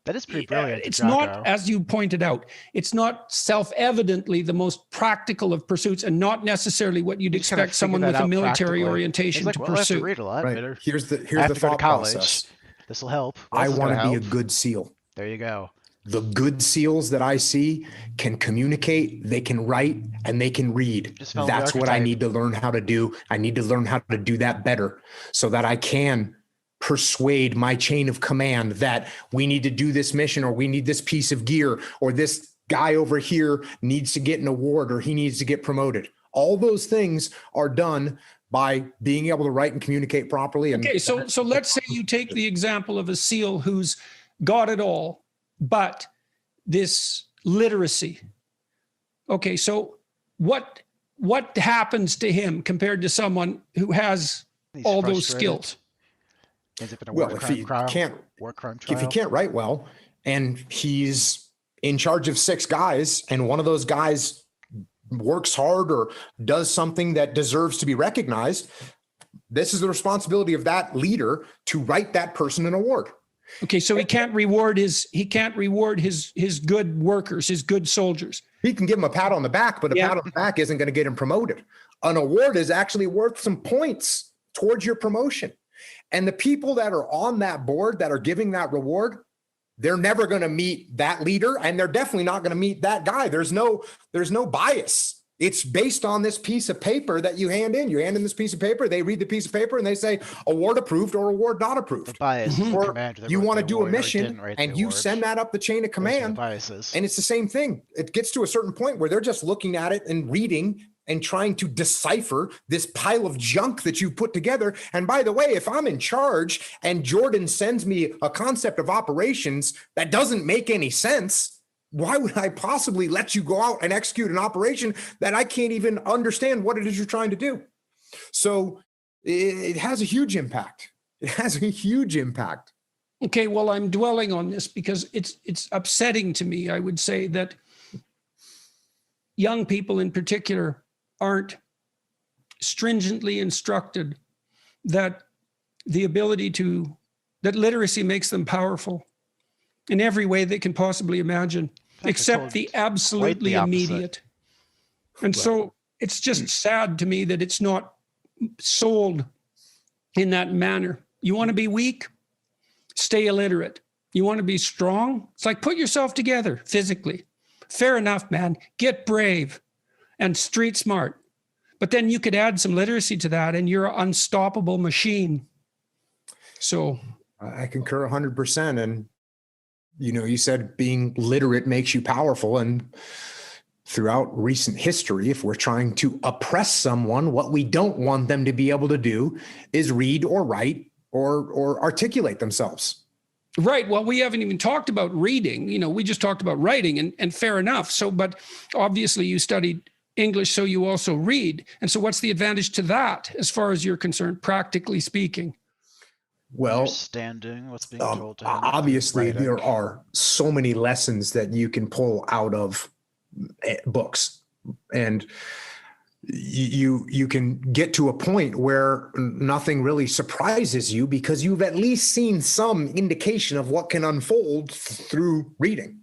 that is pretty brilliant. It's not, as you pointed out, it's not self-evidently the most practical of pursuits, and not necessarily what you'd expect someone with a military orientation to pursue. I have to read a lot. Right. Here's the thought process. This will help. I want to be a good SEAL. There you go. The good SEALs that I see can communicate, they can write, and they can read. That's what I need to learn how to do. I need to learn how to do that better so that I can persuade my chain of command that we need to do this mission, or we need this piece of gear, or this guy over here needs to get an award, or he needs to get promoted. All those things are done by being able to write and communicate properly. Okay, so let's say you take the example of a SEAL who's got it all, but this literacy. Okay, so what happens to him compared to someone who has all those skills? Well, if he can't write well, and he's in charge of 6 guys, and one of those guys works hard or does something that deserves to be recognized, this is the responsibility of that leader to write that person an award. Okay, so he can't reward his good workers, his good soldiers. He can give him a pat on the back, but a pat on the back isn't going to get him promoted. An award is actually worth some points towards your promotion. And the people that are on that board that are giving that reward, they're never going to meet that leader, and they're definitely not going to meet that guy. There's no bias. It's based on this piece of paper that you hand in. You hand in this piece of paper, they read the piece of paper, and they say award approved or award not approved. The bias is the Or commander that you wrote want to the do a award or mission, didn't write the and you award. send that up the chain of Those are the command, biases. and it's the same thing. It gets to a certain point where they're just looking at it and reading and trying to decipher this pile of junk that you put together. And by the way, if I'm in charge and Jordan sends me a concept of operations that doesn't make any sense, why would I possibly let you go out and execute an operation that I can't even understand what it is you're trying to do? So it has a huge impact. It has a huge impact. Okay, well, I'm dwelling on this because it's upsetting to me. I would say that young people in particular aren't stringently instructed that that literacy makes them powerful in every way they can possibly imagine, except the absolutely immediate. And so it's just sad to me that it's not sold in that manner. You want to be weak? Stay illiterate. You want to be strong? It's like put yourself together physically. Fair enough, man. Get brave and street smart. But then you could add some literacy to that and you're an unstoppable machine. So I concur 100%. And, you said being literate makes you powerful. And throughout recent history, if we're trying to oppress someone, what we don't want them to be able to do is read or write or articulate themselves. Right. Well, we haven't even talked about reading. We just talked about writing, and fair enough. So, but obviously you studied English, so you also read. And so what's the advantage to that as far as you're concerned, practically speaking? Well, understanding what's being told to him. Obviously, there are so many lessons that you can pull out of books, and you can get to a point where nothing really surprises you because you've at least seen some indication of what can unfold through reading.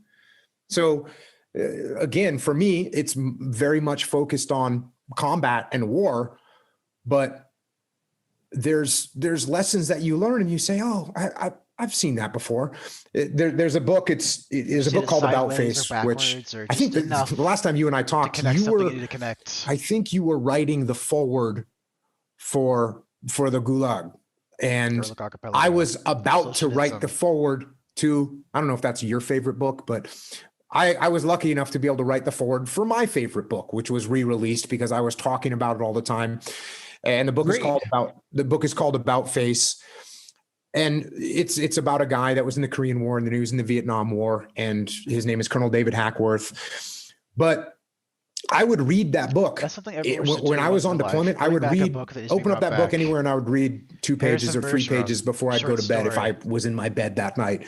So again, for me, it's very much focused on combat and war, but there's lessons that you learn and you say, oh, I've seen that before. There's a book. It is a book called About Face, which I think the last time you and I talked, I think you were writing the foreword for the Gulag, and I was about to write the foreword to, I don't know if that's your favorite book, but I was lucky enough to be able to write the foreword for my favorite book, which was re-released because I was talking about it all the time. And the book is called About Face. And it's about a guy that was in the Korean War and then he was in the Vietnam War, and his name is Colonel David Hackworth. But I would read that book. That's something when I was on deployment. I would open up that book anywhere and I would read 2 pages or 3 pages before I'd go to bed if I was in my bed that night.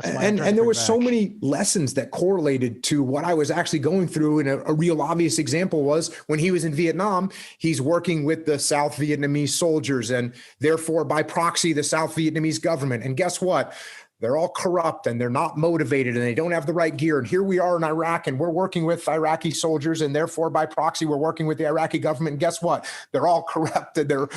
And there were so many lessons that correlated to what I was actually going through. And a real obvious example was when he was in Vietnam, he's working with the South Vietnamese soldiers and therefore by proxy, the South Vietnamese government. And guess what? They're all corrupt and they're not motivated and they don't have the right gear. And here we are in Iraq and we're working with Iraqi soldiers, and therefore by proxy, we're working with the Iraqi government. And guess what? They're all corrupt and they're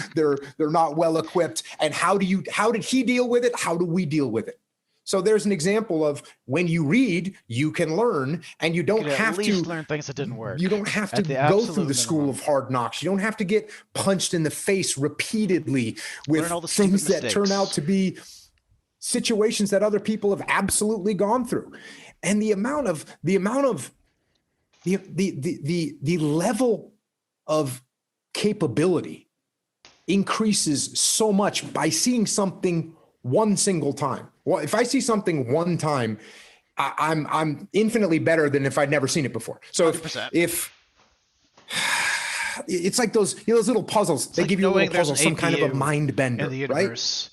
not well equipped. And how did he deal with it? How do we deal with it? So there's an example of when you read, you can learn, and you don't have to learn things that didn't work. You don't have to go through the school of hard knocks. You don't have to get punched in the face repeatedly with things that turn out to be situations that other people have absolutely gone through. And the level of capability increases so much by seeing something one single time. Well, if I see something one time, I'm infinitely better than if I'd never seen it before. So if it's like those little puzzles, they give you a little puzzle, some kind of a mind bender, right?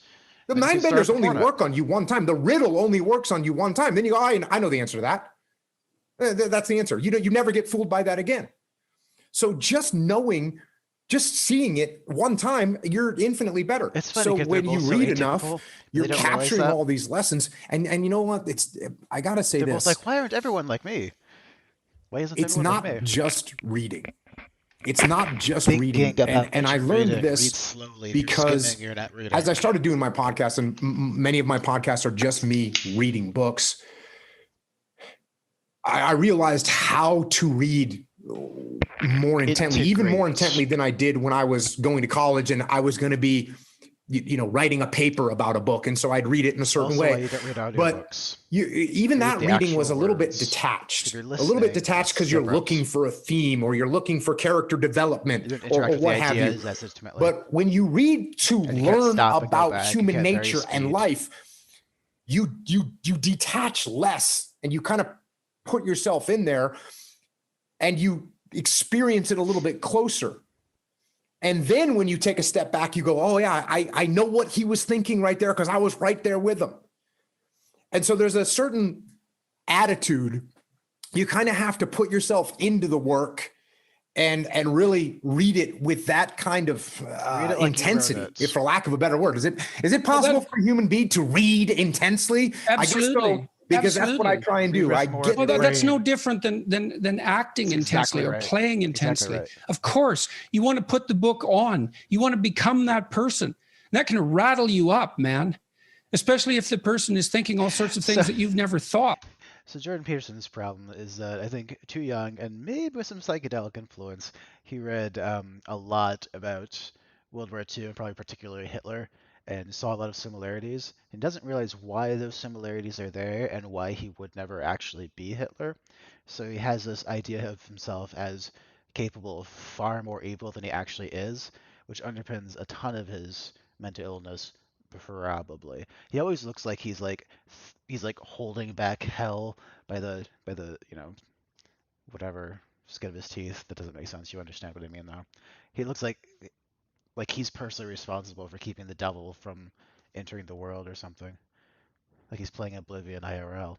The mind benders only work on you one time. The riddle only works on you one time. Then you go, I know the answer to that. That's the answer. You never get fooled by that again. So just knowing just seeing it one time, you're infinitely better. It's funny So because they're when you both so read enough, atypical, you're they don't realize capturing that. all these lessons. And you know what? I gotta say They're this. both like, why aren't everyone like me? Why isn't It's everyone not like me? just reading. It's not just Thinking reading. about And I what you're learned reading. this Read slowly. If you're because skimming, you're not reading. as I started doing my podcast, and many of my podcasts are just me reading books, I realized how to read more intently, even more intently than I did when I was going to college and I was going to be, writing a paper about a book. And so I'd read it in a certain way. You don't read audiobooks. Even that reading was a little bit detached, because you're looking for a theme or you're looking for character development or what have you. But when you read to learn about human nature and life, you detach less and you kind of put yourself in there and you experience it a little bit closer. And then when you take a step back, you go, oh yeah, I know what he was thinking right there because I was right there with him. And so there's a certain attitude. You kind of have to put yourself into the work and really read it with that kind of intensity, if for lack of a better word. Is it possible for a human being to read intensely? Absolutely. I guess so, because that's what I try and do. That's no different than acting intensely or playing intensely. Of course, you want to put the book on. You want to become that person. And that can rattle you up, man. Especially if the person is thinking all sorts of things that you've never thought. So Jordan Peterson's problem is that I think too young and maybe with some psychedelic influence, he read a lot about World War II and probably particularly Hitler and saw a lot of similarities and doesn't realize why those similarities are there and why he would never actually be Hitler. So he has this idea of himself as capable of far more evil than he actually is, which underpins a ton of his mental illness. Probably. He always looks like he's like holding back hell by the whatever skin of his teeth. That doesn't make sense. You understand what I mean though. He looks like he's personally responsible for keeping the devil from entering the world or something. Like he's playing Oblivion IRL.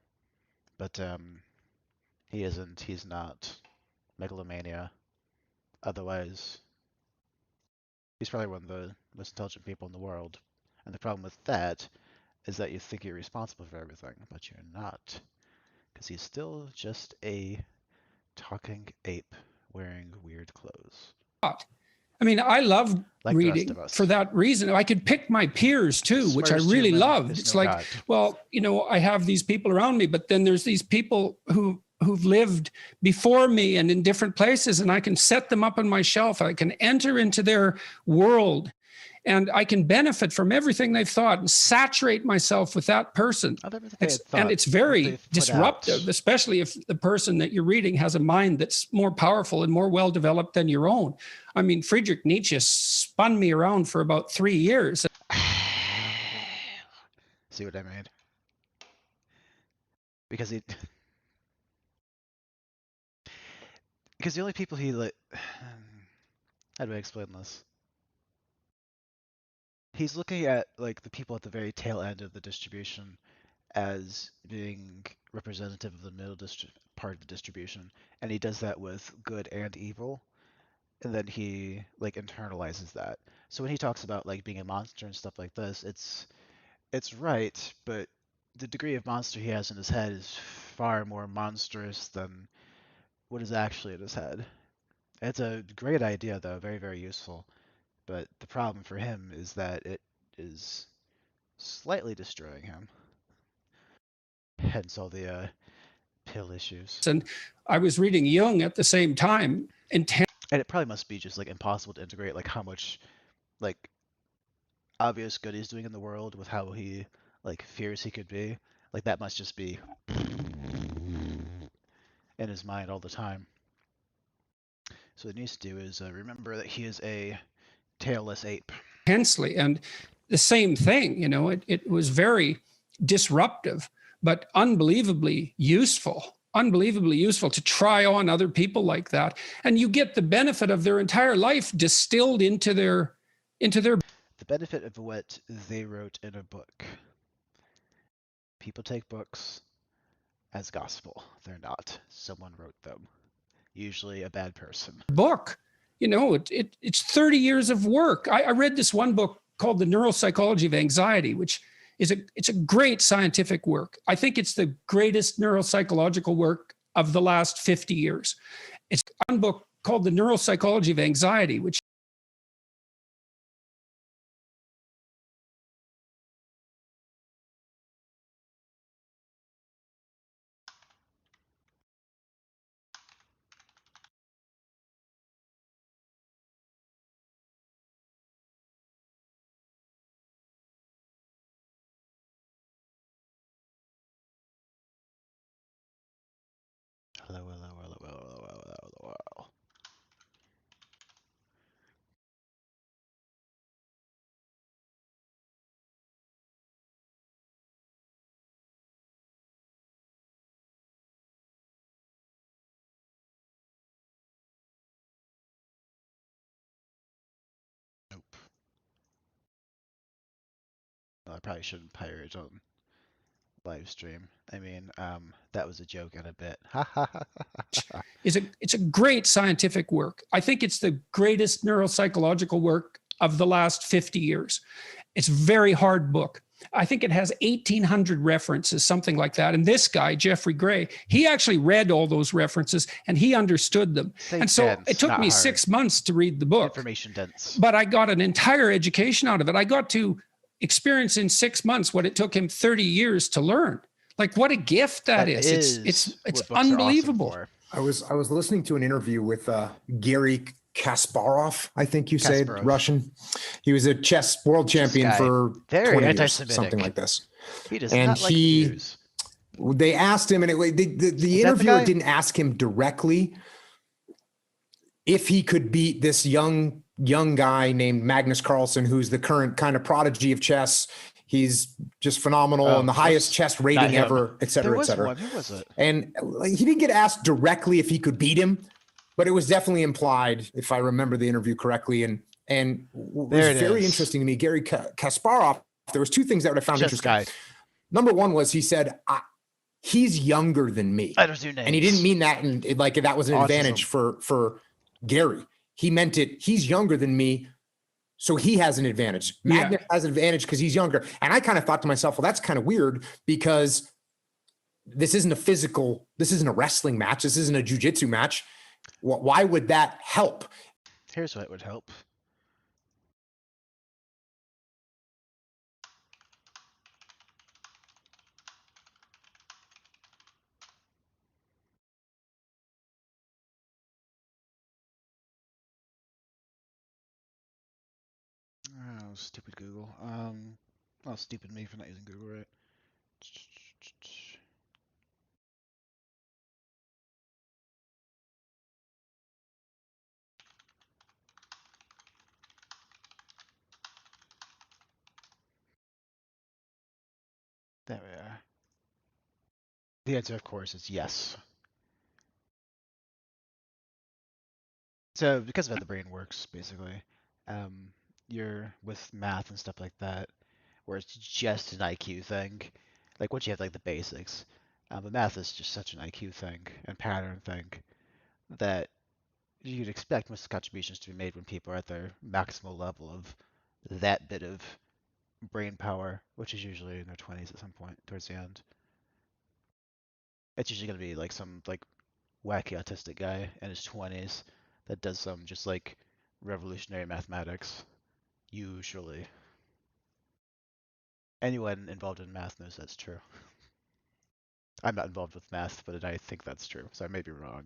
But he isn't. He's not megalomania. Otherwise, he's probably one of the most intelligent people in the world. And the problem with that is that you think you're responsible for everything, but you're not. Because he's still just a talking ape wearing weird clothes. I mean, I love reading for that reason. I could pick my peers too, which I really love. It's like, well, I have these people around me, but then there's these people who've lived before me and in different places, and I can set them up on my shelf. I can enter into their world and I can benefit from everything they've thought and saturate myself with that person. And it's very disruptive, especially if the person that you're reading has a mind that's more powerful and more well-developed than your own. I mean, Friedrich Nietzsche spun me around for about 3 years. See what I mean? Because the only people he how do I explain this? He's looking at like the people at the very tail end of the distribution as being representative of the middle part of the distribution, and he does that with good and evil, and then he like internalizes that. So when he talks about like being a monster and stuff like this, it's right, but the degree of monster he has in his head is far more monstrous than what is actually in his head. It's a great idea though, very, very useful. But the problem for him is that it is slightly destroying him. Hence all the pill issues. And I was reading Jung at the same time. And it probably must be just like impossible to integrate like how much like obvious good he's doing in the world with how he like fears he could be. Like that must just be in his mind all the time. So what he needs to do is remember that he is a tailless ape. Intensely, and the same thing, it was very disruptive, but unbelievably useful to try on other people like that. And you get the benefit of their entire life distilled into their the benefit of what they wrote in a book. People take books as gospel. They're not. Someone wrote them. Usually a bad person. Book. You know, it's 30 years of work. I read this one book called The Neuropsychology of Anxiety, which it's a great scientific work. I think it's the greatest neuropsychological work of the last 50 years. It's one book called The Neuropsychology of Anxiety, which Hello, hello, hello, hello, hello, hello, hello. Nope. Well, I probably shouldn't pirate on live stream. I mean, that was a joke and a bit. it's a great scientific work. I think it's the greatest neuropsychological work of the last 50 years. It's a very hard book. I think it has 1,800 references, something like that. And this guy, Jeffrey Gray, he actually read all those references and he understood them. And so dense, it took not me hard. 6 months to read the book. Information dense. But I got an entire education out of it. I got to experience in 6 months what it took him 30 years to learn. Like, what a gift that is. It's unbelievable. Awesome. I was listening to an interview with Gary Kasparov, I think you said, Russian. He was a chess world champion for 20 years, something like this. He does and not like Jews. They asked him, and the interviewer didn't ask him directly if he could beat this young guy named Magnus Carlsen, who's the current kind of prodigy of chess. He's just phenomenal and the highest chess rating ever, et cetera, et cetera. Who was it? And he didn't get asked directly if he could beat him, but it was definitely implied, if I remember the interview correctly. And what was very interesting to me, Gary Kasparov, there was two things that I found interesting. Number one was he said, he's younger than me. I don't do names. And he didn't mean that and like that was an advantage for Gary. He meant it, he's younger than me, so he has an advantage. Magnus has an advantage because he's younger. And I kind of thought to myself, well, that's kind of weird because this isn't a wrestling match. This isn't a jiu-jitsu match. Why would that help? Here's what would help. Oh, stupid Google. Oh, stupid me for not using Google, right? There we are. The answer, of course, is yes. So, because of how the brain works, basically, you're with math and stuff like that, where it's just an IQ thing. Like, once you have, like, the basics, but math is just such an IQ thing and pattern thing that you'd expect most contributions to be made when people are at their maximal level of that bit of brain power, which is usually in their 20s at some point towards the end. It's usually going to be like some like wacky autistic guy in his 20s that does some just like revolutionary mathematics. Usually. Anyone involved in math knows that's true. I'm not involved with math, but I think that's true. So I may be wrong,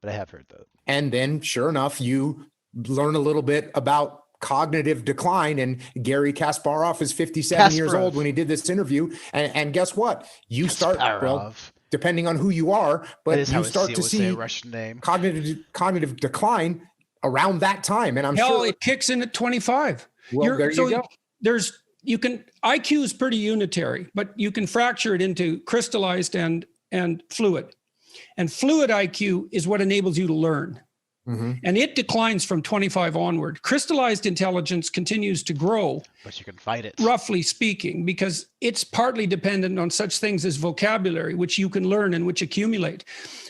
but I have heard that. And then, sure enough, you learn a little bit about cognitive decline. And Gary Kasparov is 57 years old when he did this interview. And guess what? You start, well, depending on who you are, but you start to see Russian name. cognitive decline around that time. And I'm sure it kicks in at 25. Well, there you go. IQ is pretty unitary, but you can fracture it into crystallized and fluid. And fluid IQ is what enables you to learn. and it declines from 25 onward. Crystallized intelligence continues to grow, but you can fight it, roughly speaking, because it's partly dependent on such things as vocabulary, which you can learn and which accumulate.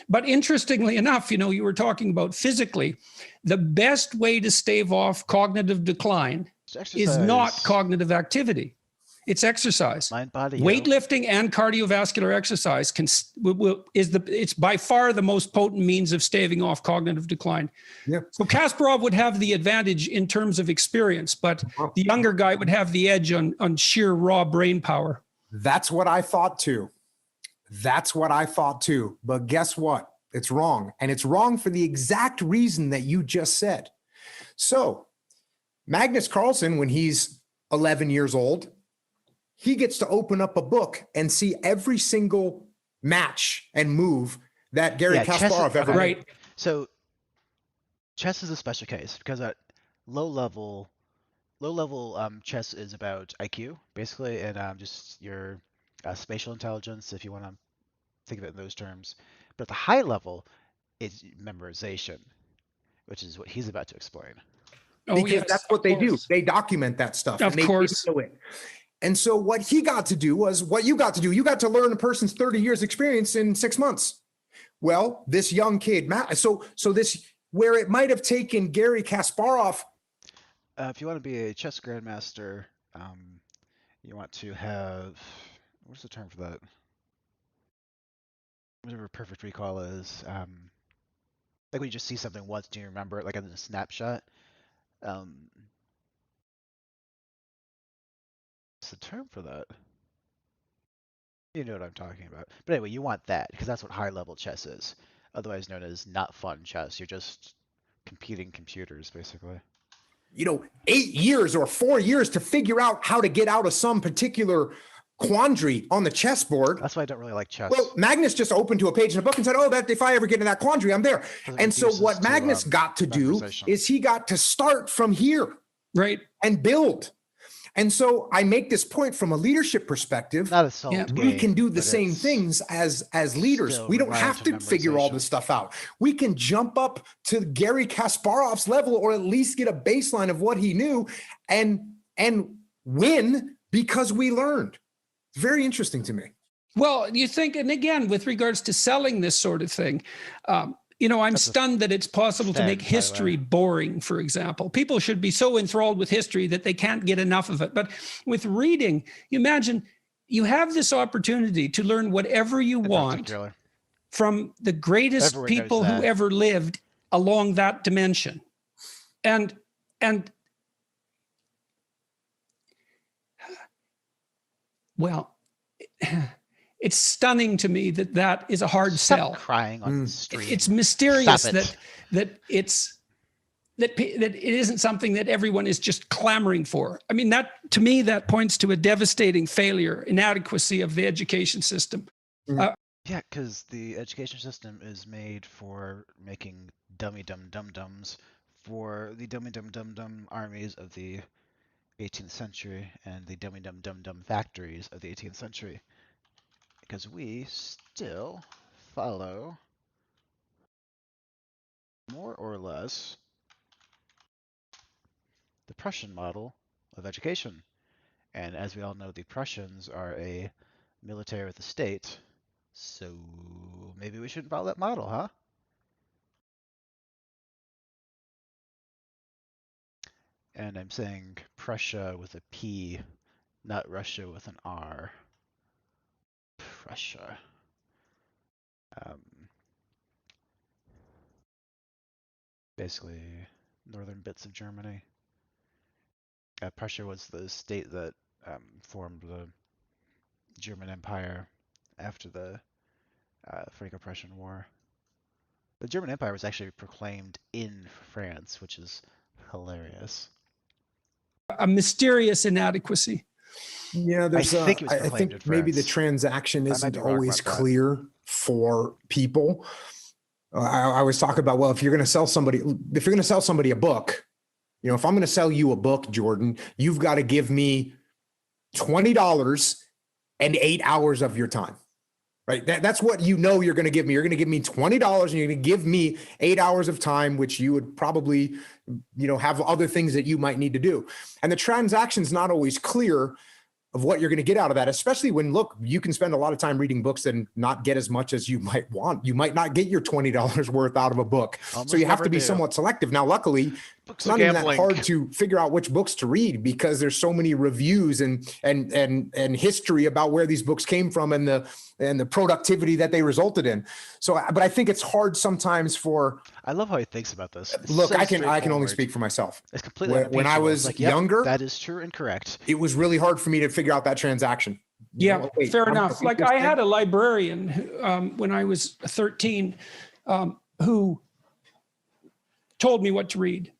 But interestingly enough, you know, you were talking about physically, the best way to stave off cognitive decline is not cognitive activity. It's exercise. Mind, body, weightlifting and cardiovascular exercise it's by far the most potent means of staving off cognitive decline. Yeah. So Kasparov would have the advantage in terms of experience, but the younger guy would have the edge on sheer raw brain power. That's what I thought too. But guess what? It's wrong. And it's wrong for the exact reason that you just said. So Magnus Carlsen, when he's 11 years old, he gets to open up a book and see every single match and move that Gary Kasparov ever made. Right. So chess is a special case because at low level chess is about IQ basically, and just your spatial intelligence, if you want to think of it in those terms. But at the high level, it's memorization, which is what he's about to explain. Because that's what they do. They document that stuff. Of course. They video it. And so what he got to do was what you got to do. You got to learn a person's 30 years experience in 6 months. Well, this young kid, so this, where it might have taken Gary Kasparov. If you want to be a chess grandmaster, you want to have, what's the term for that? Whatever perfect recall is. Like when you just see something once, do you remember it like in a snapshot? What's the term for that? You know what I'm talking about. But anyway, you want that because that's what high level chess is. Otherwise known as not fun chess. You're just competing computers, basically. 8 years or 4 years to figure out how to get out of some particular quandary on the chessboard. That's why I don't really like chess. Well, Magnus just opened to a page in a book and said, oh, that if I ever get in that quandary, I'm there. And so what Magnus got to do is he got to start from here. Right. And build. And so I make this point from a leadership perspective. Not a solid game, we can do the same things as leaders. We don't have to figure all this stuff out. We can jump up to Gary Kasparov's level, or at least get a baseline of what he knew and win because we learned. It's very interesting to me. Well, you think, and again, with regards to selling this sort of thing, I'm stunned that it's possible to make history boring, for example. People should be so enthralled with history that they can't get enough of it. But with reading, you imagine you have this opportunity to learn whatever you want from the greatest people who ever lived along that dimension. And well, it's stunning to me that is a hard sell. Crying on the street. It's mysterious that it isn't something that everyone is just clamoring for. I mean, that to me, that points to a devastating failure, inadequacy of the education system. Yeah, because the education system is made for making dummy dum-dums for the dummy dum-dum armies of the 18th century and the dummy dum-dum factories of the 18th century. Because we still follow more or less the Prussian model of education. And as we all know, the Prussians are a military with a state, so maybe we shouldn't follow that model, huh? And I'm saying Prussia with a P, not Russia with an R. Prussia. Basically, northern bits of Germany. Prussia was the state that formed the German Empire after the Franco-Prussian War. The German Empire was actually proclaimed in France, which is hilarious. A mysterious inadequacy. Yeah, I think maybe the transaction isn't always clear for people. I always talk about, well, if you're going to sell somebody a book, if I'm going to sell you a book, Jordan, you've got to give me $20 and 8 hours of your time. right? That's what you're going to give me. You're going to give me $20 and you're going to give me 8 hours of time, which you would probably, have other things that you might need to do. And the transaction's not always clear of what you're going to get out of that, especially when, look, you can spend a lot of time reading books and not get as much as you might want. You might not get your $20 worth out of a book. So you have to be somewhat selective. Now, luckily, it's not even that hard to figure out which books to read because there's so many reviews and history about where these books came from and the productivity that they resulted in. So, but I think it's hard sometimes for. I love how he thinks about this. Look, I can only speak for myself. It's completely when I was younger. That is true and correct. It was really hard for me to figure out that transaction. Fair enough. Like I had a librarian when I was 13 who told me what to read.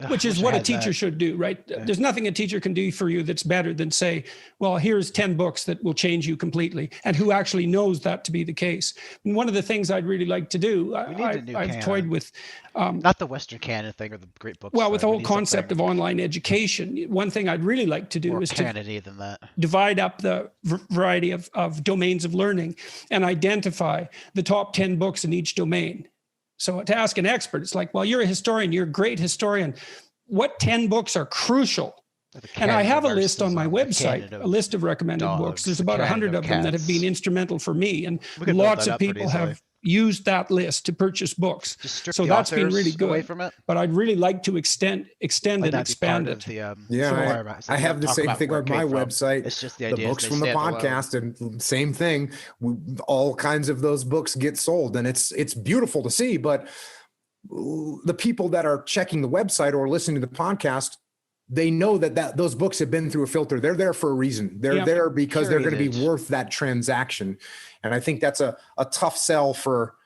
Which is what a teacher should do, right? Yeah. There's nothing a teacher can do for you that's better than say, well, here's 10 books that will change you completely, and who actually knows that to be the case. And one of the things I'd really like to do, I've toyed with... not the Western canon thing or the great books. Well, with the whole concept of online education, one thing I'd really like to do is to divide up the variety of domains of learning and identify the top 10 books in each domain. So to ask an expert, it's like, well, you're a historian, you're a great historian. What 10 books are crucial? And I have a list on my website, a list of recommended books. There's about 100 of them that have been instrumental for me. And lots of people have used that list to purchase books. So that's been really good. But I'd really like to extend it and expand it. I have the same thing on my website. It's just the books from the podcast and same thing. All kinds of those books get sold and it's beautiful to see. But the people that are checking the website or listening to the podcast, they know that those books have been through a filter. They're there for a reason. They're there because they're going to be worth that transaction. And I think that's a tough sell for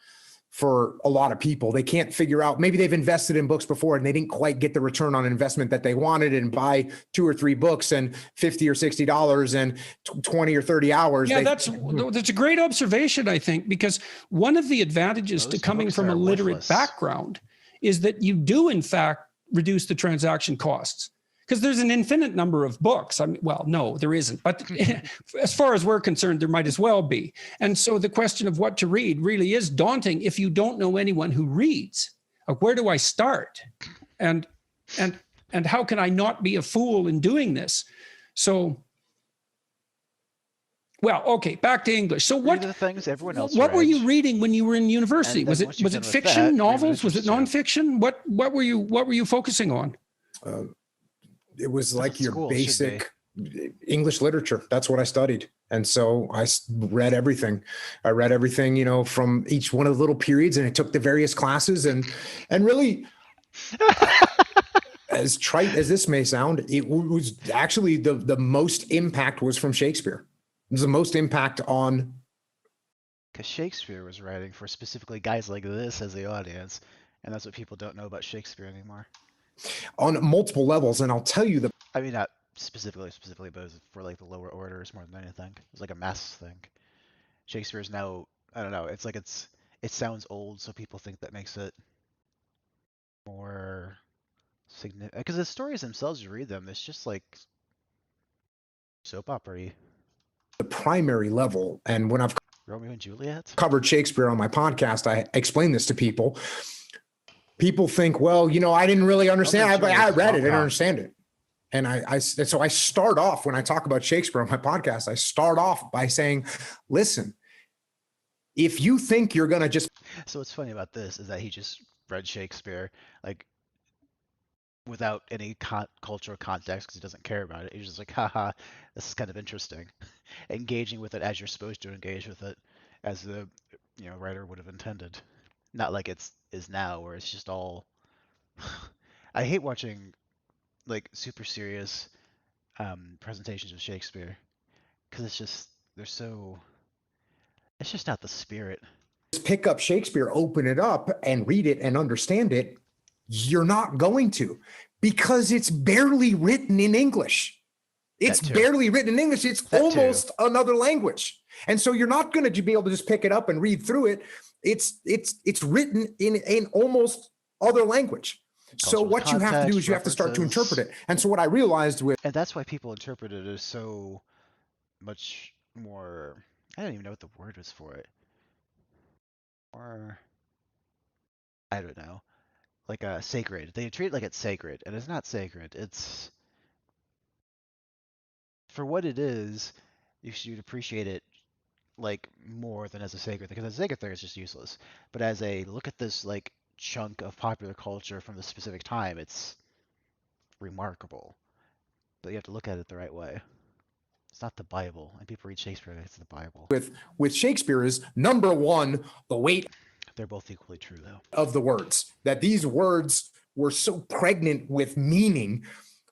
a lot of people. They can't figure out, maybe they've invested in books before and they didn't quite get the return on investment that they wanted and buy 2 or 3 books and $50 or $60 and 20 or 30 hours. Yeah, that's a great observation, I think, because one of the advantages to coming from a literate background is that you do, in fact, reduce the transaction costs. Because there's an infinite number of books. I mean, well, no, there isn't. But as far as we're concerned, there might as well be. And so the question of what to read really is daunting if you don't know anyone who reads. Like, where do I start? And how can I not be a fool in doing this? So, well, okay, back to English. So what were you reading when you were in university? Was it fiction, novels? Was it nonfiction? What were you focusing on? It was like your basic English literature. That's what I studied. And so I read everything. I read everything, from each one of the little periods, and I took the various classes and really, as trite as this may sound, it was actually the most impact was from Shakespeare. It was the most impact on. Because Shakespeare was writing for specifically guys like this as the audience. And that's what people don't know about Shakespeare anymore. On multiple levels, and I'll tell you I mean, not specifically, but it's for like the lower orders more than anything. It's like a mass thing. Shakespeare's now, I don't know, it's like it sounds old, so people think that makes it more significant. Because the stories themselves, you read them, it's just like soap opera-y. The primary level, and when I've Romeo and Juliet covered Shakespeare on my podcast, I explain this to people. People think, well, I didn't really understand. I read it, I didn't understand it. And so I start off when I talk about Shakespeare on my podcast, I start off by saying, listen, if you think you're going to just. So what's funny about this is that he just read Shakespeare, like without any cultural context because he doesn't care about it. He's just like, haha, this is kind of interesting. Engaging with it as you're supposed to engage with it as the writer would have intended. Not like is now where it's just all. I hate watching like super serious presentations of Shakespeare because it's just it's just not the spirit. Just pick up Shakespeare, open it up, and read it and understand it. You're not going to, because it's barely written in English. It's barely written in English. It's almost another language, and so you're not going to be able to just pick it up and read through it. It's written in almost other language. So what you have to do is you have to start to interpret it. And so what I realized and that's why people interpret it as so much more, I don't even know what the word was for it. Or I don't know. Like sacred. They treat it like it's sacred, and it's not sacred. It's for what it is. You should appreciate it like more than as a sacred thing, because as a sacred thing is just useless. But as a look at this like chunk of popular culture from the specific time, it's remarkable. But you have to look at it the right way. It's not the Bible, and people read Shakespeare and it's the Bible. With Shakespeare is number one, the weight. They're both equally true, though. Of the words, that these words were so pregnant with meaning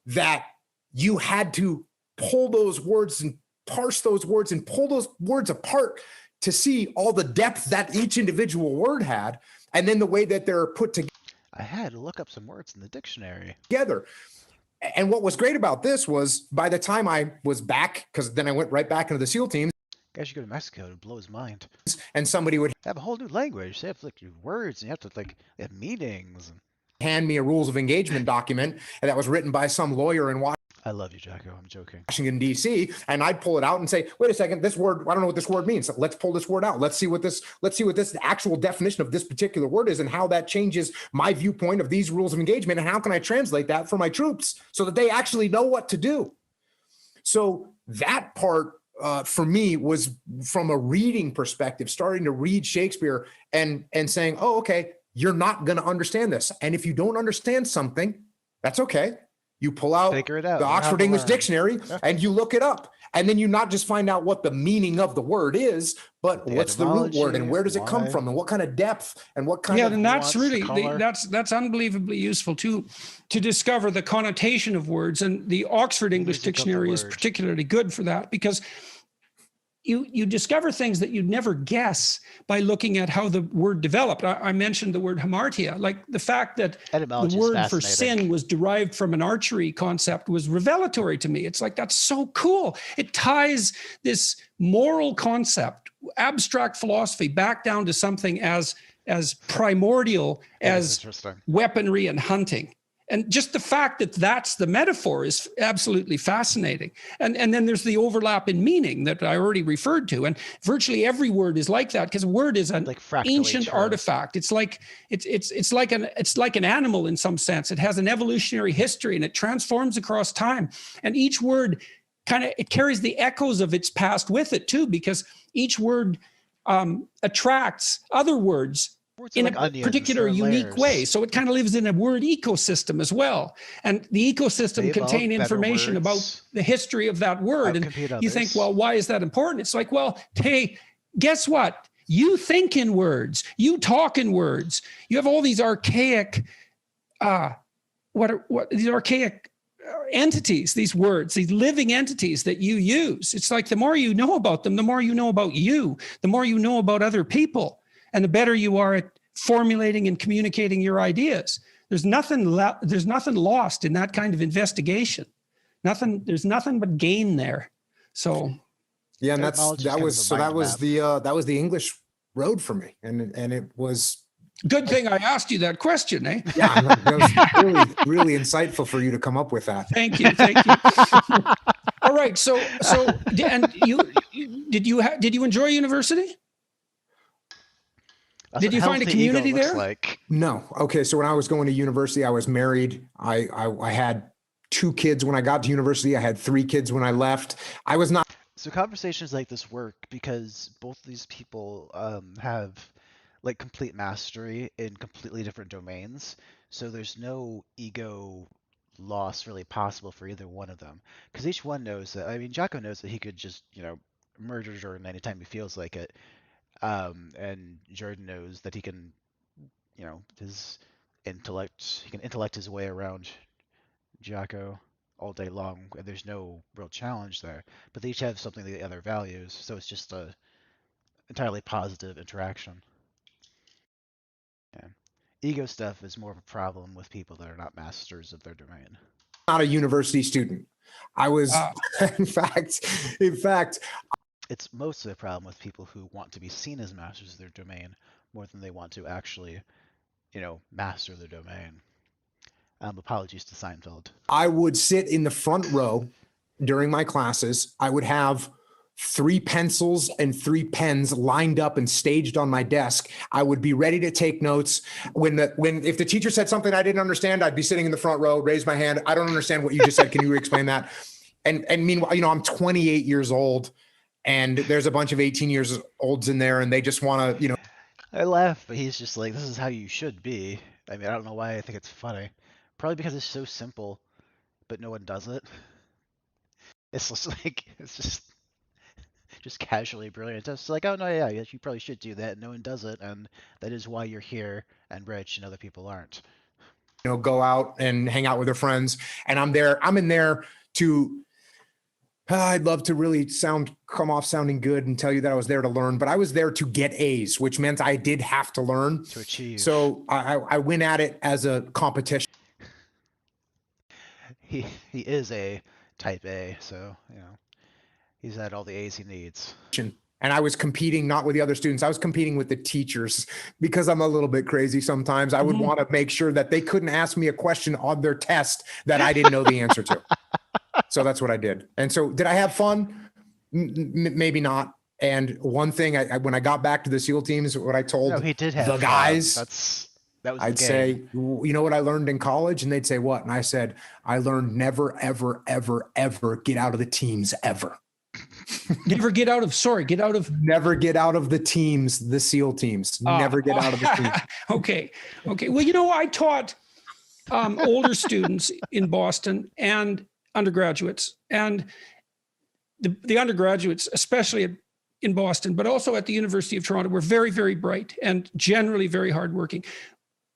that you had to pull those words and parse those words and pull those words apart to see all the depth that each individual word had, and then the way that they're put together. I had to look up some words in the dictionary. And what was great about this was by the time I was back, because then I went right back into the SEAL teams. Guys, you go to Mexico, it blows his mind. And somebody would have a whole new language. They have like words, and you have to like they have meanings. Hand me a rules of engagement document, and that was written by some lawyer in Washington. I love you, Jacko. I'm joking. Washington, D.C. And I'd pull it out and say, wait a second, this word, I don't know what this word means. So let's pull this word out. Let's see what this actual definition of this particular word is and how that changes my viewpoint of these rules of engagement. And how can I translate that for my troops so that they actually know what to do? So that part for me was from a reading perspective, starting to read Shakespeare and saying, oh, okay, you're not going to understand this. And if you don't understand something, that's okay. You pull out the Oxford English Dictionary and you look it up. And then you not just find out what the meaning of the word is, but what's the root word and where does it come from and what kind of depth and what kind of and that's really that's unbelievably useful to discover the connotation of words. And the Oxford English Dictionary is particularly good for that, because you discover things that you'd never guess by looking at how the word developed. I mentioned the word hamartia, like the fact that the word for sin was derived from an archery concept was revelatory to me. It's like, that's so cool. It ties this moral concept, abstract philosophy, back down to something as primordial as weaponry and hunting. And just the fact that that's the metaphor is absolutely fascinating. And then there's the overlap in meaning that I already referred to. And virtually every word is like that, because a word is an ancient artifact. It's like an animal in some sense. It has an evolutionary history and it transforms across time. And each word it carries the echoes of its past with it too, because each word attracts other words in a particular unique way. So it kind of lives in a word ecosystem as well. And the ecosystem contains information about the history of that word. And you think, well, why is that important? It's like, well, hey, guess what? You think in words, you talk in words. You have all these archaic, these archaic entities, these words, these living entities that you use. It's like the more you know about them, the more you know about you, the more you know about other people. And the better you are at formulating and communicating your ideas. There's nothing lost in that kind of investigation. There's nothing but gain there. So yeah, and that was the English road for me, and it was good thing I asked you that question, eh? Yeah, that was really insightful for you to come up with that. Thank you. All right, so and did you enjoy university? Did you find a community there? No. Okay. So when I was going to university, I was married. I had 2 kids when I got to university. I had 3 kids when I left. I was not. So conversations like this work because both these people have like complete mastery in completely different domains. So there's no ego loss really possible for either one of them, because each one knows that. I mean, Jocko knows that he could just murder Jordan anytime he feels like it. And Jordan knows that he can, his intellect, he can intellect his way around Jocko all day long, and there's no real challenge there. But they each have something the other values, so it's just a entirely positive interaction. Yeah. Ego stuff is more of a problem with people that are not masters of their domain. Not a university student. I was, in fact, it's mostly a problem with people who want to be seen as masters of their domain more than they want to actually, master their domain. Apologies to Seinfeld. I would sit in the front row during my classes. I would have 3 pencils and 3 pens lined up and staged on my desk. I would be ready to take notes. If the teacher said something I didn't understand, I'd be sitting in the front row, raise my hand. I don't understand what you just said. Can you explain that? And meanwhile, I'm 28 years old, and there's a bunch of 18 years olds in there, and they just want to, I laugh, but he's just like, this is how you should be. I mean, I don't know why I think it's funny. Probably because it's so simple, but no one does it. It's just like, it's just casually brilliant. It's like, oh no, yeah, you probably should do that. No one does it, and that is why you're here and rich, and other people aren't. Go out and hang out with their friends, and I'm in there to. I'd love to really come off sounding good and tell you that I was there to learn, but I was there to get A's, which meant I did have to learn. To achieve. So I went at it as a competition. He is a type A, so he's had all the A's he needs. And I was competing not with the other students. I was competing with the teachers because I'm a little bit crazy sometimes. I would want to make sure that they couldn't ask me a question on their test that I didn't know the answer to. So that's what I did. And so did I have fun? Maybe not. And one thing, when I got back to the SEAL teams, what I told he did have the guys, that was I'd say, you know what I learned in college? And they'd say, what? And I said, I learned never, ever, ever, ever get out of the teams ever. Never get out of the teams, the SEAL teams. Never get out of the teams. Okay. Well, I taught older students in Boston and undergraduates, and the undergraduates, especially in Boston, but also at the University of Toronto, were very, very bright and generally very hardworking.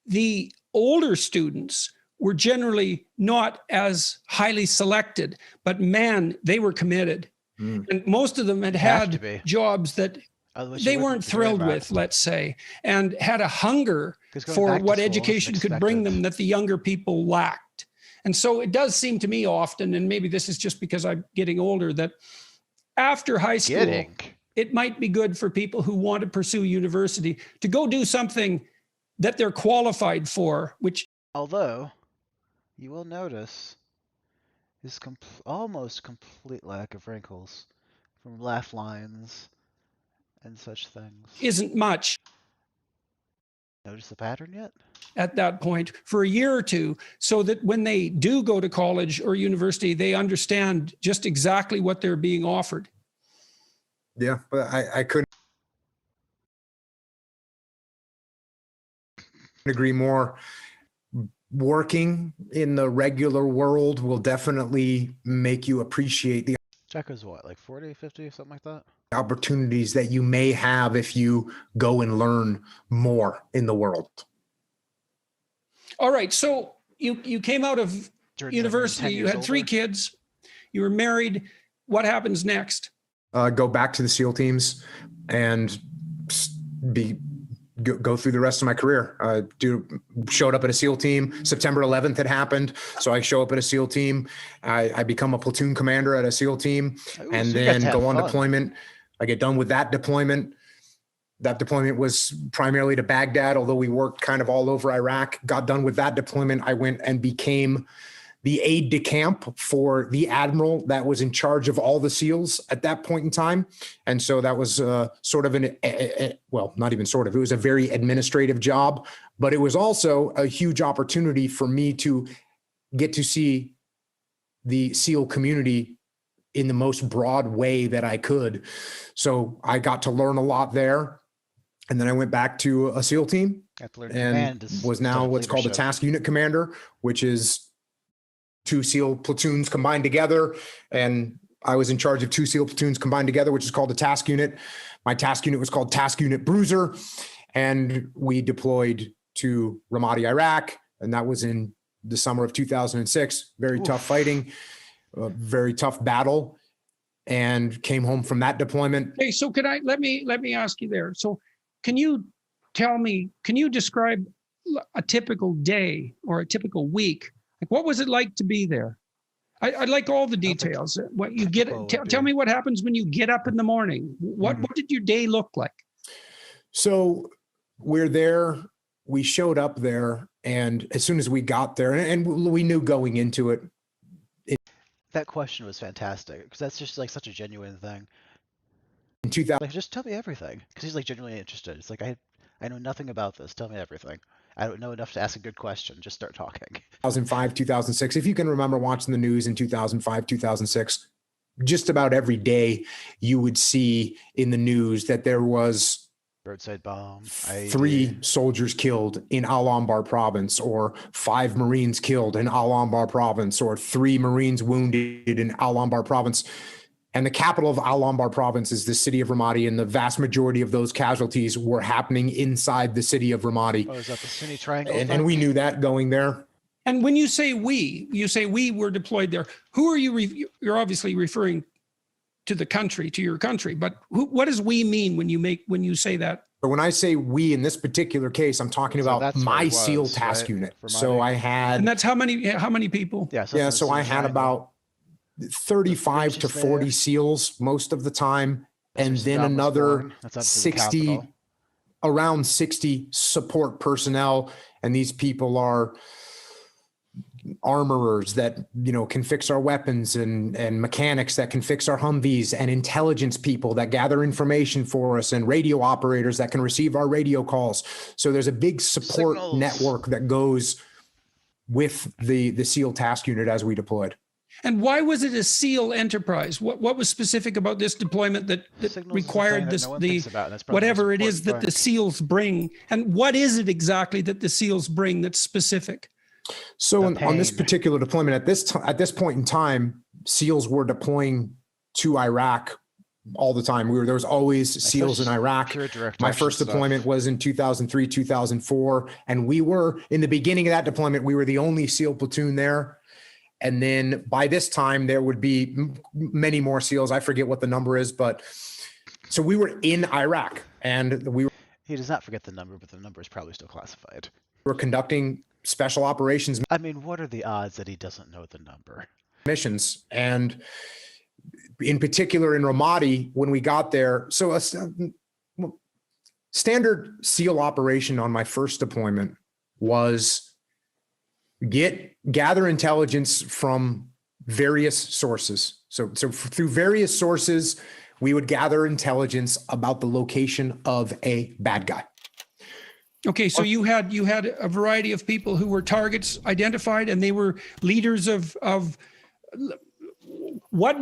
The older students were generally not as highly selected, but man, they were committed. And most of them had jobs that they weren't thrilled with, let's say, and had a hunger for what education could bring them that the younger people lacked. And so it does seem to me often, and maybe this is just because I'm getting older, that after high school, it might be good for people who want to pursue university to go do something that they're qualified for, which... Although, you will notice his almost complete lack of wrinkles from laugh lines and such things. Isn't much. Notice the pattern yet? At that point for a year or two, so that when they do go to college or university, they understand just exactly what they're being offered. Yeah, but I couldn't agree more. Working in the regular world will definitely make you appreciate the Jacko's what, like 40, 50, something like that? Opportunities that you may have if you go and learn more in the world. All right, so you came out of university, you had 3 kids, you were married. What happens next? Go back to the SEAL teams and go through the rest of my career. Showed up at a SEAL team. September 11th had happened, so I show up at a SEAL team. I become a platoon commander at a SEAL team, and then go on deployment. I get done with that deployment. That deployment was primarily to Baghdad, although we worked kind of all over Iraq. Got done with that deployment. I went and became the aide de camp for the admiral that was in charge of all the SEALs at that point in time. And so that was sort of well, not even sort of, it was a very administrative job, but it was also a huge opportunity for me to get to see the SEAL community in the most broad way that I could. So I got to learn a lot there. And then I went back to a SEAL team and was now what's called a task unit commander, which is 2 SEAL platoons combined together. And I was in charge of 2 SEAL platoons combined together, which is called a task unit. My task unit was called Task Unit Bruiser. And we deployed to Ramadi, Iraq. And that was in the summer of 2006. Very tough fighting, a very tough battle, and came home from that deployment. Okay, so let me ask you there. So can you describe a typical day or a typical week? Like, what was it like to be there? I'd like all the details. What you get? Tell me what happens when you get up in the morning. What did your day look like? So we're there. We showed up there, and as soon as we got there, and we knew going into it. That question was fantastic because that's just like such a genuine thing. 2000. Like, just tell me everything, because he's like genuinely interested. It's like, I know nothing about this. Tell me everything. I don't know enough to ask a good question. Just start talking. 2005, 2006. If you can remember watching the news in 2005, 2006, just about every day you would see in the news that there was Roadside bomb. 3 soldiers killed in Al-Anbar province, or 5 Marines killed in Al-Anbar province, or 3 Marines wounded in Al-Anbar province. And the capital of Al-Anbar province is the city of Ramadi, and the vast majority of those casualties were happening inside the city of Ramadi. Oh, is that the Sunni Triangle? And we knew that going there. And when you say we were deployed there, who are you? You're obviously referring to the country, to your country, but what does we mean when you say that? But when I say we in this particular case, I'm talking about my SEAL task unit. So I had, and that's how many people? Yeah. So I had about 35 to 40 SEALs most of the time, and then another 60, around 60 support personnel. And these people are armorers that, can fix our weapons, and mechanics that can fix our Humvees, and intelligence people that gather information for us, and radio operators that can receive our radio calls. So there's a big support network that goes with the SEAL task unit as we deployed. And why was it a SEAL enterprise? What was specific about this deployment that required this, whatever it is that the SEALs bring? And what is it exactly that the SEALs bring that's specific? So on this particular deployment, at this point in time, SEALs were deploying to Iraq all the time. There was always SEALs in Iraq. My first deployment was in 2003, 2004. And we were, in the beginning of that deployment, we were the only SEAL platoon there. And then by this time, there would be many more SEALs. I forget what the number is, but so we were in Iraq, and He does not forget the number, but the number is probably still classified. We're conducting special operations. I mean, what are the odds that he doesn't know the number? Missions. And in particular in Ramadi, when we got there, so a standard SEAL operation on my first deployment was gather intelligence from various sources. So through various sources, we would gather intelligence about the location of a bad guy. Okay, so you had a variety of people who were targets identified, and they were leaders of what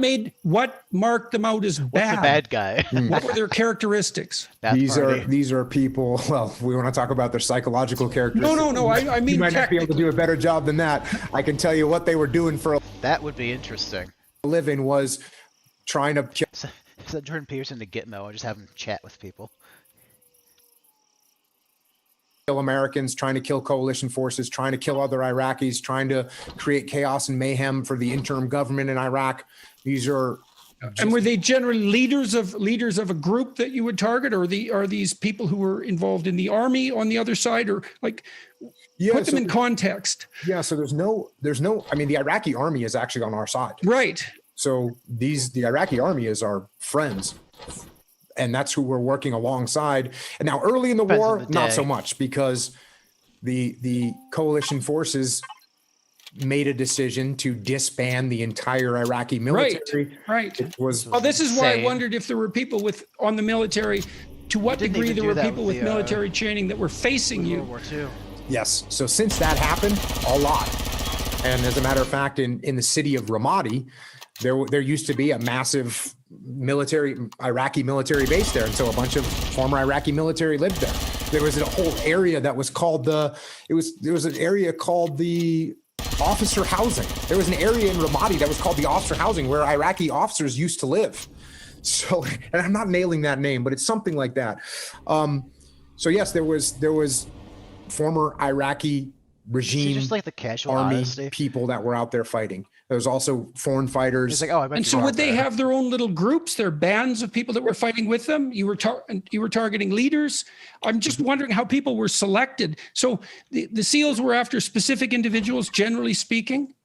marked them out as bad? What's a bad guy? What were their characteristics? These are people. Well, we want to talk about their psychological characteristics. No. I mean, you might not be able to do a better job than that. I can tell you what they were doing for that would be interesting. A living was trying to send Jordan Peterson to Gitmo and just have him chat with people. Kill Americans, trying to kill coalition forces, trying to kill other Iraqis, trying to create chaos and mayhem for the interim government in Iraq. These are and were they generally leaders of a group that you would target, or are these people who were involved in the army on the other side, or like put them in context? Yeah, so there's no I mean, the Iraqi army is actually on our side. Right. So the Iraqi army is our friends. And that's who we're working alongside. And now early in the war, not so much, because the coalition forces made a decision to disband the entire Iraqi military. Right. This is why I wondered if there were people on the military, to what degree there were people with military training that were facing you. World War II. Yes. So since that happened, a lot. And as a matter of fact, in the city of Ramadi, there used to be a massive Iraqi military base there. And so a bunch of former Iraqi military lived there. There was a whole area that was called there was an area called the officer housing. There was an area in Ramadi that was called the officer housing, where Iraqi officers used to live. So, and I'm not nailing that name, but it's something like that. So yes, there was former Iraqi regime, just like the casual army honesty. People that were out there fighting. There's also foreign fighters. Like, and so would they have their own little groups, their bands of people that were fighting with them? You were targeting leaders. I'm just wondering how people were selected. So the SEALs were after specific individuals, generally speaking?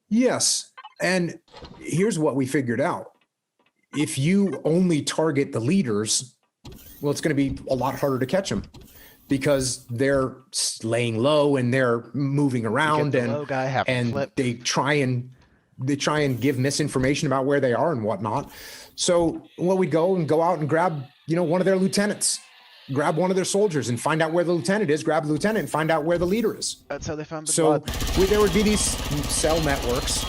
Yes. And here's what we figured out. If you only target the leaders, well, it's going to be a lot harder to catch them, because they're laying low and they're moving around, and they try and they try and give misinformation about where they are and whatnot. So we'd go out and grab, one of their lieutenants, grab one of their soldiers and find out where the lieutenant is, grab the lieutenant and find out where the leader is. That's how they found the So blood. there would be these cell networks,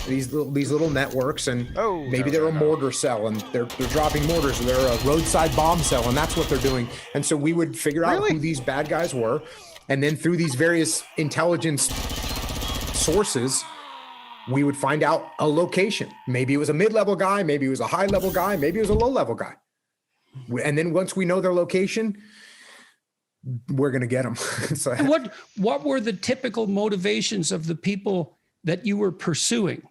these little networks, and maybe they're a mortar cell and they're dropping mortars, or they're a roadside bomb cell, and that's what they're doing. And so we would figure out who these bad guys were, and then through these various intelligence sources, we would find out a location. Maybe it was a mid-level guy, maybe it was a high-level guy, maybe it was a low-level guy. And then once we know their location, we're going to get them. So, and what were the typical motivations of the people that you were pursuing?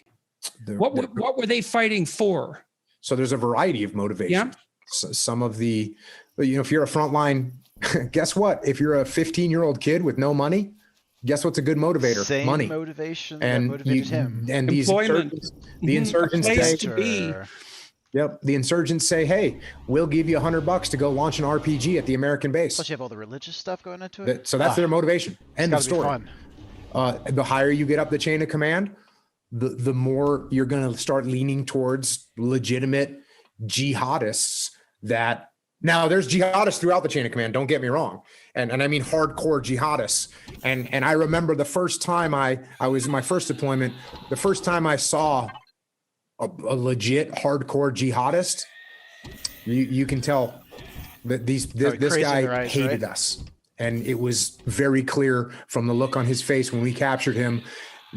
What were they fighting for? So there's a variety of motivations. Yeah. So some of the, if you're a frontline, guess what? If you're a 15-year-old kid with no money, guess what's a good motivator? Same money. Motivation And that motivated him. And these employment, the insurgents place say, to be. Yep, the insurgents say, "Hey, we'll give you $100 to go launch an RPG at the American base." Plus, you have all the religious stuff going into it. So that's their motivation. End of story. Fun. The higher you get up the chain of command, the more you're going to start leaning towards legitimate jihadists. That now there's jihadists throughout the chain of command. Don't get me wrong, and I mean hardcore jihadists. And I remember the first time I was in my first deployment. The first time I saw a legit hardcore jihadist, you can tell that this guy hated us. And it was very clear from the look on his face when we captured him.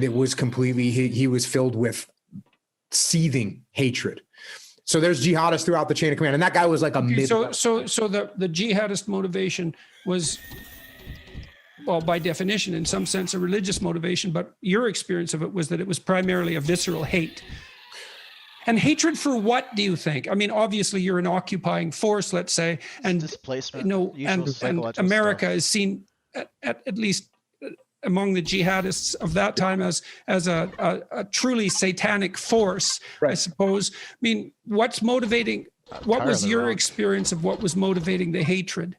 It was completely, he was filled with seething hatred. So there's jihadists throughout the chain of command. And that guy was like a mid. So the jihadist motivation was, well, by definition, in some sense, a religious motivation, but your experience of it was that it was primarily a visceral hate. And hatred for what, do you think? I mean, obviously you're an occupying force, let's say, and displacement, and America is seen at least among the jihadists of that time as a truly satanic force, right. I suppose. I mean, what's motivating? What was your experience of what was motivating the hatred?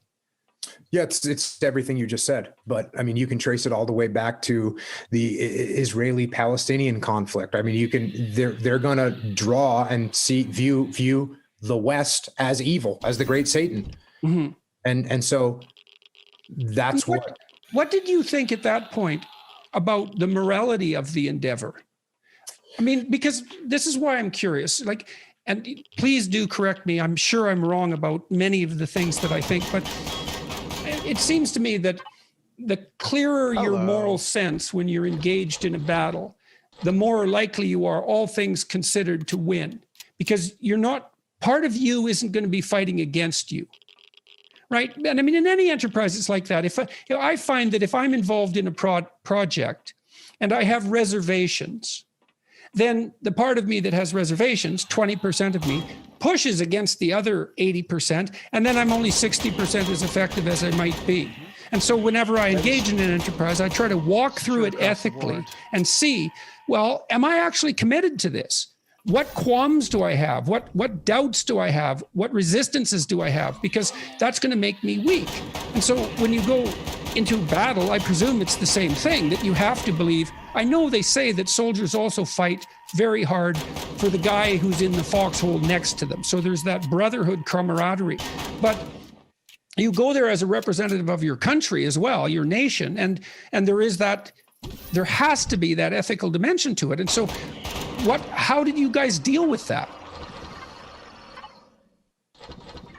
Yeah, it's everything you just said. But I mean, you can trace it all the way back to the Israeli-Palestinian conflict. I mean, they're going to draw and view the West as evil, as the great Satan. Mm-hmm. And so that's what did you think at that point about the morality of the endeavor? I mean, because this is why I'm curious. Like, and please do correct me. I'm sure I'm wrong about many of the things that I think, but it seems to me that the clearer your moral sense when you're engaged in a battle, the more likely you are, all things considered, to win, because part of you isn't going to be fighting against you. Right. And I mean, in any enterprise, it's like that. I find that if I'm involved in a project and I have reservations, then the part of me that has reservations, 20% of me, pushes against the other 80%, and then I'm only 60% as effective as I might be. And so whenever I engage in an enterprise, I try to walk through it ethically and see, well, am I actually committed to this? What qualms do I have? What doubts do I have? What resistances do I have? Because that's going to make me weak. And so when you go into battle, I presume it's the same thing, that you have to believe. I know they say that soldiers also fight very hard for the guy who's in the foxhole next to them. So there's that brotherhood camaraderie. But you go there as a representative of your country as well, your nation, and there has to be that ethical dimension to it. And so how did you guys deal with that?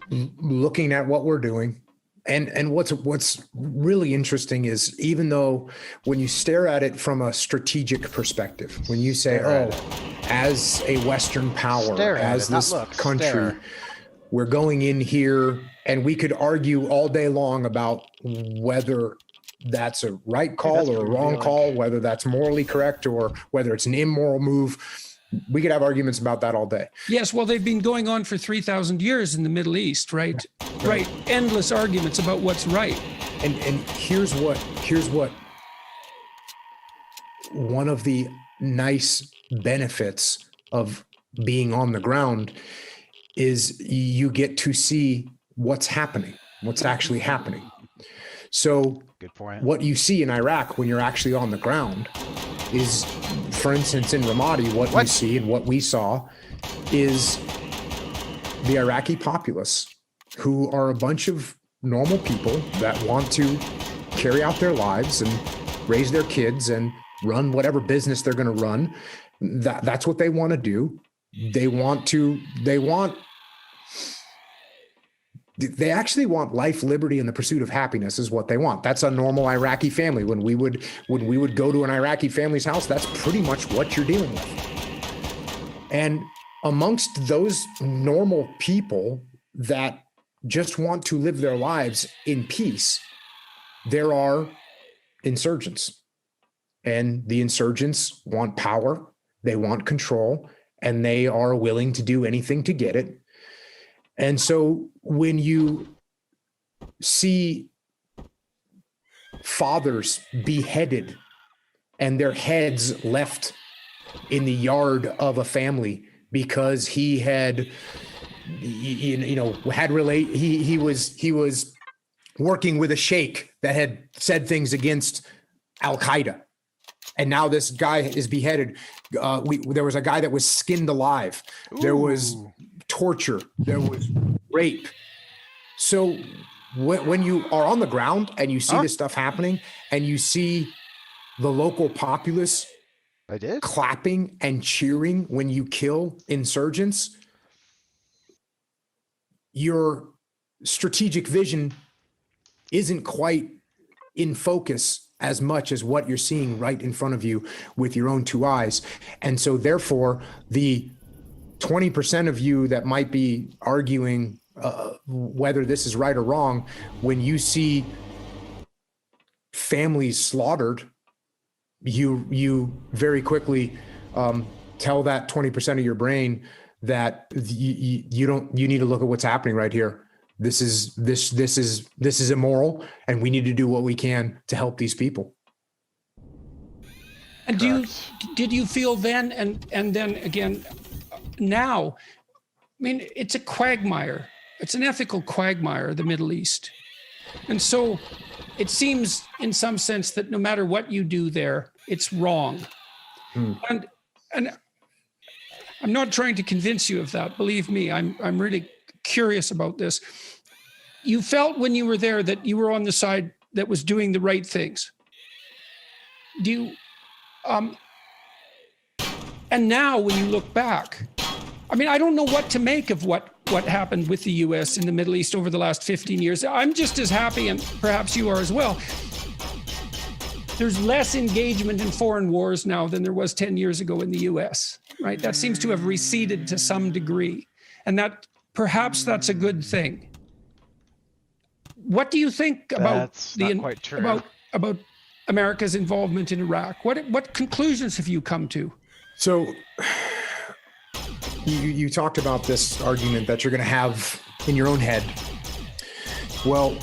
Looking at what we're doing. And what's really interesting is, even though when you stare at it from a strategic perspective, when you say, as a Western power, as this country, we're going in here, and we could argue all day long about whether that's a right call or a wrong call, whether that's morally correct or whether it's an immoral move. We could have arguments about that all day. Yes, well, they've been going on for 3,000 years in the Middle East, right? Right. Endless arguments about what's right. And here's what one of the nice benefits of being on the ground is you get to see what's happening, what's actually happening. So good point. What you see in Iraq when you're actually on the ground is for instance, in Ramadi, what we see and what we saw is the Iraqi populace, who are a bunch of normal people that want to carry out their lives and raise their kids and run whatever business they're going to run. That's what they want to do. They actually want life, liberty, and the pursuit of happiness is what they want. That's a normal Iraqi family. When we would go to an Iraqi family's house, that's pretty much what you're dealing with. And amongst those normal people that just want to live their lives in peace, there are insurgents. And the insurgents want power, they want control, and they are willing to do anything to get it. And so when you see fathers beheaded and their heads left in the yard of a family because he had, he was working with a sheikh that had said things against Al-Qaeda. And now this guy is beheaded. There was a guy that was skinned alive. Ooh. There was torture. There was rape. So when you are on the ground and you see this stuff happening and you see the local populace clapping and cheering when you kill insurgents, your strategic vision isn't quite in focus as much as what you're seeing right in front of you with your own two eyes. And so therefore, the 20% of you that might be arguing whether this is right or wrong, when you see families slaughtered, you very quickly tell that 20% of your brain that you need to look at what's happening right here. This is immoral, and we need to do what we can to help these people. And did you feel then and then again now? I mean, it's a quagmire. It's an ethical quagmire, the Middle East. And so it seems in some sense that no matter what you do there, it's wrong. And I'm not trying to convince you of that. Believe me, I'm really curious about this. You felt when you were there that you were on the side that was doing the right things. Do you, and now when you look back, I mean, I don't know what to make of what happened with the US in the Middle East over the last 15 years. I'm just as happy, and perhaps you are as well. There's less engagement in foreign wars now than there was 10 years ago in the US, right? That seems to have receded to some degree. And that perhaps that's a good thing. What do you think about about America's involvement in Iraq? What conclusions have you come to? So you talked about this argument that you're going to have in your own head. Well,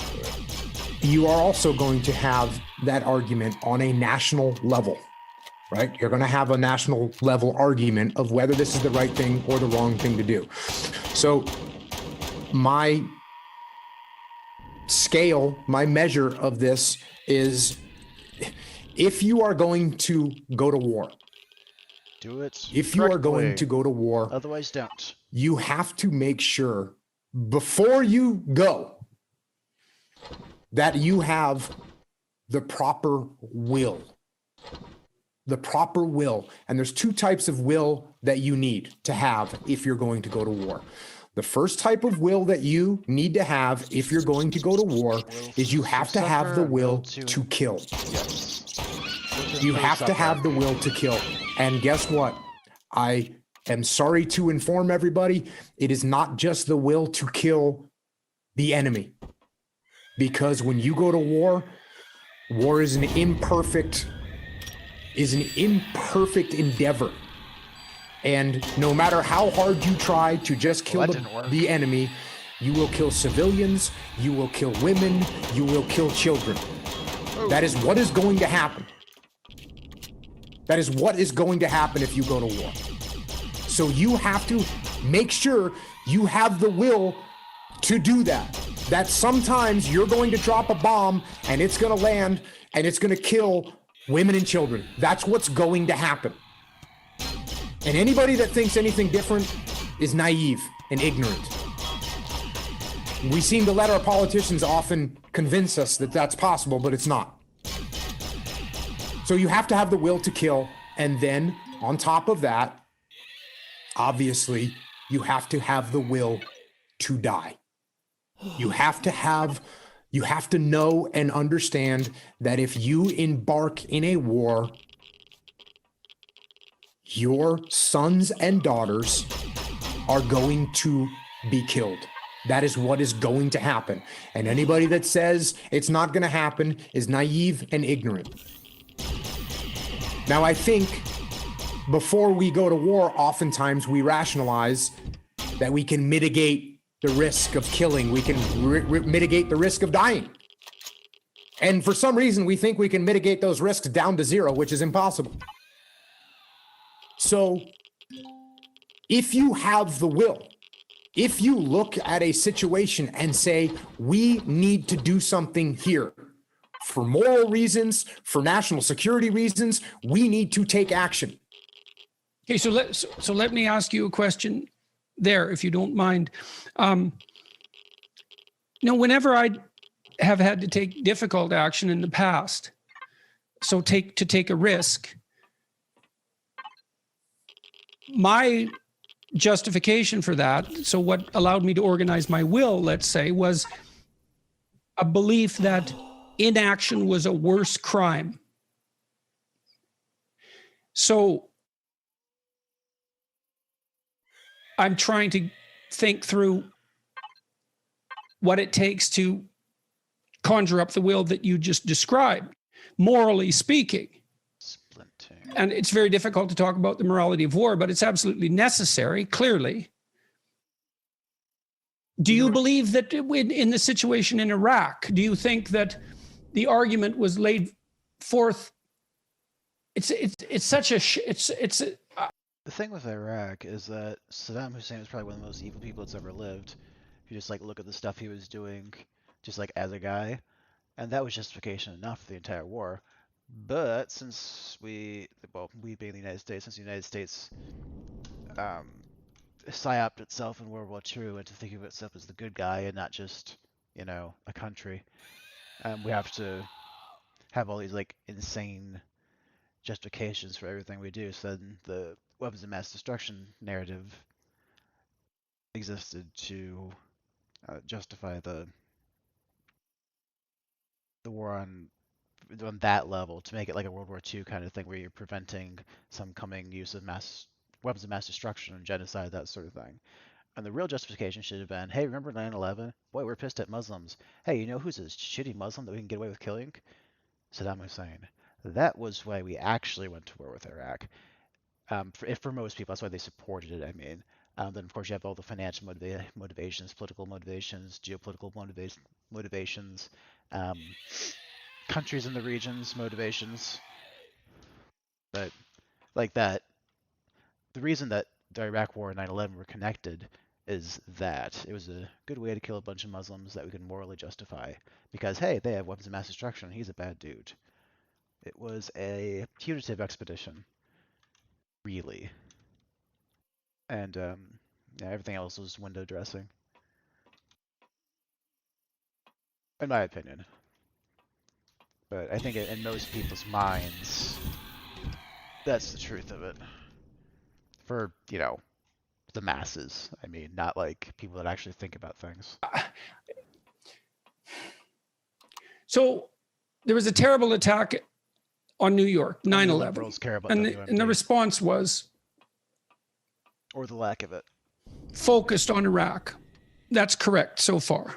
you are also going to have that argument on a national level, right? You're going to have a national level argument of whether this is the right thing or the wrong thing to do. So my scale, my measure of this is, if you are going to go to war, do it. If you are going to go to war, otherwise don't. You have to make sure before you go that you have the proper will. The proper will. And there's two types of will that you need to have if you're going to go to war. The first type of will that you need to have if you're going to go to war is you have to have the will to kill. Yes. You have to have the will to kill. And guess what? I am sorry to inform everybody, it is not just the will to kill the enemy. Because when you go to war, war is an imperfect endeavor. And no matter how hard you try to just kill the enemy, you will kill civilians, you will kill women, you will kill children. That is what is going to happen. That is what is going to happen if you go to war. So you have to make sure you have the will to do that. That sometimes you're going to drop a bomb and it's going to land and it's going to kill women and children. That's what's going to happen. And anybody that thinks anything different is naive and ignorant. We seem to let our politicians often convince us that that's possible, but it's not. So you have to have the will to kill. And then on top of that, obviously, you have to have the will to die. You have to know and understand that if you embark in a war, your sons and daughters are going to be killed. That is what is going to happen. And anybody that says it's not going to happen is naive and ignorant. Now, I think before we go to war, oftentimes we rationalize that we can mitigate the risk of killing. We can mitigate the risk of dying. And for some reason, we think we can mitigate those risks down to zero, which is impossible. So if you have the will, if you look at a situation and say, we need to do something here for moral reasons, for national security reasons, we need to take action. Okay, so let me ask you a question there, if you don't mind. Whenever I have had to take difficult action in the past, so to take a risk, my justification for that, so what allowed me to organize my will, let's say, was a belief that inaction was a worse crime. So I'm trying to think through what it takes to conjure up the will that you just described, morally speaking. And it's very difficult to talk about the morality of war, but it's absolutely necessary, clearly. Do you believe that in the situation in Iraq, do you think that the argument was laid forth? It's such a The thing with Iraq is that Saddam Hussein was probably one of the most evil people that's ever lived. If you just look at the stuff he was doing, just as a guy, and that was justification enough for the entire war. But since we being the United States, since the United States psyoped itself in World War II into thinking of itself as the good guy and not just, a country, we have to have all these insane justifications for everything we do. So then the weapons of mass destruction narrative existed to justify the war on that level, to make it like a World War II kind of thing where you're preventing some coming use of weapons of mass destruction and genocide, that sort of thing. And the real justification should have been, hey, remember 9/11? Boy, we're pissed at Muslims. Hey, you know who's a shitty Muslim that we can get away with killing? Saddam Hussein. That was why we actually went to war with Iraq. For most people, that's why they supported it, I mean. Then, of course, you have all the financial motivations, political motivations, geopolitical motivations, countries in the region's motivations. But the reason that the Iraq War and 9/11 were connected is that it was a good way to kill a bunch of Muslims that we could morally justify. Because, hey, they have weapons of mass destruction, he's a bad dude. It was a punitive expedition, really. And everything else was window dressing, in my opinion. But I think in most people's minds, that's the truth of it. For, the masses. I mean, not people that actually think about things. So there was a terrible attack on New York, 9/11. Care about and the response was, or the lack of it, focused on Iraq. That's correct so far.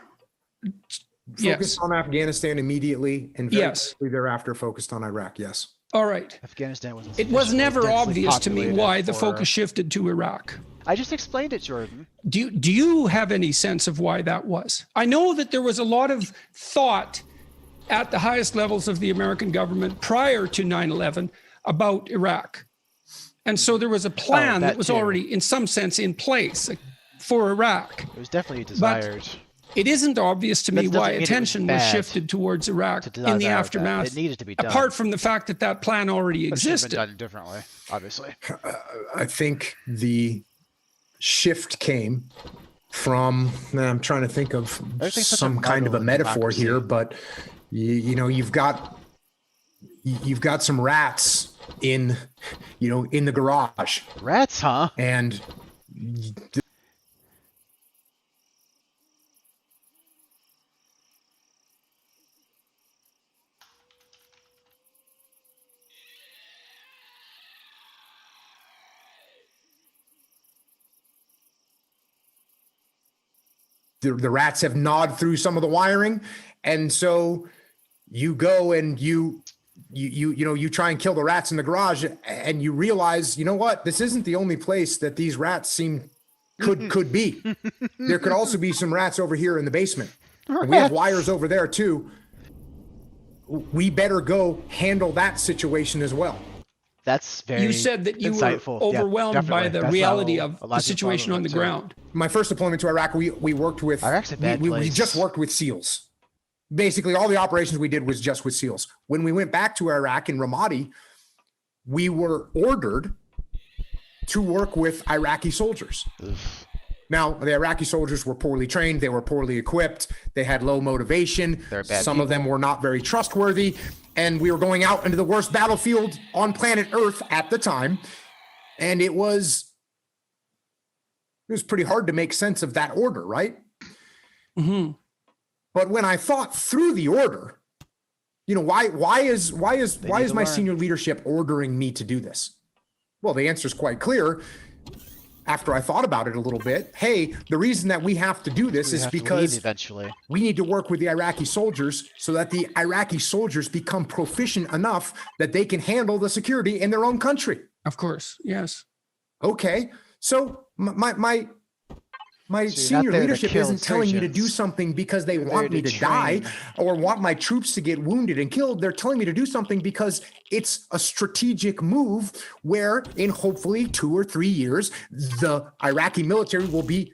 Focused on Afghanistan immediately, and very quickly thereafter focused on Iraq. Yes. All right. Afghanistan wasn't. It was never obvious to me why the focus shifted to Iraq. I just explained it, Jordan. Do you have any sense of why that was? I know that there was a lot of thought at the highest levels of the American government prior to 9/11 about Iraq. And so there was a plan that was already, in some sense, in place for Iraq. It was definitely desired. it isn't obvious to me That doesn't why mean it was attention was bad shifted towards Iraq to in the design that. aftermath. It needed to be done. Apart from the fact that that plan already But it should have existed. been done differently, obviously. I think the shift came from, I'm trying to think of Everything's such a some kind of a muddle in metaphor democracy. here, but you know, you've got some rats in the garage. Rats, huh? And the rats have gnawed through some of the wiring, and so you go and you try and kill the rats in the garage, and you realize, you know what, this isn't the only place that these rats could be. There could also be some rats over here in the basement. And we have wires over there too. We better go handle that situation as well. That's very You said that you insightful. were overwhelmed by the That's reality how of a lot the people situation follow on the it, too. ground. My first deployment to Iraq, we worked with, Iraq's a bad we place. just worked with SEALs. Basically, all the operations we did was just with SEALs. When we went back to Iraq in Ramadi, we were ordered to work with Iraqi soldiers. Now, the Iraqi soldiers were poorly trained. They were poorly equipped. They had low motivation. They're bad Some of them were not very trustworthy. And we were going out into the worst battlefield on planet Earth at the time. And it was pretty hard to make sense of that order, right? Mm-hmm. But when I thought through the order, why is my senior leadership ordering me to do this? Well, the answer is quite clear. After I thought about it a little bit, hey, the reason that we have to do this is because eventually we need to work with the Iraqi soldiers so that the Iraqi soldiers become proficient enough that they can handle the security in their own country. Of course, yes. Okay, so my senior leadership isn't telling me to do something because they want me to die or want my troops to get wounded and killed. They're telling me to do something because it's a strategic move where in hopefully 2 or 3 years, the Iraqi military will be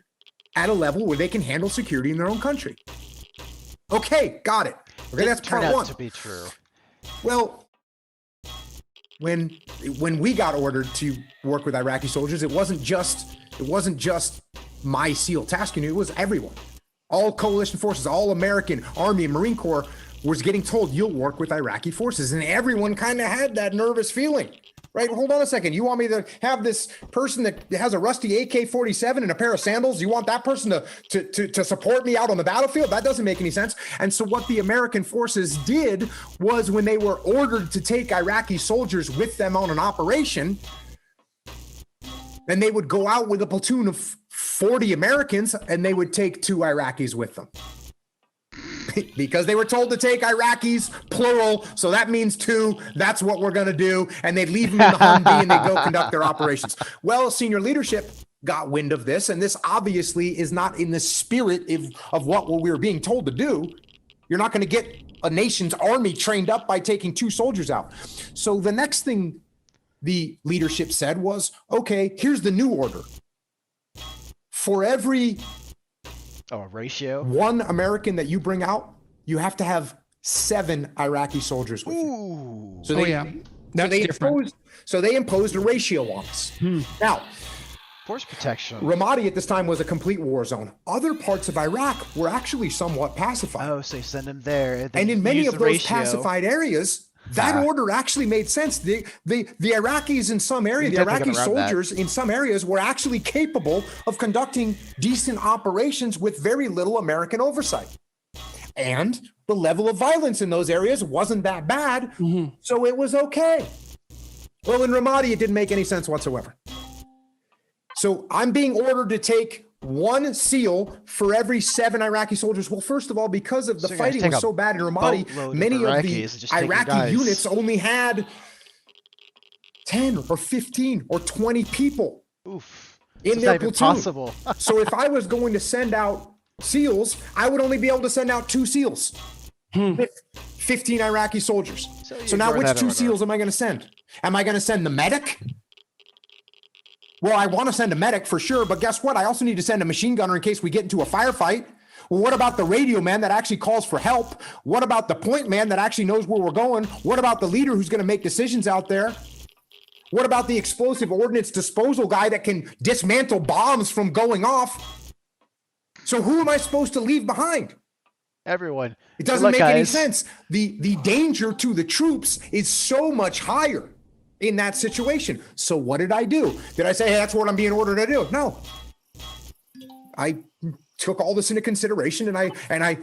at a level where they can handle security in their own country. Okay, got it. Okay, that's part one. To be true. Well, when we got ordered to work with Iraqi soldiers, it wasn't just my SEAL task unit, it was everyone. All coalition forces, all American Army and Marine Corps was getting told, you'll work with Iraqi forces. And everyone kind of had that nervous feeling, right? Hold on a second. You want me to have this person that has a rusty AK-47 and a pair of sandals? You want that person to support me out on the battlefield? That doesn't make any sense. And so what the American forces did was when they were ordered to take Iraqi soldiers with them on an operation, and they would go out with a platoon of 40 Americans and they would take 2 Iraqis with them because they were told to take Iraqis, plural. So that means 2. That's what we're going to do. And they'd leave them in the Humvee and they'd go conduct their operations. Well, senior leadership got wind of this. And this obviously is not in the spirit of what we were being told to do. You're not going to get a nation's army trained up by taking 2 soldiers out. So the next thing the leadership said was, okay, here's the new order. For every ratio 1 American that you bring out, you have to have 7 Iraqi soldiers with you. So they imposed a ratio on us. Now, force protection. Ramadi at this time was a complete war zone. Other parts of Iraq were actually somewhat pacified. Oh, so you send them there. And in many of those pacified areas, that order actually made sense. The Iraqis in some areas, the Iraqi soldiers in some areas were actually capable of conducting decent operations with very little American oversight. And the level of violence in those areas wasn't that bad, so it was okay. Well, in Ramadi, it didn't make any sense whatsoever. So I'm being ordered to take 1 SEAL for every 7 Iraqi soldiers. Well, first of all, because of the fighting was so bad in Ramadi, many of the Iraqi units only had 10 or 15 or 20 people in their platoon. So if I was going to send out SEALs, I would only be able to send out 2 SEALs with 15 Iraqi soldiers. So now which 2 SEAls am I going to send? Am I going to send the medic? Well, I want to send a medic for sure, but guess what? I also need to send a machine gunner in case we get into a firefight. Well, what about the radio man that actually calls for help? What about the point man that actually knows where we're going? What about the leader who's going to make decisions out there? What about the explosive ordnance disposal guy that can dismantle bombs from going off? So who am I supposed to leave behind? Everyone. It doesn't make any sense. The danger to the troops is so much higher in that situation. So what did I do? Did I say, hey, that's what I'm being ordered to do? No. I took all this into consideration, and I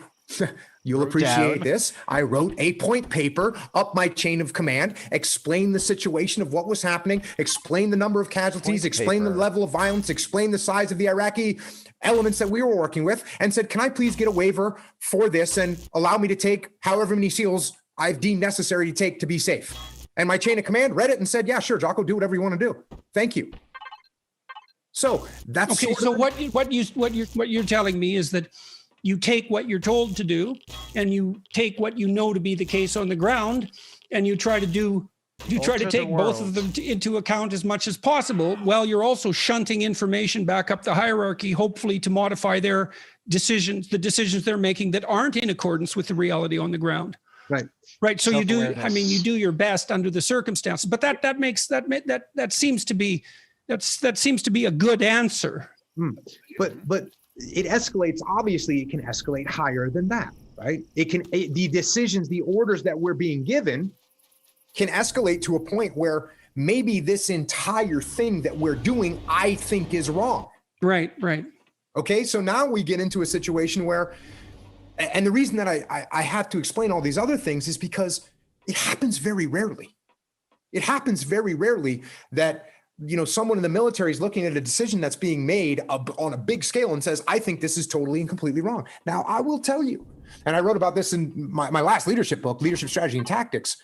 you'll appreciate this. I wrote a point paper up my chain of command, explained the situation of what was happening, explained the number of casualties, explained the level of violence, explained the size of the Iraqi elements that we were working with, and said, can I please get a waiver for this and allow me to take however many SEALs I've deemed necessary to take to be safe? And my chain of command read it and said, yeah, sure, Jocko, do whatever you want to do. Thank you. So that's okay. So what you're telling me is that you take what you're told to do, and you take what you know to be the case on the ground, and you try to take both of them into account as much as possible, while you're also shunting information back up the hierarchy, hopefully to modify their decisions, the decisions they're making that aren't in accordance with the reality on the ground. Right. So you do. I mean, you do your best under the circumstances, but that seems to be a good answer. But it escalates. Obviously, it can escalate higher than that, right? The decisions, the orders that we're being given can escalate to a point where maybe this entire thing that we're doing, I think, is wrong. Right. Okay, so now we get into a situation where, and the reason that I have to explain all these other things is because it happens very rarely. It happens very rarely that, someone in the military is looking at a decision that's being made on a big scale and says, I think this is totally and completely wrong. Now, I will tell you, and I wrote about this in my last leadership book, Leadership Strategy and Tactics.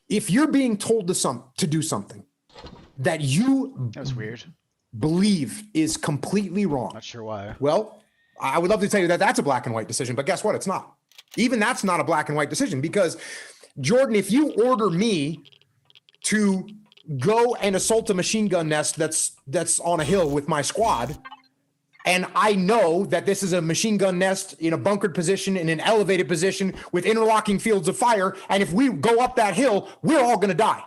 If you're being told to do something that was weird, believe is completely wrong. Not sure why. Well, I would love to tell you that that's a black and white decision, but guess what? It's not. Even that's not a black and white decision, because Jordan, if you order me to go and assault a machine gun nest that's on a hill with my squad, and I know that this is a machine gun nest in a bunkered position, in an elevated position with interlocking fields of fire, and if we go up that hill, we're all going to die.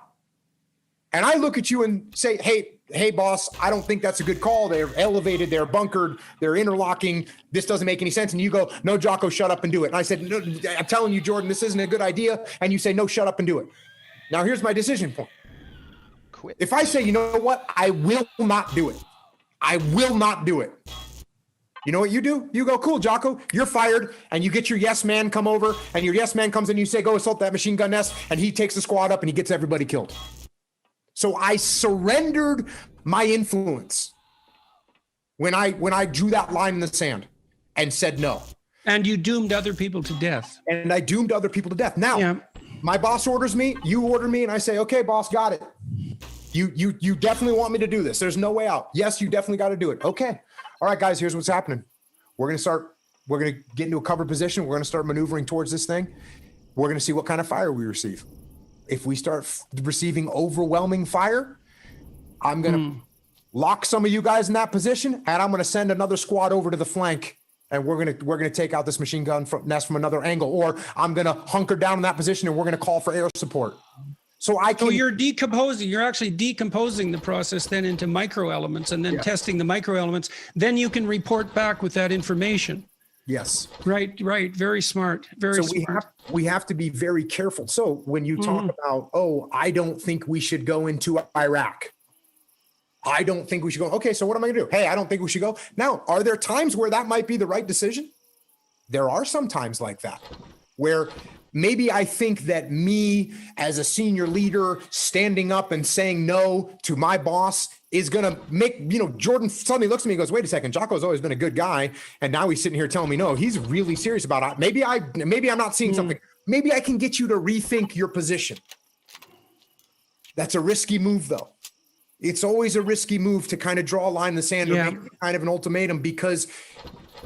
And I look at you and say, hey, boss, I don't think that's a good call. They're elevated, they're bunkered, they're interlocking. This doesn't make any sense. And you go, no, Jocko, shut up and do it. And I said, no, I'm telling you, Jordan, this isn't a good idea. And you say, no, shut up and do it. Now, here's my decision point. Quit. If I say, you know what, I will not do it. I will not do it. You know what you do? You go, cool, Jocko, you're fired. And you get your yes man come over, and your yes man comes in and you say, go assault that machine gun nest. And he takes the squad up and he gets everybody killed. So I surrendered my influence when I drew that line in the sand and said no. And you doomed other people to death. And I doomed other people to death. Now, my boss orders me, you order me, and I say, okay, boss, got it. You definitely want me to do this. There's no way out. Yes, you definitely got to do it. Okay. All right, guys, here's what's happening. We're going to get into a covered position. We're going to start maneuvering towards this thing. We're going to see what kind of fire we receive. If we start receiving overwhelming fire, I'm going to lock some of you guys in that position, and I'm going to send another squad over to the flank, and we're going to take out this machine gun nest from another angle, or I'm going to hunker down in that position, and we're going to call for air support. So you're decomposing. You're actually decomposing the process then into micro elements, and then testing the micro elements. Then you can report back with that information. Yes. Right. Very smart. Very smart. We have to be very careful. So when you talk about, I don't think we should go into Iraq. I don't think we should go. Okay, so what am I going to do? Hey, I don't think we should go. Now, are there times where that might be the right decision? There are some times like that where maybe I think that me as a senior leader standing up and saying no to my boss is going to make, Jordan suddenly looks at me and goes, wait a second, Jocko's always been a good guy. And now he's sitting here telling me, no, he's really serious about it. Maybe I'm not seeing something. Maybe I can get you to rethink your position. That's a risky move though. It's always a risky move to kind of draw a line in the sand or make kind of an ultimatum, because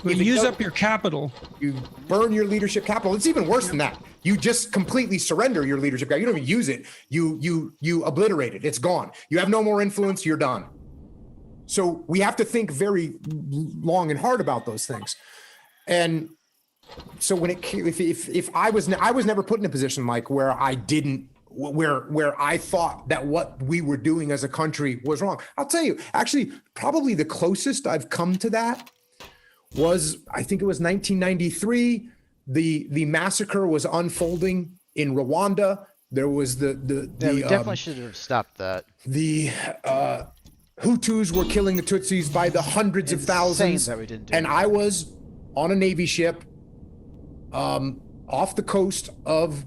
you use up your capital. You burn your leadership capital. It's even worse than that. You just completely surrender your leadership capital. You don't even use it. You obliterate it. It's gone. You have no more influence. You're done. So we have to think very long and hard about those things. And so when if I was never put in a position like where I thought that what we were doing as a country was wrong. I'll tell you, actually, probably the closest I've come to that was, I think it was 1993. The massacre was unfolding in Rwanda. There was we definitely should have stopped that. The Hutus were killing the Tutsis by the hundreds of thousands. That we didn't do and anything. I was on a Navy ship off the coast of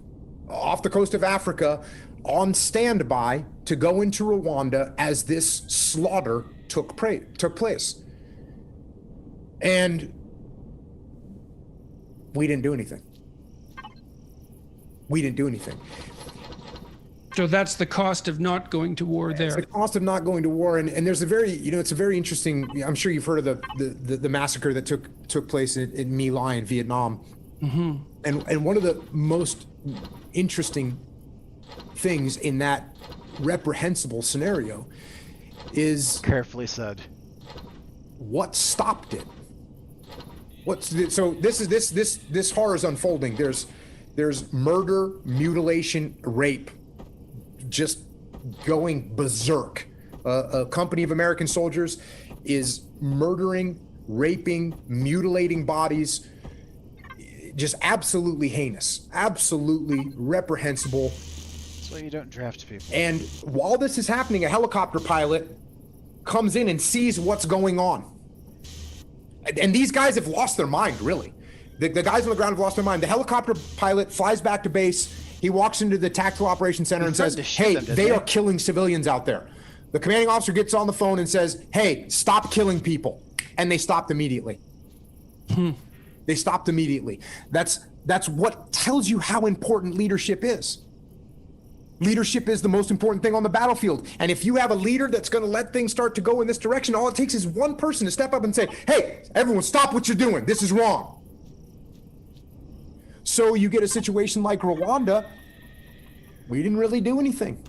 Africa on standby to go into Rwanda as this slaughter took place. And we didn't do anything. So that's the cost of not going to war there. It's the cost of not going to war. And there's it's a very interesting, I'm sure you've heard of the massacre that took place in My Lai in Vietnam. Mm-hmm. And one of the most interesting things in that reprehensible scenario is carefully said. What stopped it? So this horror is unfolding. There's murder, mutilation, rape, just going berserk. A company of American soldiers is murdering, raping, mutilating bodies. Just absolutely heinous, absolutely reprehensible. That's why you don't draft people. And while this is happening, a helicopter pilot comes in and sees what's going on. And these guys have lost their mind, really. The guys on the ground have lost their mind. The helicopter pilot flies back to base. He walks into the Tactical Operations Center and says, hey, they are killing civilians out there. The commanding officer gets on the phone and says, hey, stop killing people. And they stopped immediately. They stopped immediately. That's what tells you how important leadership is. Leadership is the most important thing on the battlefield. And if you have a leader that's going to let things start to go in this direction, all it takes is one person to step up and say, hey, everyone, stop what you're doing. This is wrong. So you get a situation like Rwanda. We didn't really do anything.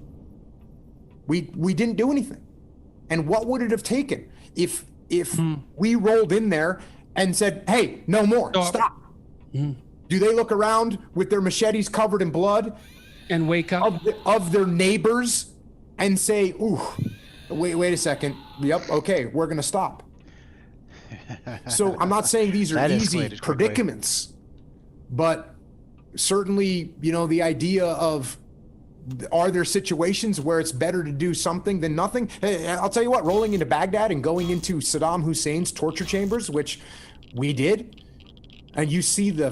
We didn't do anything. And what would it have taken if we rolled in there and said, hey, no more, stop. Do they look around with their machetes covered in blood and wake up of their neighbors and say, ooh, wait a second. Yep, okay, we're going to stop. So I'm not saying these are easy predicaments, but certainly, the idea of, are there situations where it's better to do something than nothing? Hey, I'll tell you what, rolling into Baghdad and going into Saddam Hussein's torture chambers, which we did, and you see the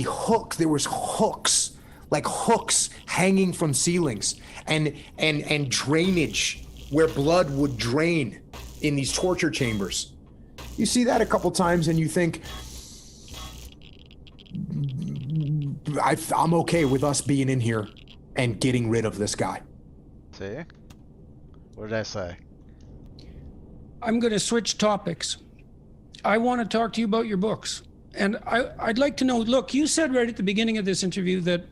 hook, there was hooks, like hooks hanging from ceilings and drainage where blood would drain in these torture chambers. You see that a couple times and you think, I'm okay with us being in here and getting rid of this guy. See? What did I say? I'm going to switch topics. I want to talk to you about your books. And I'd like to know, look, you said right at the beginning of this interview that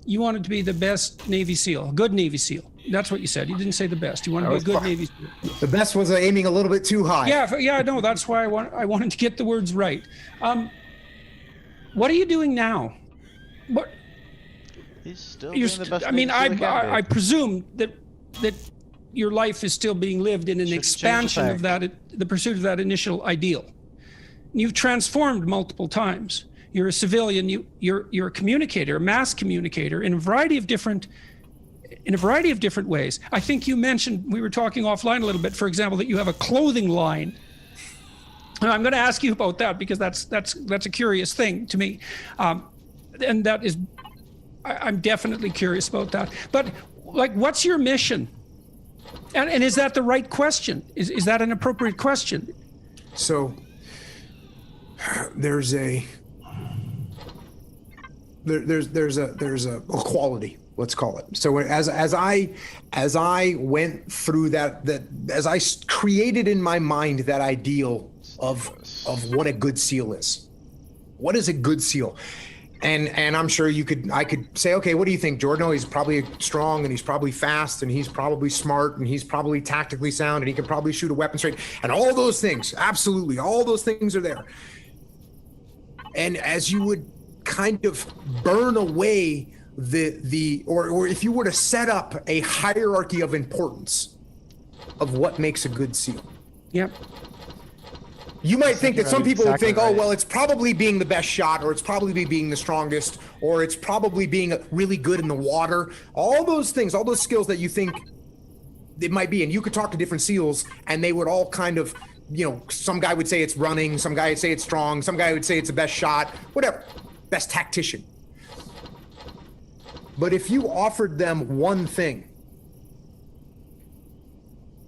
you wanted to be the best Navy SEAL, a good Navy SEAL. That's what you said. You didn't say the best. You wanted to be a good Navy SEAL. The best was aiming a little bit too high. Yeah, no, that's why I wanted to get the words right. What are you doing now? What? He's still doing the best. I mean, I presume that your life is still being lived in an expansion of that, the pursuit of that initial ideal. You've transformed multiple times. You're a civilian. You're a communicator, a mass communicator in a variety of different ways. I think you mentioned, we were talking offline a little bit, for example, that you have a clothing line. And I'm going to ask you about that because that's a curious thing to me, and that is, I'm definitely curious about that. But like, what's your mission? And is that the right question? Is that an appropriate question? So there's a quality, let's call it. So as I went through that as I created in my mind that ideal of what a good SEAL is. What is a good SEAL? And I'm sure I could say, okay, what do you think, Jordan? Oh, he's probably strong and he's probably fast and he's probably smart and he's probably tactically sound and he can probably shoot a weapon straight and all those things. Absolutely. All those things are there. And as you would kind of burn away or if you were to set up a hierarchy of importance of what makes a good SEAL. Yep. You might think that some people would think, right. oh, well, it's probably being the best shot, or it's probably being the strongest, or it's probably being really good in the water. All those things, all those skills that you think it might be. And you could talk to different SEALs and they would all kind of, some guy would say it's running, some guy would say it's strong, some guy would say it's the best shot, whatever, best tactician. But if you offered them one thing,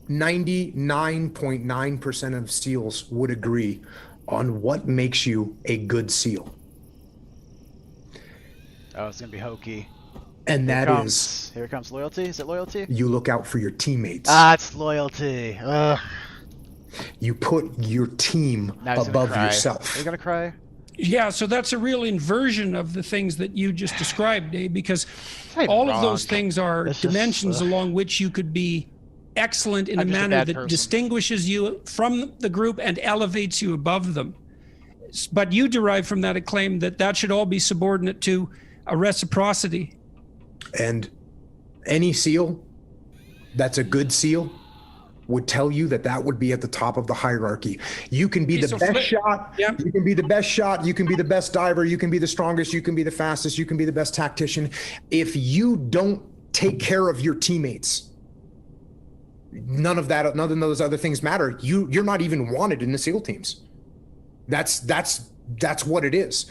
99.9% of SEALs would agree on what makes you a good SEAL. Oh, it's going to be hokey. And Here comes loyalty. Is it loyalty? You look out for your teammates. Ah, it's loyalty. Ugh. You put your team above yourself. Are you going to cry? Yeah, so that's a real inversion of the things that you just described, Dave, because all of those things are dimensions along which you could be excellent in a manner that distinguishes you from the group and elevates you above them. But you derive from that a claim that should all be subordinate to a reciprocity. And any SEAL that's a good SEAL would tell you that would be at the top of the hierarchy. You can be the best shot, you can be the best shot, you can be the best diver, you can be the strongest, you can be the fastest, you can be the best tactician. If you don't take care of your teammates, none of those other things matter. You're not even wanted in the SEAL teams. That's what it is.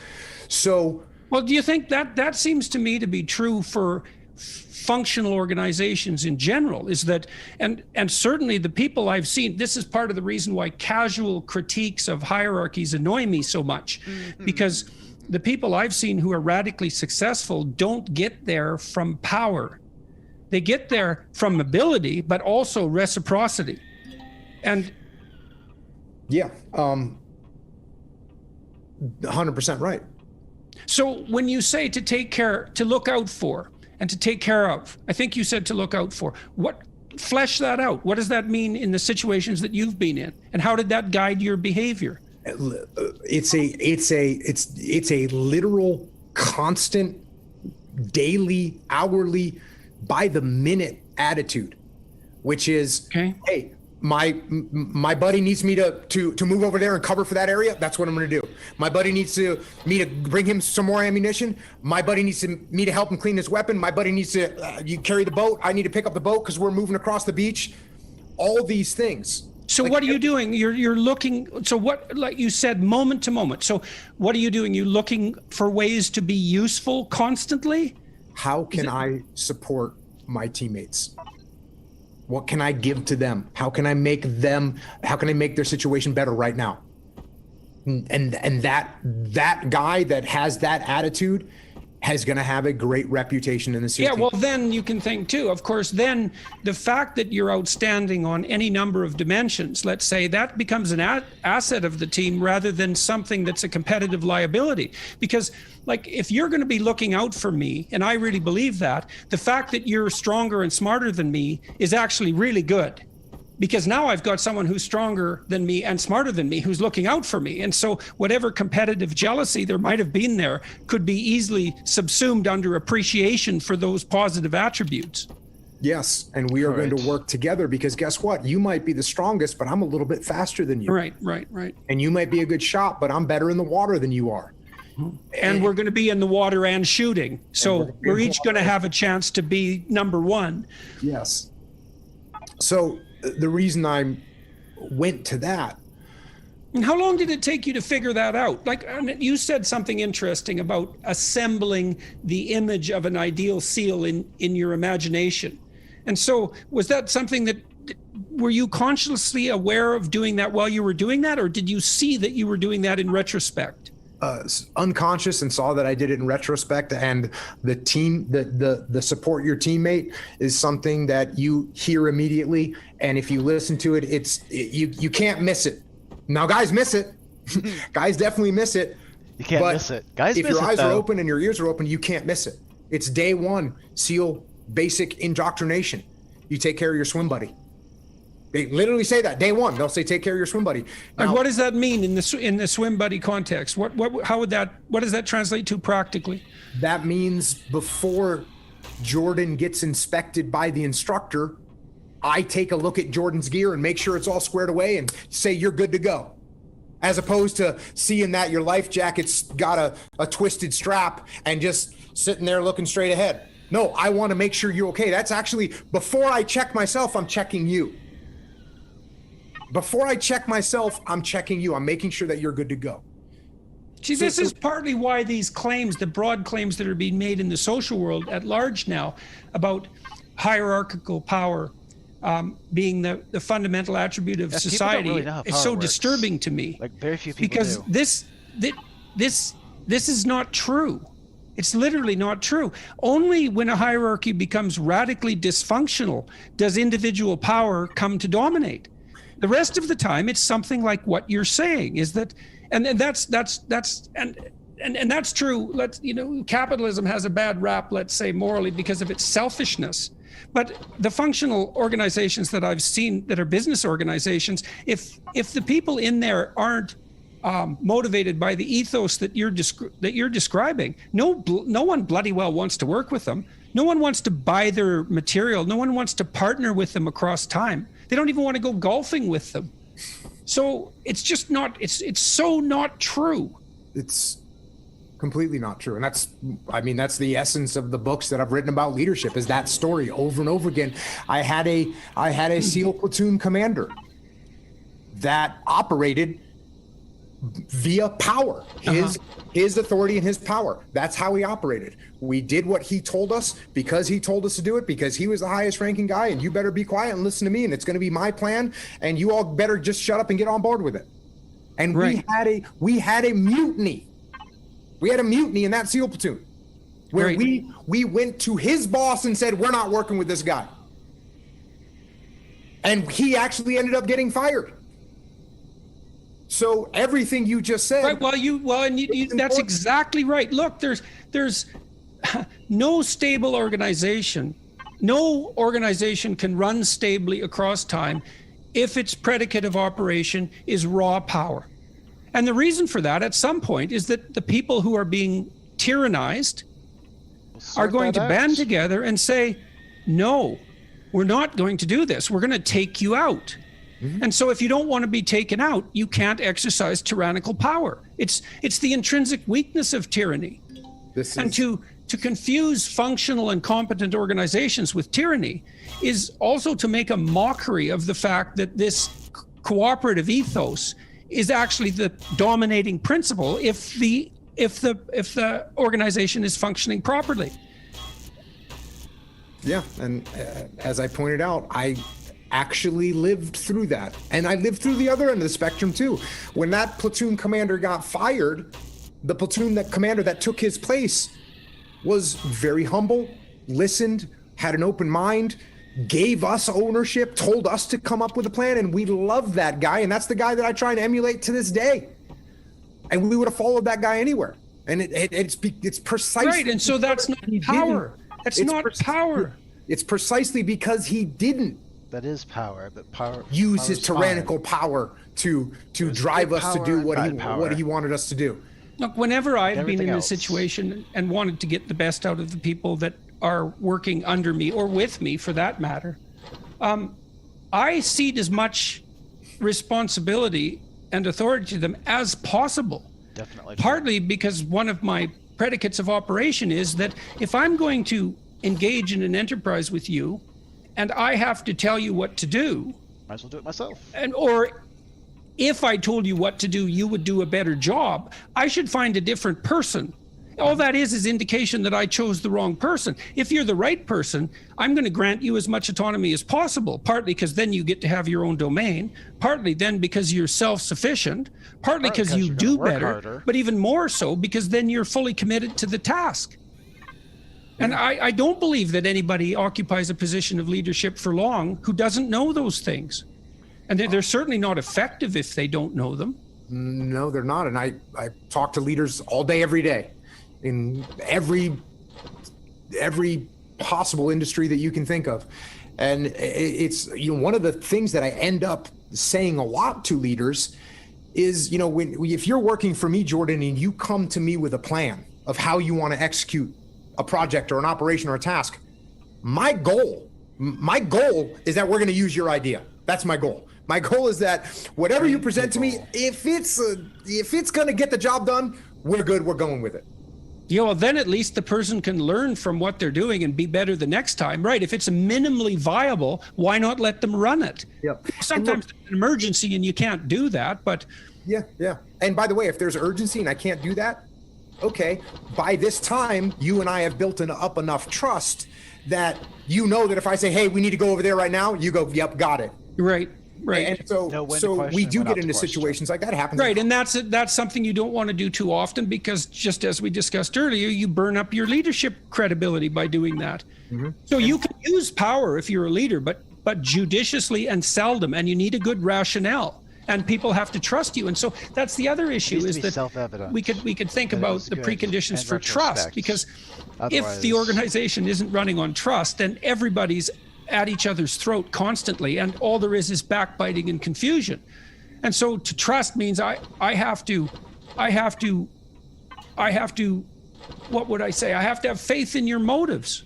So, well, do you think that seems to me to be true for functional organizations in general? Is that, and certainly the people I've seen, this is part of the reason why casual critiques of hierarchies annoy me so much, because the people I've seen who are radically successful don't get there from power. They get there from ability, but also reciprocity. And 100% right. So when you say to take care, to look out for, and to take care of, I think you said to look out for. Flesh that out. What does that mean in the situations that you've been in, and how did that guide your behavior? It's a literal, constant, daily, hourly, by the minute attitude, which is, hey, my buddy needs me to move over there and cover for that area. That's what I'm going to do. My buddy needs me to bring him some more ammunition. My buddy needs me to help him clean his weapon. My buddy needs to you carry the boat. I need to pick up the boat because we're moving across the beach. All these things. So what are you doing? You're looking. So what, like you said, moment to moment. So what are you doing? You looking for ways to be useful constantly? How can I support my teammates? What can I give to them? How can I make their situation better right now? And that guy that has that attitude is going to have a great reputation in the SEAL team. Well, then you can think too, of course, then the fact that you're outstanding on any number of dimensions, let's say, that becomes an asset of the team rather than something that's a competitive liability. Because like, if you're going to be looking out for me, and I really believe that, the fact that you're stronger and smarter than me is actually really good. Because now I've got someone who's stronger than me and smarter than me who's looking out for me. And so whatever competitive jealousy there might have been there could be easily subsumed under appreciation for those positive attributes. Yes, and we are going to work together because guess what? You might be the strongest, but I'm a little bit faster than you. Right. And you might be a good shot, but I'm better in the water than you are. And we're going to be in the water and shooting. So we're each going to have a chance to be number one. Yes. So the reason I went to that. And how long did it take you to figure that out? Like, you said something interesting about assembling the image of an ideal SEAL in your imagination. And so was that something that, were you consciously aware of doing that while you were doing that? Or did you see that you were doing that in retrospect? Unconscious, and saw that I did it in retrospect. And the team, the support your teammate is something that you hear immediately. And if you listen to it, you can't miss it. Now, guys miss it. Guys definitely miss it. You can't But miss it. Guys if miss your it, eyes are though. open and your ears are open, you can't miss it. It's day one, SEAL basic indoctrination. You take care of your swim buddy. They literally say that day one. They'll say, take care of your swim buddy. And what does that mean in the swim buddy context? What does that translate to practically? That means before Jordan gets inspected by the instructor, I take a look at Jordan's gear and make sure it's all squared away and say, you're good to go. As opposed to seeing that your life jacket's got a twisted strap and just sitting there looking straight ahead. No, I want to make sure you're okay. That's actually, before I check myself, I'm checking you. Before I check myself, I'm checking you. I'm making sure that you're good to go. See, this is partly why these claims, the broad claims that are being made in the social world at large now about hierarchical power being the fundamental attribute of society, really know how is power so works. disturbing to me. Like, very few people because do. this is not true. It's literally not true. Only when a hierarchy becomes radically dysfunctional does individual power come to dominate. The rest of the time, it's something like what you're saying, is that, and that's true. Capitalism has a bad rap, let's say, morally because of its selfishness. But the functional organizations that I've seen that are business organizations, if the people in there aren't motivated by the ethos that you're describing, no one bloody well wants to work with them. No one wants to buy their material. No one wants to partner with them across time. They don't even want to go golfing with them. So it's just not, it's so not true. It's completely not true. And that's the essence of the books that I've written about leadership, is that story over and over again. I had a SEAL platoon commander that operated via power, his authority and his power. That's how he operated. We did what he told us because he told us to do it, because he was the highest ranking guy, and you better be quiet and listen to me, and it's going to be my plan, and you all better just shut up and get on board with it. And right. we had a mutiny. We had a mutiny in that SEAL platoon where right. we went to his boss and said, we're not working with this guy. And he actually ended up getting fired. So everything you just said. Right. That's exactly right. Look, there's no stable organization. No organization can run stably across time if its predicate of operation is raw power. And the reason for that at some point is that the people who are being tyrannized are going to band together and say, no, we're not going to do this. We're going to take you out. Mm-hmm. And so if you don't want to be taken out, you can't exercise tyrannical power. It's the intrinsic weakness of tyranny. And to confuse functional and competent organizations with tyranny is also to make a mockery of the fact that this cooperative ethos is actually the dominating principle if the organization is functioning properly. Yeah, and as I pointed out, I actually lived through that. And I lived through the other end of the spectrum too. When that platoon commander got fired, the platoon commander that took his place was very humble, listened, had an open mind, gave us ownership, told us to come up with a plan, and we loved that guy. And that's the guy that I try and emulate to this day. And we would have followed that guy anywhere. And it's precisely right. And so that's not power. That's not power. It's precisely because he didn't. That is power, but power use his tyrannical power to drive us to do what he wanted us to do. Look, whenever I've been in a situation and wanted to get the best out of the people that are working under me or with me, for that matter, I cede as much responsibility and authority to them as possible. Definitely. Partly because one of my predicates of operation is that if I'm going to engage in an enterprise with you and I have to tell you what to do, might as well do it myself. Or if I told you what to do, you would do a better job, I should find a different person. All that is indication that I chose the wrong person. If you're the right person, I'm going to grant you as much autonomy as possible, partly because then you get to have your own domain, partly then because you're self-sufficient, partly because you do better, but even more so because then you're fully committed to the task. And I don't believe that anybody occupies a position of leadership for long who doesn't know those things. And they're certainly not effective if they don't know them. No, they're not. And I talk to leaders all day, every day, in every possible industry that you can think of. And it's, one of the things that I end up saying a lot to leaders is, if you're working for me, Jordan, and you come to me with a plan of how you want to execute a project or an operation or a task, my goal is that we're going to use your idea. That's my goal. My goal is that whatever you present to me, if it's going to get the job done, we're good. We're going with it. Well, then at least the person can learn from what they're doing and be better the next time, right? If it's minimally viable, why not let them run it? Yep. Sometimes there's an emergency and you can't do that, but... Yeah. And by the way, if there's urgency and I can't do that, okay, by this time, you and I have built up enough trust that that if I say, hey, we need to go over there right now, you go, yep, got it. Right. And so we do get into situations like that. Happens. Right, and that's something you don't want to do too often, because just as we discussed earlier, you burn up your leadership credibility by doing that. Mm-hmm. So you can use power if you're a leader, but judiciously and seldom, and you need a good rationale. And people have to trust you, and so that's the other issue, is that self-evident. we could think about the preconditions for trust, because if the organization isn't running on trust, then everybody's at each other's throat constantly, and all there is backbiting and confusion. And so to trust means I have to, what would I say? I have to have faith in your motives.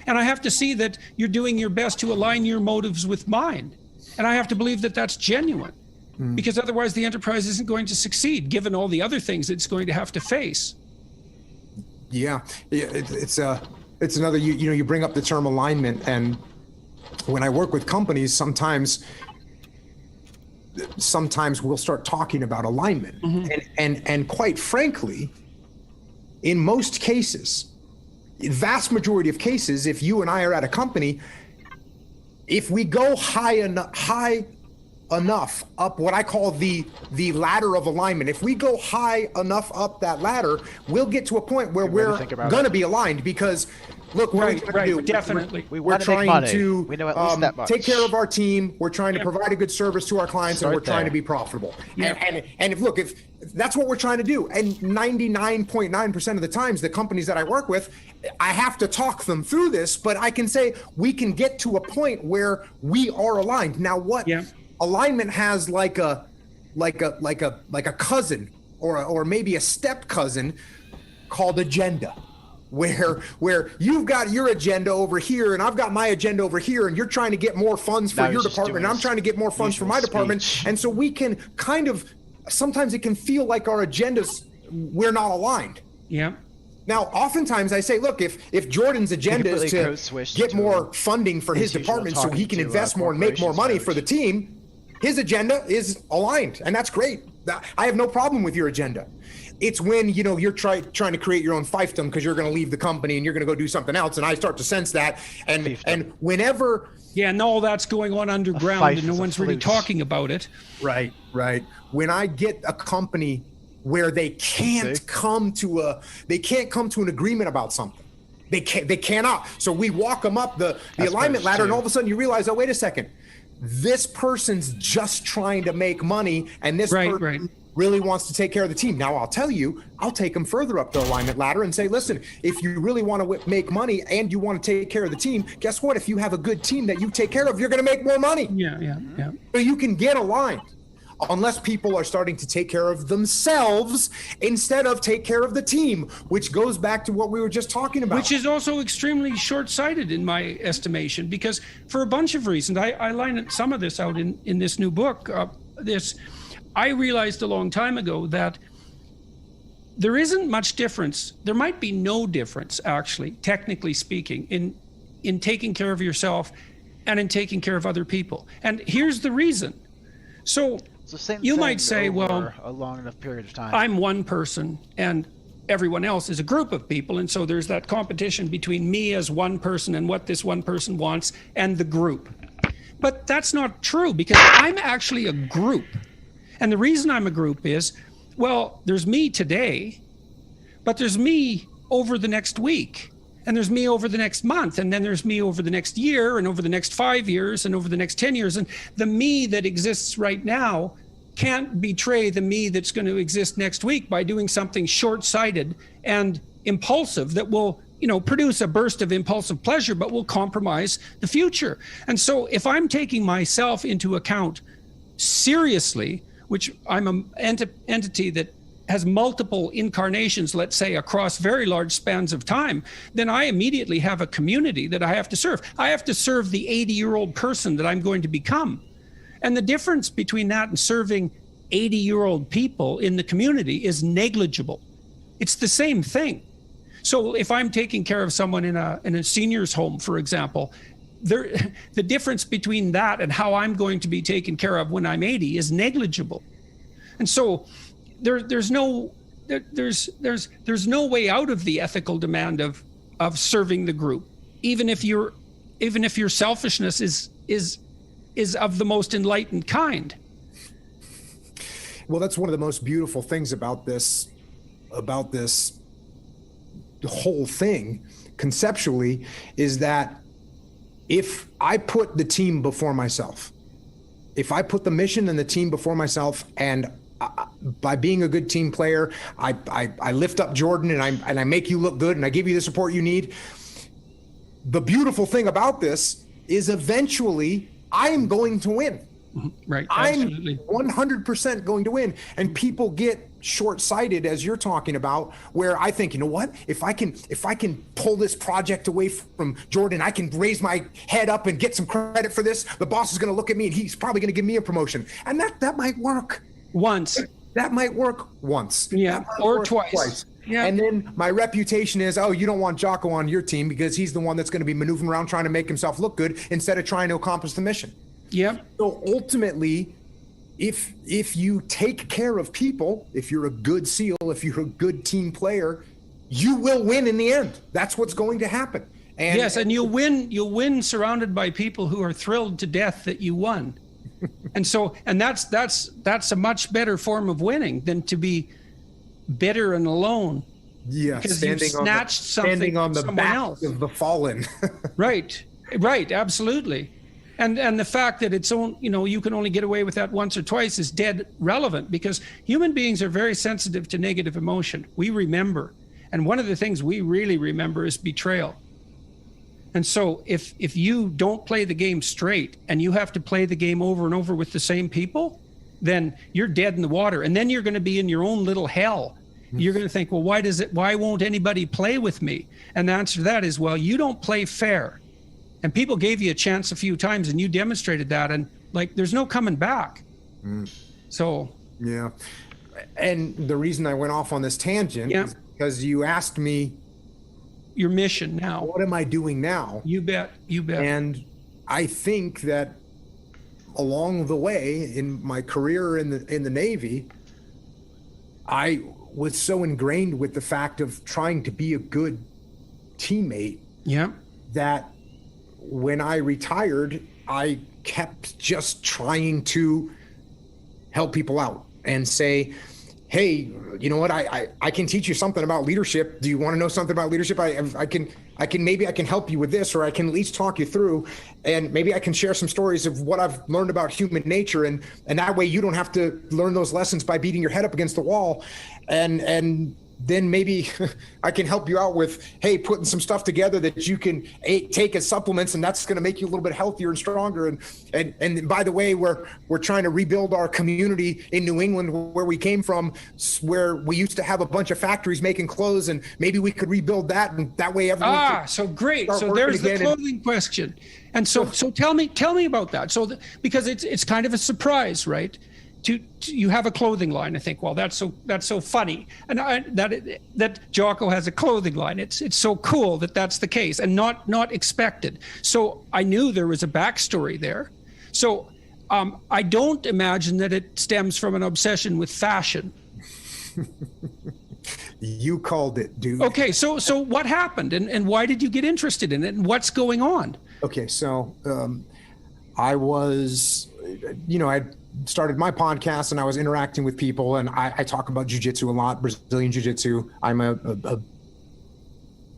And I have to see that you're doing your best to align your motives with mine. And I have to believe that that's genuine, because otherwise the enterprise isn't going to succeed, given all the other things it's going to have to face. Yeah, it's another, you bring up the term alignment, and when I work with companies, sometimes we'll start talking about alignment. Mm-hmm. And quite frankly, in most cases, vast majority of cases, if you and I are at a company, if we go high enough up what I call the ladder of alignment, if we go high enough up that ladder, we'll get to a point where we're going to be aligned, because look, what we're trying to do, definitely. We're trying to take care of our team. We're trying to provide a good service to our clients, and we're trying to be profitable. Yeah. And if that's what we're trying to do, and 99.9% of the times, the companies that I work with, I have to talk them through this, but I can say we can get to a point where we are aligned. Now, what alignment has like a cousin or maybe a step cousin called agenda. Where you've got your agenda over here and I've got my agenda over here, and you're trying to get more funds for your department and I'm trying to get more funds for my department. And so we can sometimes it can feel like our agendas, we're not aligned. Yeah. Now, oftentimes I say, look, if Jordan's agenda is to get more funding for his department so he can invest more and make more money for the team, his agenda is aligned, and that's great. I have no problem with your agenda. It's when, you're trying to create your own fiefdom because you're going to leave the company and you're going to go do something else, and I start to sense that. And whenever... Yeah, no, that's going on underground and no one's really talking about it. Right. When I get a company where they can't come to an agreement about something. They cannot. So we walk them up the alignment ladder, and all of a sudden you realize, oh, wait a second. This person's just trying to make money, and this person really wants to take care of the team. Now, I'll tell you, I'll take them further up the alignment ladder and say, listen, if you really want to make money and you want to take care of the team, guess what? If you have a good team that you take care of, you're going to make more money. Yeah. So you can get aligned, unless people are starting to take care of themselves instead of take care of the team, which goes back to what we were just talking about. Which is also extremely short-sighted in my estimation, because for a bunch of reasons, I line some of this out in this new book. I realized a long time ago that there isn't much difference. There might be no difference, actually, technically speaking, in taking care of yourself and in taking care of other people. And here's the reason. So you might say, well, a long enough period of time. I'm one person and everyone else is a group of people. And so there's that competition between me as one person and what this one person wants and the group. But that's not true, because I'm actually a group. And the reason I'm a group is, well, there's me today, but there's me over the next week, and there's me over the next month, and then there's me over the next year, and over the next 5 years, and over the next 10 years. And the me that exists right now can't betray the me that's going to exist next week by doing something short-sighted and impulsive that will, produce a burst of impulsive pleasure, but will compromise the future. And so if I'm taking myself into account seriously, which I'm an entity that has multiple incarnations, let's say, across very large spans of time, then I immediately have a community that I have to serve. I have to serve the 80-year-old person that I'm going to become. And the difference between that and serving 80-year-old people in the community is negligible. It's the same thing. So if I'm taking care of someone in a senior's home, for example, the difference between that and how I'm going to be taken care of when I'm 80 is negligible. And so there's no way out of the ethical demand of serving the group, even if your selfishness is of the most enlightened kind. Well, that's one of the most beautiful things about this whole thing conceptually, is that if I put the team before myself, if I put the mission and the team before myself, and by being a good team player, I lift up Jordan and I make you look good and I give you the support you need. The beautiful thing about this is eventually I'm going to win. Right. Absolutely. I'm 100% going to win. And people get short-sighted, as you're talking about, where I think, you know what, if I can pull this project away from Jordan, I can raise my head up and get some credit for this. The boss is going to look at me and he's probably going to give me a promotion. And that might work. Once. That might work once. Yeah. Or twice. Yeah. And then my reputation is, oh, you don't want Jocko on your team because he's the one that's going to be maneuvering around trying to make himself look good instead of trying to accomplish the mission. Yeah. So ultimately, if you take care of people, if you're a good SEAL, if you're a good team player, you will win in the end. That's what's going to happen. And yes, and you'll win surrounded by people who are thrilled to death that you won. and that's a much better form of winning than to be bitter and alone. Yeah, because you've snatched something on the from someone back else. of the fallen. Right, absolutely. And the fact that you can only get away with that once or twice is dead relevant, because human beings are very sensitive to negative emotion. We remember. And one of the things we really remember is betrayal. And so if you don't play the game straight and you have to play the game over and over with the same people, then you're dead in the water. And then you're going to be in your own little hell. You're going to think, well, why won't anybody play with me? And the answer to that is, well, you don't play fair. And people gave you a chance a few times and you demonstrated that, and there's no coming back. So yeah. And the reason I went off on this tangent is because you asked me your mission now. What am I doing now? You bet. And I think that along the way in my career in the Navy, I was so ingrained with the fact of trying to be a good teammate. Yeah. That when I retired, I kept just trying to help people out and say, hey, you know what? I can teach you something about leadership. Do you want to know something about leadership? I can help you with this, or I can at least talk you through, and maybe I can share some stories of what I've learned about human nature, and that way you don't have to learn those lessons by beating your head up against the wall, and then maybe I can help you out with, hey, putting some stuff together that you can take as supplements, and that's going to make you a little bit healthier and stronger. And by the way, we're trying to rebuild our community in New England where we came from, where we used to have a bunch of factories making clothes, and maybe we could rebuild that, and that way everyone. So great. So there's the clothing question. And so tell me about that. So because it's kind of a surprise, right? You have a clothing line. I think, well, that's so funny, and that Jocko has a clothing line. It's so cool that's the case, and not expected. So I knew there was a backstory there. So I don't imagine that it stems from an obsession with fashion. You called it, dude. Okay, so what happened, and why did you get interested in it, and what's going on? Okay, so I was, I started my podcast and I was interacting with people, and I talk about jiu-jitsu a lot, Brazilian jiu-jitsu. I'm a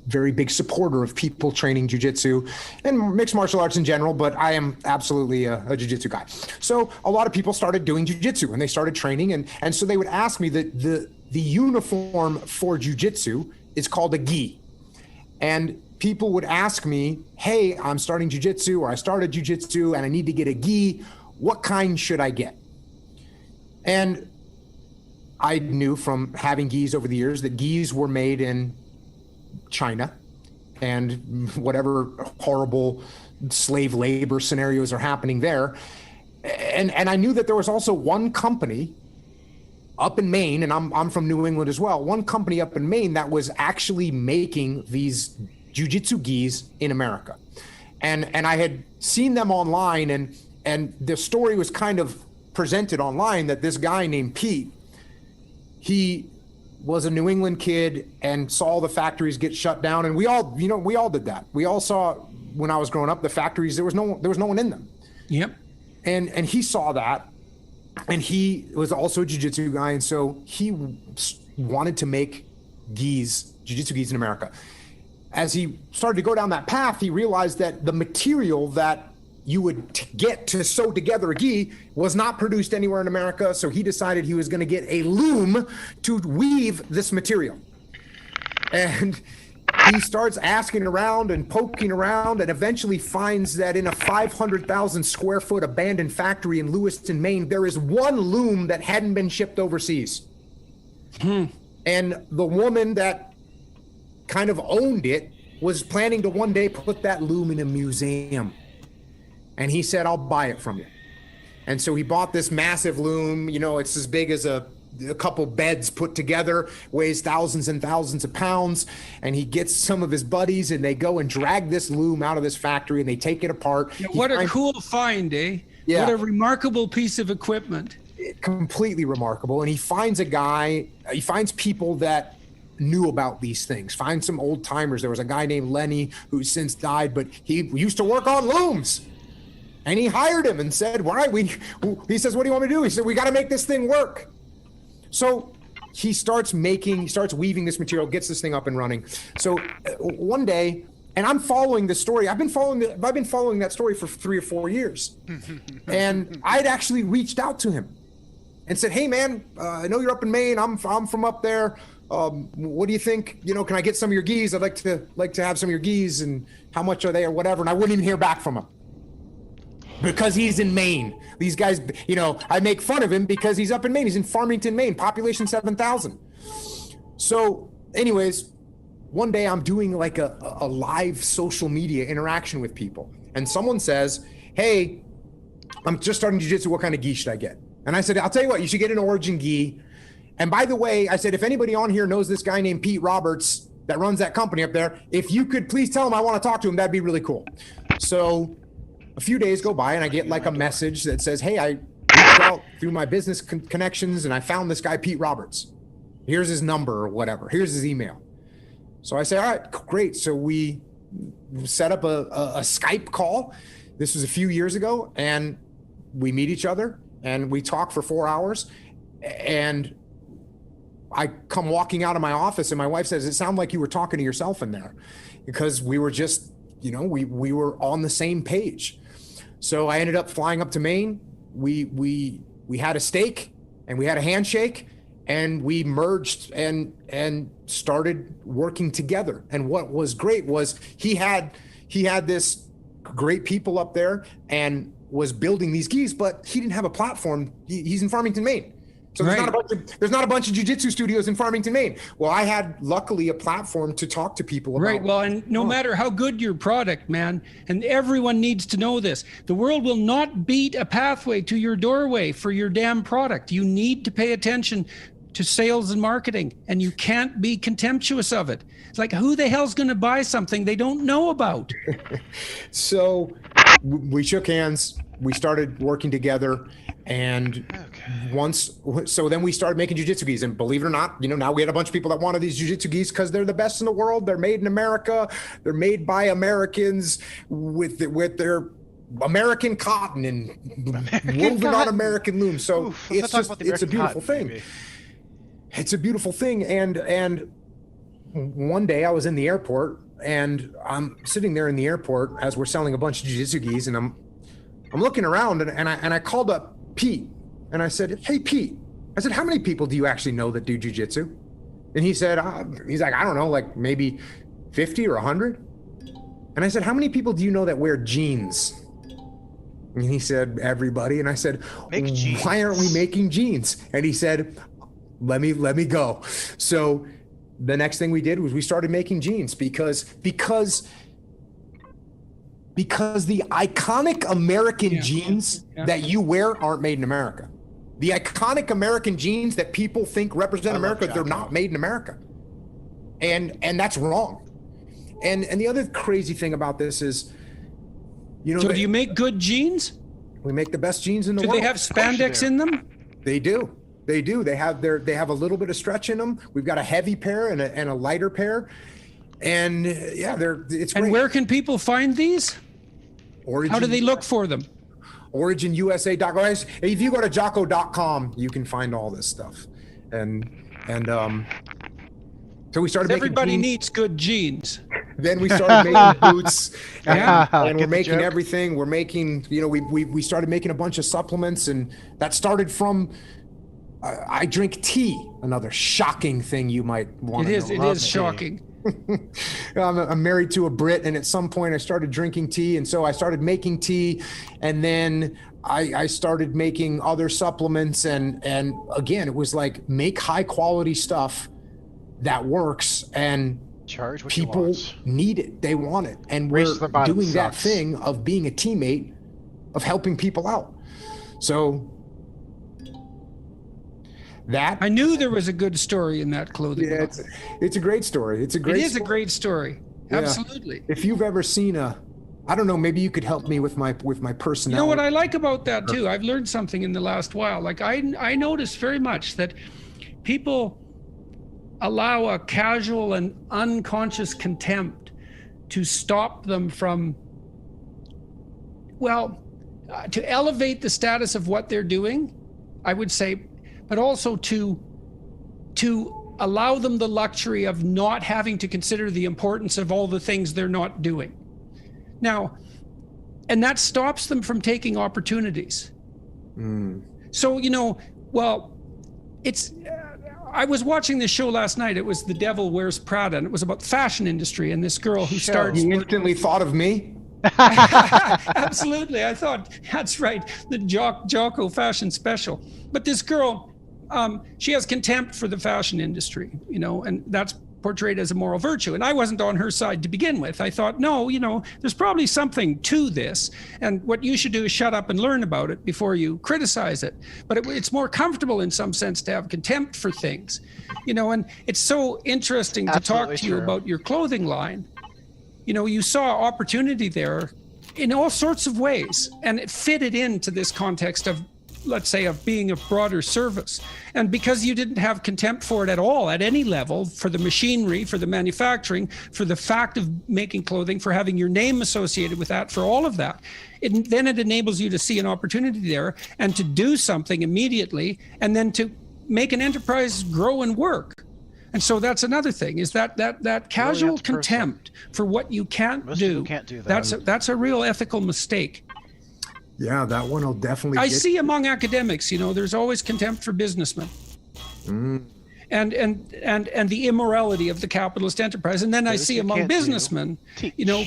very big supporter of people training jiu-jitsu and mixed martial arts in general, but I am absolutely a jiu-jitsu guy. So a lot of people started doing jiu-jitsu and they started training, and so they would ask me that the uniform for jiu-jitsu is called a gi. And people would ask me, hey, I'm starting jiu-jitsu, or I started jiu-jitsu and I need to get a gi. What kind should I get? And I knew from having gis over the years that gis were made in China, and whatever horrible slave labor scenarios are happening there. And I knew that there was also one company up in Maine, and I'm from New England as well, one company up in Maine that was actually making these jiu-jitsu gis in America. And I had seen them online, and the story was kind of presented online that this guy named Pete, he was a New England kid and saw the factories get shut down. And we all did that. We all saw, when I was growing up, the factories, there was no one in them. Yep. And he saw that, and he was also a jiu-jitsu guy. And so he wanted to make gis, jiu-jitsu gis in America. As he started to go down that path, he realized that the material that you would get to sew together a gi was not produced anywhere in America. So he decided he was going to get a loom to weave this material. And he starts asking around and poking around, and eventually finds that in a 500,000 square foot abandoned factory in Lewiston, Maine, there is one loom that hadn't been shipped overseas. And the woman that kind of owned it was planning to one day put that loom in a museum. And he said, I'll buy it from you. And so he bought this massive loom. You know, it's as big as a couple beds put together, weighs thousands and thousands of pounds. And he gets some of his buddies, and they go and drag this loom out of this factory, and they take it apart. Yeah, what a cool find, eh? Yeah. What a remarkable piece of equipment. Completely remarkable. And he finds he finds people that knew about these things, find some old timers. There was a guy named Lenny who's since died, but he used to work on looms. And he hired him and said, all right, he says, what do you want me to do? He said, we got to make this thing work. So he starts weaving this material, gets this thing up and running. So one day, and I'm following this story. I've been following that story for 3 or 4 years. And I'd actually reached out to him and said, hey man, I know you're up in Maine. I'm from up there. What do you think? You know, can I get some of your gis? I'd like to have some of your gis, and how much are they or whatever. And I wouldn't even hear back from him. Because he's in Maine. These guys, you know, I make fun of him because he's up in Maine. He's in Farmington, Maine, population 7,000. So anyways, one day I'm doing like a live social media interaction with people. And someone says, hey, I'm just starting jiu-jitsu. What kind of gi should I get? And I said, I'll tell you what, you should get an origin gi. And by the way, I said, if anybody on here knows this guy named Pete Roberts that runs that company up there, if you could please tell him I want to talk to him, that'd be really cool. So a few days go by and I get like a message that says, hey, I reached out through my business connections and I found this guy, Pete Roberts. Here's his number or whatever. Here's his email. So I say, all right, great. So we set up a Skype call. This was a few years ago, and we meet each other and we talk for 4 hours. And I come walking out of my office and my wife says, it sounded like you were talking to yourself in there, because we were just, you know, we were on the same page. So I ended up flying up to Maine. We had a steak and we had a handshake, and we merged and started working together. And what was great was he had this great people up there and was building these gis, but he didn't have a platform. He's in Farmington, Maine. So there's not a bunch of jiu-jitsu studios in Farmington, Maine. Well, I had luckily a platform to talk to people about. Right. Well, and no matter how good your product, man, and everyone needs to know this, the world will not beat a pathway to your doorway for your damn product. You need to pay attention to sales and marketing, and you can't be contemptuous of it. It's like, who the hell's going to buy something they don't know about? So we shook hands. We started working together. And then we started making jiu-jitsu gis, and believe it or not, you know, now we had a bunch of people that wanted these jiu-jitsu gis because they're the best in the world. They're made in America. They're made by Americans with their American cotton and woven on American looms. So it's a beautiful thing. It's a beautiful thing. And one day I was in the airport, and I'm sitting there in the airport as we're selling a bunch of jiu-jitsu gis, and I'm looking around, and I called up Pete, and I said, "Hey Pete," I said, "how many people do you actually know that do jiu-jitsu?" And he said, he's like, "I don't know, like maybe 50 or 100." And I said, "How many people do you know that wear jeans?" And he said, "Everybody." And I said, "Why aren't we making jeans?" And he said, let me go. So the next thing we did was we started making jeans because the iconic American jeans that you wear aren't made in America. The iconic American jeans that people think represent America, they're not made in America. And that's wrong. And the other crazy thing about this is, so do you make good jeans? We make the best jeans in the world. Do they have spandex in them? They do. They do. They have a little bit of stretch in them. We've got a heavy pair and a lighter pair. And yeah, it's great. And where can people find these? Origin, how do they look for them? OriginUSA.com. If you go to jocko.com, you can find all this stuff. And so we started making everybody jeans. needs good jeans. Then we started making boots, and we're making everything. We're making, we started making a bunch of supplements, and that started from, I drink tea, another shocking thing you might want to know. It is shocking. I'm married to a Brit, and at some point I started drinking tea, and so I started making tea, and then I started making other supplements, and again, it was like, make high quality stuff that works, and charge what people need it, they want it, and we're doing that thing of being a teammate, of helping people out. So that, I knew there was a good story in that clothing. Yeah, it's a great story. It is a great story. Yeah. Absolutely. If you've ever seen I don't know, maybe you could help me with my personality. You know what I like about that too? I've learned something in the last while. Like I noticed very much that people allow a casual and unconscious contempt to stop them from, to elevate the status of what they're doing, I would say, but also to allow them the luxury of not having to consider the importance of all the things they're not doing. Now, and that stops them from taking opportunities. So, I was watching this show last night. It was The Devil Wears Prada, and it was about the fashion industry and this girl who starts. You instantly thought of me? Absolutely. I thought, that's right, the Jocko fashion special. But this girl, she has contempt for the fashion industry, and that's portrayed as a moral virtue. And I wasn't on her side to begin with. I thought, no, there's probably something to this. And what you should do is shut up and learn about it before you criticize it. But it's more comfortable in some sense to have contempt for things, and it's so interesting to talk to you about your clothing line. You saw opportunity there in all sorts of ways, and it fitted into this context of, let's say, of being of broader service. And because you didn't have contempt for it at all, at any level, for the machinery, for the manufacturing, for the fact of making clothing, for having your name associated with that, for all of that, then it enables you to see an opportunity there and to do something immediately, and then to make an enterprise grow and work. And so that's another thing, is that casual contempt for what you can't do. Can't do that. That's a real ethical mistake. Yeah, that one will definitely. I see among academics, there's always contempt for businessmen, and the immorality of the capitalist enterprise. And then I see among businessmen,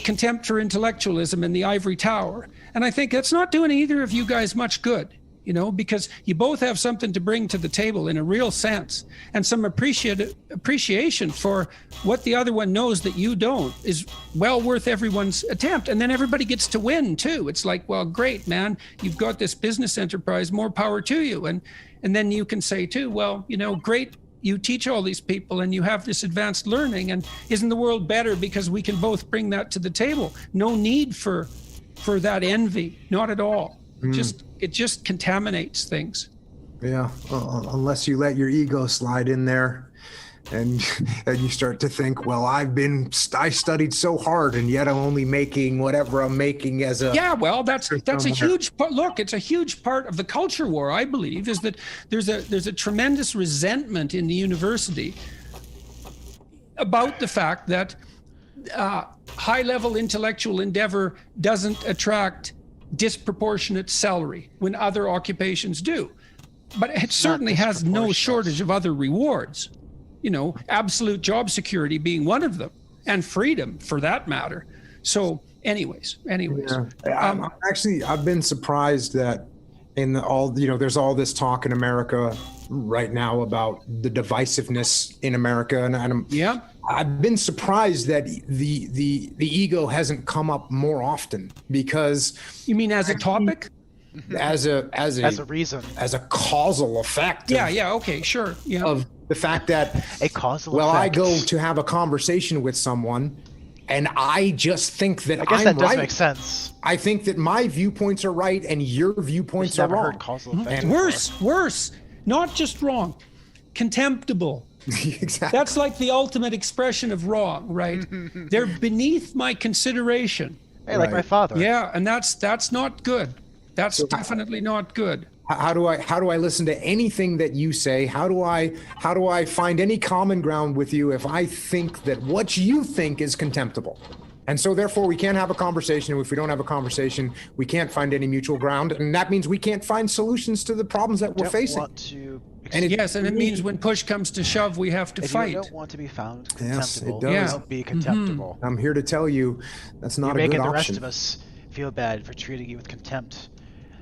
contempt for intellectualism and the ivory tower. And I think that's not doing either of you guys much good, because you both have something to bring to the table in a real sense, and some appreciation for what the other one knows that you don't is well worth everyone's attempt. And then everybody gets to win too. It's like, well, great, man, you've got this business enterprise, more power to you. And then you can say too, well, great, you teach all these people and you have this advanced learning, and isn't the world better because we can both bring that to the table? No need for that envy, not at all. It just contaminates things. Yeah, unless you let your ego slide in there, and you start to think, well, I studied so hard, and yet I'm only making whatever I'm making as a. Yeah, well, that's a huge part. Look, it's a huge part of the culture war, I believe, is that there's a tremendous resentment in the university about the fact that high-level intellectual endeavor doesn't attract disproportionate salary when other occupations do. But it certainly has no shortage of other rewards. You know, absolute job security being one of them, and freedom for that matter. So anyways. Yeah. I've been surprised that there's all this talk in America right now about the divisiveness in America. I've been surprised that the ego hasn't come up more often, because you mean as a topic? As a reason, as a causal effect. Okay, sure. Yeah. Of the fact that a causal effect. I go to have a conversation with someone, and I just think that I guess I'm that does right. make sense. I think that my viewpoints are right and your viewpoints are wrong. Heard causal effect Worse, not just wrong, contemptible. Exactly. That's like the ultimate expression of wrong, right? They're beneath my consideration. Hey, like my father. Yeah, and that's not good. That's definitely not good. How do I listen to anything that you say? How do I find any common ground with you if I think that what you think is contemptible? And so therefore we can't have a conversation. And if we don't have a conversation, we can't find any mutual ground. And that means we can't find solutions to the problems that we're facing. And it means when push comes to shove, we have to fight. You don't want to be found Yes, it contemptible. does. Don't be contemptible. I'm here to tell you that's not You're a good making the option. rest of us feel bad for treating you with contempt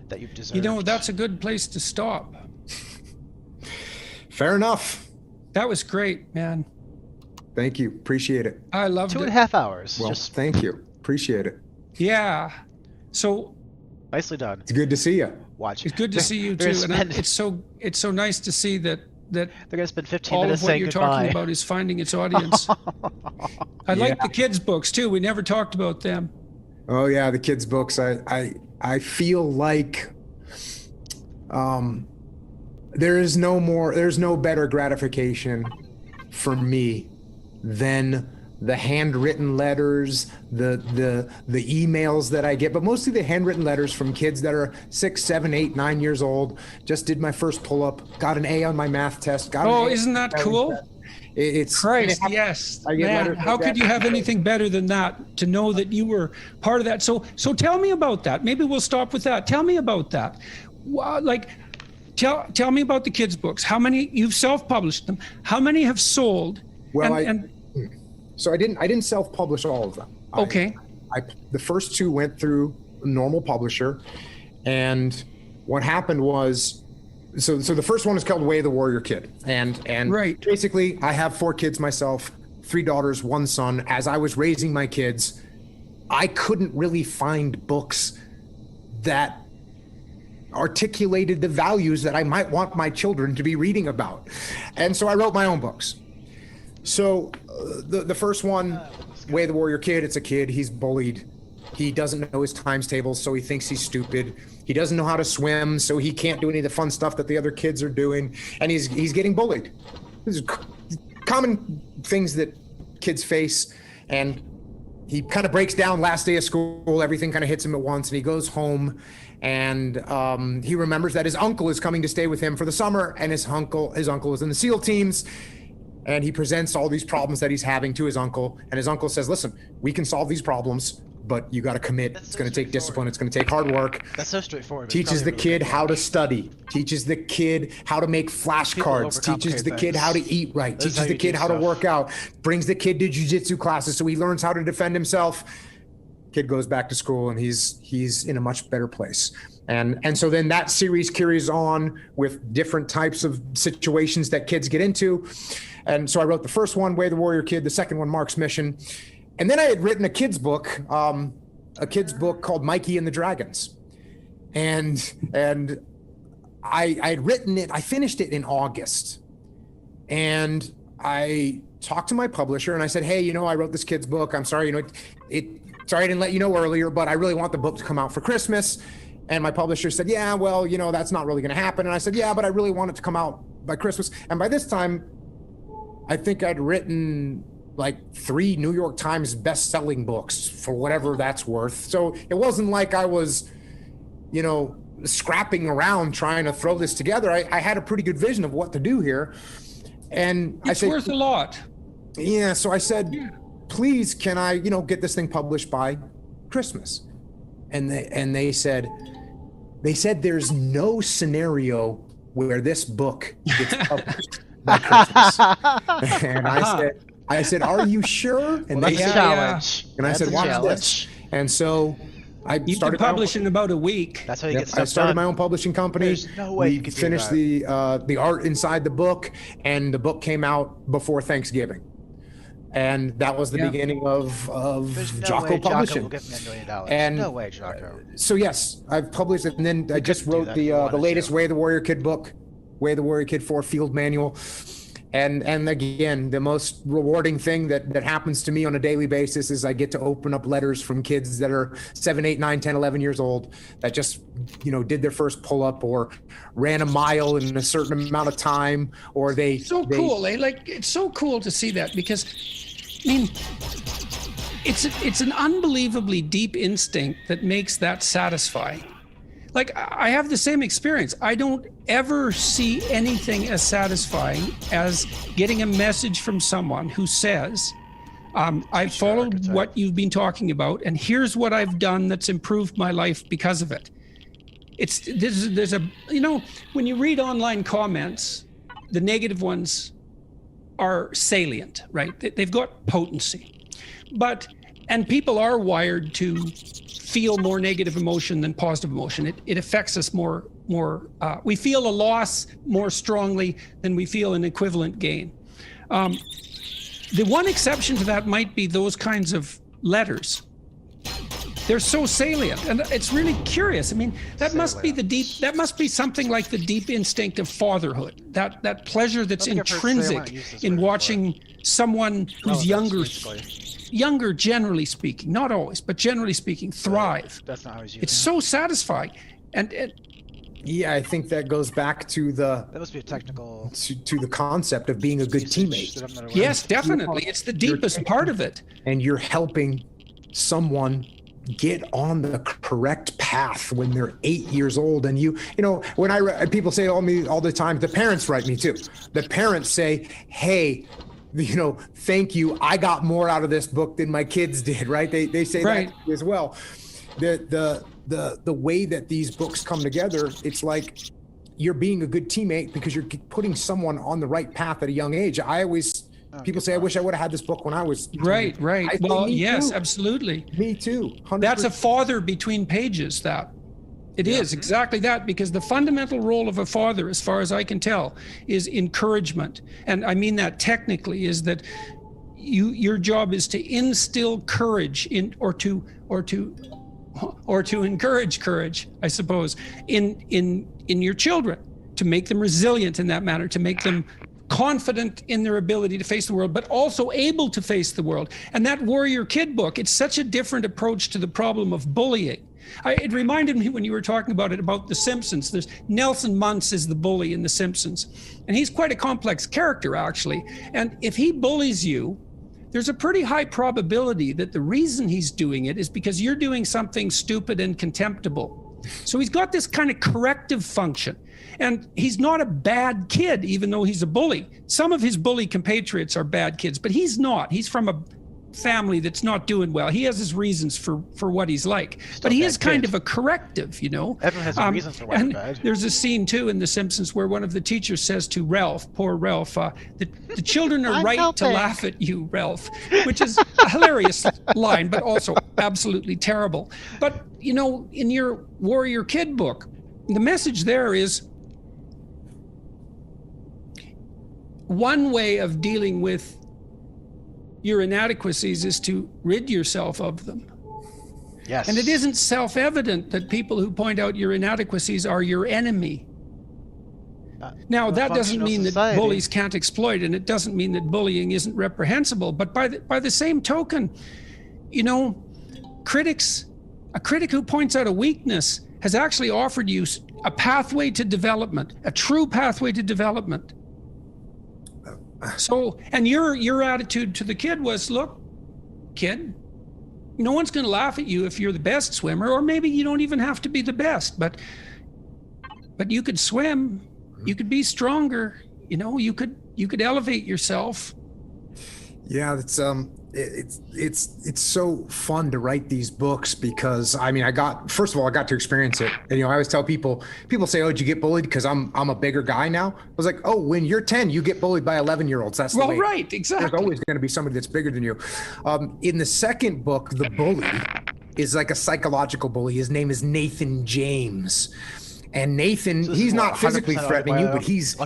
that you've deserved. You know, that's a good place to stop. Fair enough. That was great, man. Thank you. Appreciate it. I loved it. 2.5 hours. Well, thank you. Appreciate it. Yeah. So nicely done. It's good to see you. Watch. It's good to see you too. And it's so nice to see that they're gonna spend 15 all minutes of what saying you're goodbye. talking about is finding its audience. I like the kids' books too. We never talked about them. Oh yeah, the kids' books. I feel like there's no better gratification for me than the handwritten letters, the emails that I get, but mostly the handwritten letters from kids that are 6, 7, 8, 9 years old. Just did my first pull-up, got an A on my math test. Isn't that cool? It's Christ, yes. Man, how could you have anything better than that, to know that you were part of that? So tell me about that. Maybe we'll stop with that. Tell me about that. Tell me about the kids' books. How many you've self-published them? How many have sold? Well, so I didn't self-publish all of them. Okay. The first two went through a normal publisher, and what happened was, so the first one is called Way of the Warrior Kid, and right. Basically I have 4 kids myself, 3 daughters, 1 son. As I was raising my kids, I couldn't really find books that articulated the values that I might want my children to be reading about, and so I wrote my own books. So the first one, Way of the Warrior Kid, it's a kid, he's bullied. He doesn't know his times tables, so he thinks he's stupid. He doesn't know how to swim, so he can't do any of the fun stuff that the other kids are doing, and he's getting bullied. These are common things that kids face, and he kind of breaks down last day of school. Everything kind of hits him at once, and he goes home, and he remembers that his uncle is coming to stay with him for the summer, and his uncle is in the SEAL teams. And he presents all these problems that he's having to his uncle. And his uncle says, listen, we can solve these problems, but you got to commit. It's going to take discipline. It's going to take hard work. That's so straightforward. Teaches the kid how to study. Teaches the kid how to make flashcards. Teaches the kid how to eat right. Teaches the kid how to work out. Brings the kid to jiu-jitsu classes so he learns how to defend himself. Kid goes back to school and he's in a much better place. And so then that series carries on with different types of situations that kids get into. And so I wrote the first one, Way of the Warrior Kid, the second one, Mark's Mission. And then I had written a kid's book called Mikey and the Dragons. And I had written it, I finished it in August. And I talked to my publisher and I said, hey, I wrote this kid's book. I'm sorry, sorry I didn't let you know earlier, but I really want the book to come out for Christmas. And my publisher said, yeah, well, that's not really going to happen. And I said, yeah, but I really want it to come out by Christmas. And by this time, I think I'd written like 3 New York Times best-selling books, for whatever that's worth. So it wasn't like I was, scrapping around trying to throw this together. I had a pretty good vision of what to do here. And it's worth a lot. Yeah, so I said, please, can I, get this thing published by Christmas? And they said there's no scenario where this book gets published by Christmas. And I said, are you sure? And that's they a said, challenge. And I said, watch this. And so I You started could publish in about a week. That's how you get stuff I started done. my own publishing company. There's no way you could do finished that. the art inside the book, and the book came out before Thanksgiving. And that was the beginning of There's no Jocko way Jocko Publishing. will give me $1 million. And no way, Jocko. So yes, I've published it, and then I just couldn't do wrote that if you wanted the latest to. Way of the Warrior Kid book, Way of the Warrior Kid 4 Field Manual. And again, the most rewarding thing that happens to me on a daily basis is I get to open up letters from kids that are 7, 8, 9, 10, 11 years old that just, did their first pull-up or ran a mile in a certain amount of time, or Cool. It's so cool to see that, because, I mean, it's an unbelievably deep instinct that makes that satisfying. Like, I have the same experience. I don't ever see anything as satisfying as getting a message from someone who says, I've followed what you've been talking about, and here's what I've done that's improved my life because of it. There's a, when you read online comments, the negative ones are salient, right? They've got potency. And people are wired to feel more negative emotion than positive emotion. It affects us more. We feel a loss more strongly than we feel an equivalent gain. The one exception to that might be those kinds of letters. They're so salient, and it's really curious. I mean, that must be something like the deep instinct of fatherhood. That pleasure that's intrinsic in watching someone who's younger, generally speaking, not always, but generally speaking, thrive. That's not how he's using It's so satisfying. And yeah, I think that goes back to that must be a technical to the concept of being a good teammate. yes, definitely. It's the deepest part of it. And you're helping someone get on the correct path when they're 8 years old. And when people say all the time, the parents write me too. The parents say, hey, thank you. I got more out of this book than my kids did, right? They say that as well. The way that these books come together, it's like you're being a good teammate because you're putting someone on the right path at a young age. People say, I wish I would have had this book when I was. Right. Well, yes, absolutely. Me too. 100%. That's a father between pages, that. It is exactly that, because the fundamental role of a father, as far as I can tell, is encouragement. And I mean that technically, is that your job is to instill courage or to encourage courage, I suppose, in your children, to make them resilient in that manner, to make them confident in their ability to face the world, but also able to face the world. And that Warrior Kid book, it's such a different approach to the problem of bullying. It reminded me when you were talking about it, about The Simpsons. There's Nelson Muntz is the bully in The Simpsons. And he's quite a complex character, actually. And if he bullies you, there's a pretty high probability that the reason he's doing it is because you're doing something stupid and contemptible. So he's got this kind of corrective function. And he's not a bad kid, even though he's a bully. Some of his bully compatriots are bad kids, but he's not. He's from a family that's not doing well. He has his reasons for what he's like, but he is kind of a corrective, Everyone has a reason for why they're bad. There's a scene too in The Simpsons where one of the teachers says to Ralph, poor Ralph, the children are right to laugh at you, Ralph, which is a hilarious line, but also absolutely terrible. But in your Warrior Kid book, the message there is one way of dealing with your inadequacies is to rid yourself of them. Yes. And it isn't self-evident that people who point out your inadequacies are your enemy. Now, that doesn't mean that bullies can't exploit, and it doesn't mean that bullying isn't reprehensible. But by the same token, a critic who points out a weakness has actually offered you a pathway to development, a true pathway to development. So, and your attitude to the kid was, look, kid, no one's going to laugh at you if you're the best swimmer, or maybe you don't even have to be the best, but you could swim, you could be stronger, you could elevate yourself. Yeah, it's so fun to write these books because I mean, first of all, I got to experience it. And, I always tell people say, "Oh, did you get bullied?" Because I'm a bigger guy now. I was like, "Oh, when you're 10, you get bullied by 11-year-olds." That's the way. Right, exactly. There's always going to be somebody that's bigger than you. In the second book, the bully is like a psychological bully. His name is Nathan James. And Nathan, he's not physically threatening you, but he's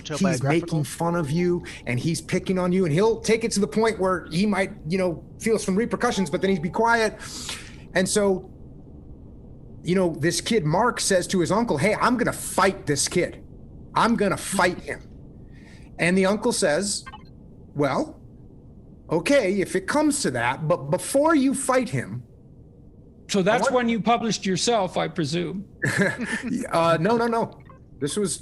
making fun of you and he's picking on you, and he'll take it to the point where he might, feel some repercussions, but then he'd be quiet. And so, this kid, Mark, says to his uncle, "Hey, I'm going to fight this kid. I'm going to fight him." And the uncle says, "Well, okay, if it comes to that, but before you fight him." So that's when you published yourself, I presume. No. This is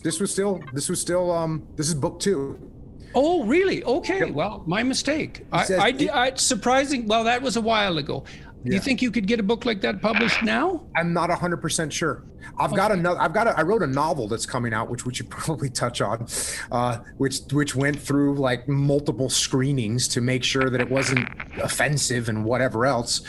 book 2. Oh, really? Okay. Yep. Well, my mistake. Surprising. Well, that was a while ago. Yeah. You think you could get a book like that published now? I'm not 100% sure. I wrote a novel that's coming out, which we should probably touch on, which went through like multiple screenings to make sure that it wasn't offensive and whatever else.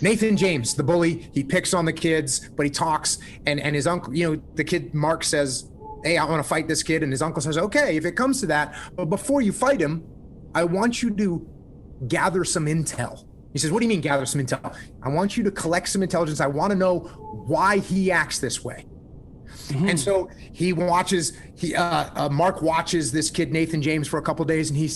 Nathan James, the bully, he picks on the kids, but he talks, and his uncle, the kid Mark says, "Hey, I want to fight this kid," and his uncle says, "Okay, if it comes to that, but before you fight him, I want you to gather some intel." He says, "What do you mean gather some intel?" "I want you to collect some intelligence. I want to know why he acts this way." Mm-hmm. And so Mark watches this kid, Nathan James, for a couple of days, and he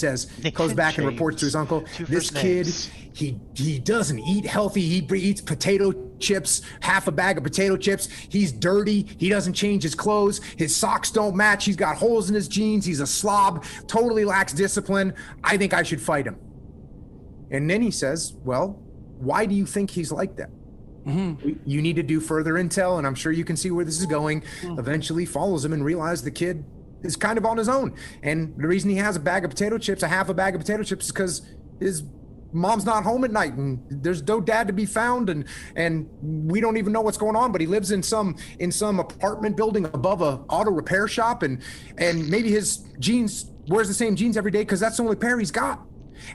goes back and reports to his uncle, "This kid, he doesn't eat healthy. He eats potato chips, half a bag of potato chips. He's dirty. He doesn't change his clothes. His socks don't match. He's got holes in his jeans. He's a slob, totally lacks discipline. I think I should fight him." And then he says, "Well, why do you think he's like that?" Mm-hmm. "You need to do further intel, and I'm sure you can see where this is going." Mm-hmm. Eventually follows him and realizes the kid is kind of on his own. And the reason he has a half a bag of potato chips, is because his mom's not home at night and there's no dad to be found, and we don't even know what's going on, but he lives in some apartment building above a auto repair shop, and maybe his jeans wears the same jeans every day because that's the only pair he's got.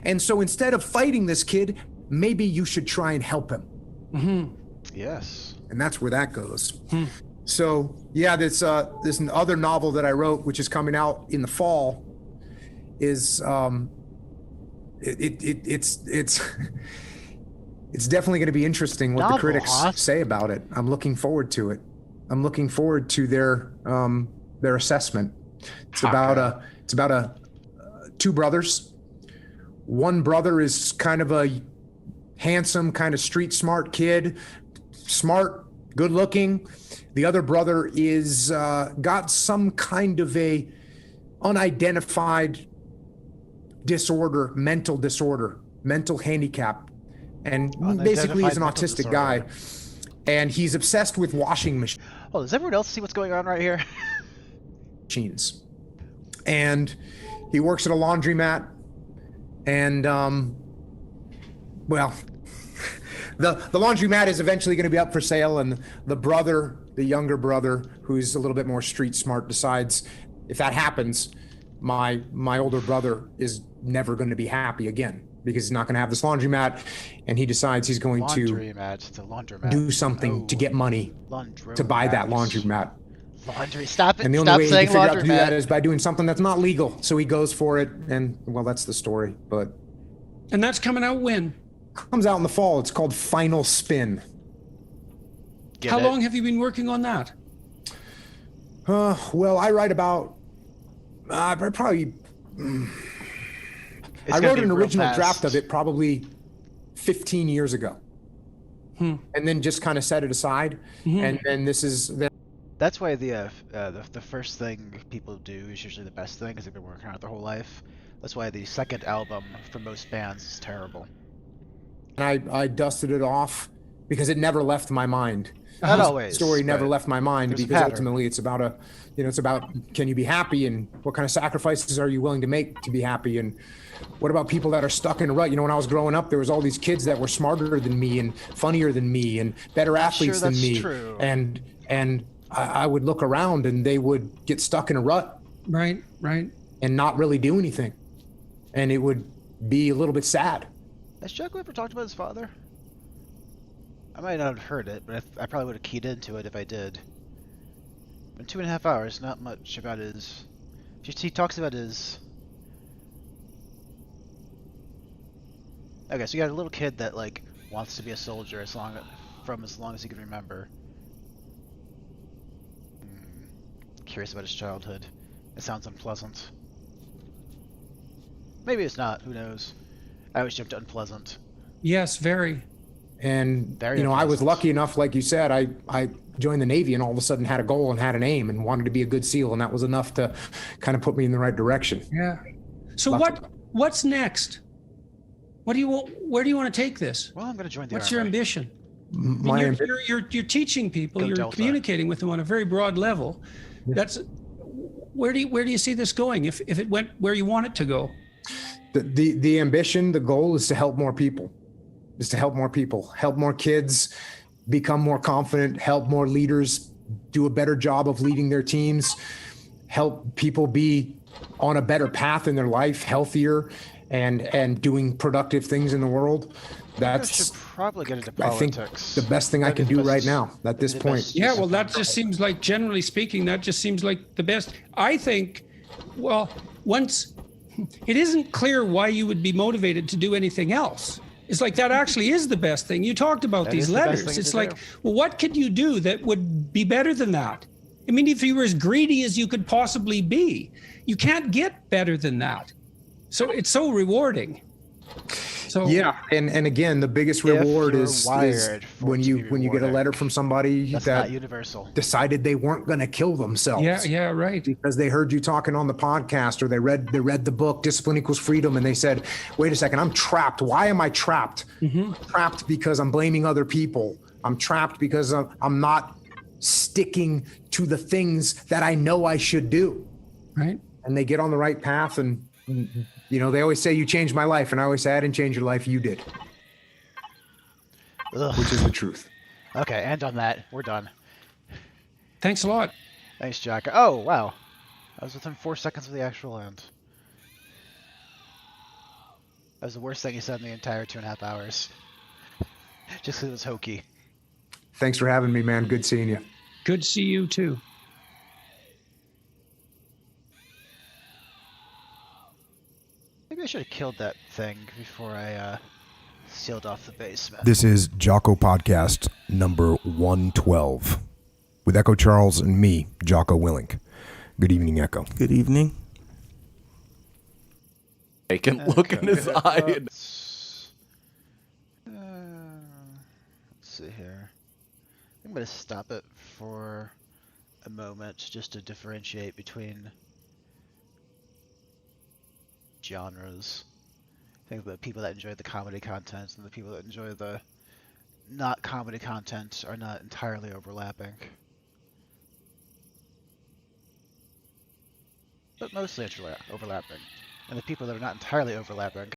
And so instead of fighting this kid, maybe you should try and help him. Mm-hmm. Yes. And that's where that goes. So yeah, this other novel that I wrote, which is coming out in the fall, is it's definitely going to be interesting what the critics say about it. I'm looking forward to it. I'm looking forward to their assessment. It's about two brothers. One brother is kind of a handsome, kind of street smart kid, smart, good looking. The other brother is got some kind of a unidentified disorder, mental handicap, and basically he's an autistic guy, and he's obsessed with washing machines. Oh, does everyone else see what's going on right here? Machines. And he works at a laundromat, and well, the laundromat is eventually going to be up for sale, and the younger brother, who's a little bit more street smart, decides if that happens, my older brother is never going to be happy again because he's not going to have this laundromat, and he decides he's going to do something to get money to buy that laundromat. Stop it. And the only way he can figure out to do that is by doing something that's not legal. So he goes for it, and well, that's the story. And that's coming out when? Comes out in the fall. It's called Final Spin. How long have you been working on that? Well, I write about I wrote an original draft of it probably 15 years ago, and then just kind of set it aside. And then that's why the first thing people do is usually the best thing, because they've been working on it their whole life. That's why the second album for most bands is terrible. And I dusted it off because it never left my mind. Not always. The story never left my mind because ultimately it's about it's about, can you be happy, and what kind of sacrifices are you willing to make to be happy, and what about people that are stuck in a rut? When I was growing up, there was all these kids that were smarter than me and funnier than me and better athletes than me. True. And I would look around and they would get stuck in a rut. Right. And not really do anything. And it would be a little bit sad. Has Jocko ever talked about his father? I might not have heard it, but I probably would have keyed into it if I did. In 2.5 hours, not much about his... Just he talks about his... Okay, so you got a little kid that, like, wants to be a soldier as long as he can remember. Curious about his childhood. It sounds unpleasant. Maybe it's not, who knows. I always jumped to unpleasant. Yes, very. And, Very you know, I was unpleasant. lucky enough, like you said, I joined the Navy and all of a sudden had a goal and had an aim and wanted to be a good SEAL, and that was enough to kind of put me in the right direction. Yeah. So what's next? What do you want? Where do you want to take this? Well, I'm going to join the What's Army. your ambition? My You're teaching people. Go You're Delta. communicating with them on a very broad level. That's where do you see this going? If it went where you want it to go? The ambition, the goal is to help more people. Help more kids become more confident, help more leaders do a better job of leading their teams, help people be on a better path in their life, healthier, and doing productive things in the world. That's should probably get into I think politics. the best thing I can do right now at this point. Yeah, well, that just seems like, generally speaking, that just seems like the best. I think, well, once it isn't clear why you would be motivated to do anything else. It's like that actually is the best thing. You talked about these letters. It's like, well, what could you do that would be better than that? I mean, if you were as greedy as you could possibly be, you can't get better than that. So it's so rewarding. So yeah, and again, the biggest reward is when you get a letter from somebody That's that not universal. decided they weren't going to kill themselves. Yeah, right. Because they heard you talking on the podcast, or they read the book Discipline Equals Freedom, and they said, "Wait a second, I'm trapped. Why am I trapped? Trapped because I'm blaming other people. I'm trapped because I'm not sticking to the things that I know I should do." Right. And they get on the right path, and you know, they always say, "You changed my life," and I always say, "I didn't change your life, you did." Ugh. Which is the truth. Okay, and on that, we're done. Thanks a lot. Thanks, Jack. Oh, wow. I was within 4 seconds of the actual end. That was the worst thing he said in the entire 2.5 hours. Just 'cause it was hokey. Thanks for having me, man. Good seeing you. Good to see you too. Maybe I should have killed that thing before I sealed off the basement. This is Jocko Podcast number 112 with Echo Charles and me, Jocko Willink. Good evening, Echo. Good evening. I can look in his eye. Let's see here. I'm going to stop it for a moment just to differentiate between genres. I think the people that enjoy the comedy content and the people that enjoy the not comedy content are not entirely overlapping. But mostly overlapping. And the people that are not entirely overlapping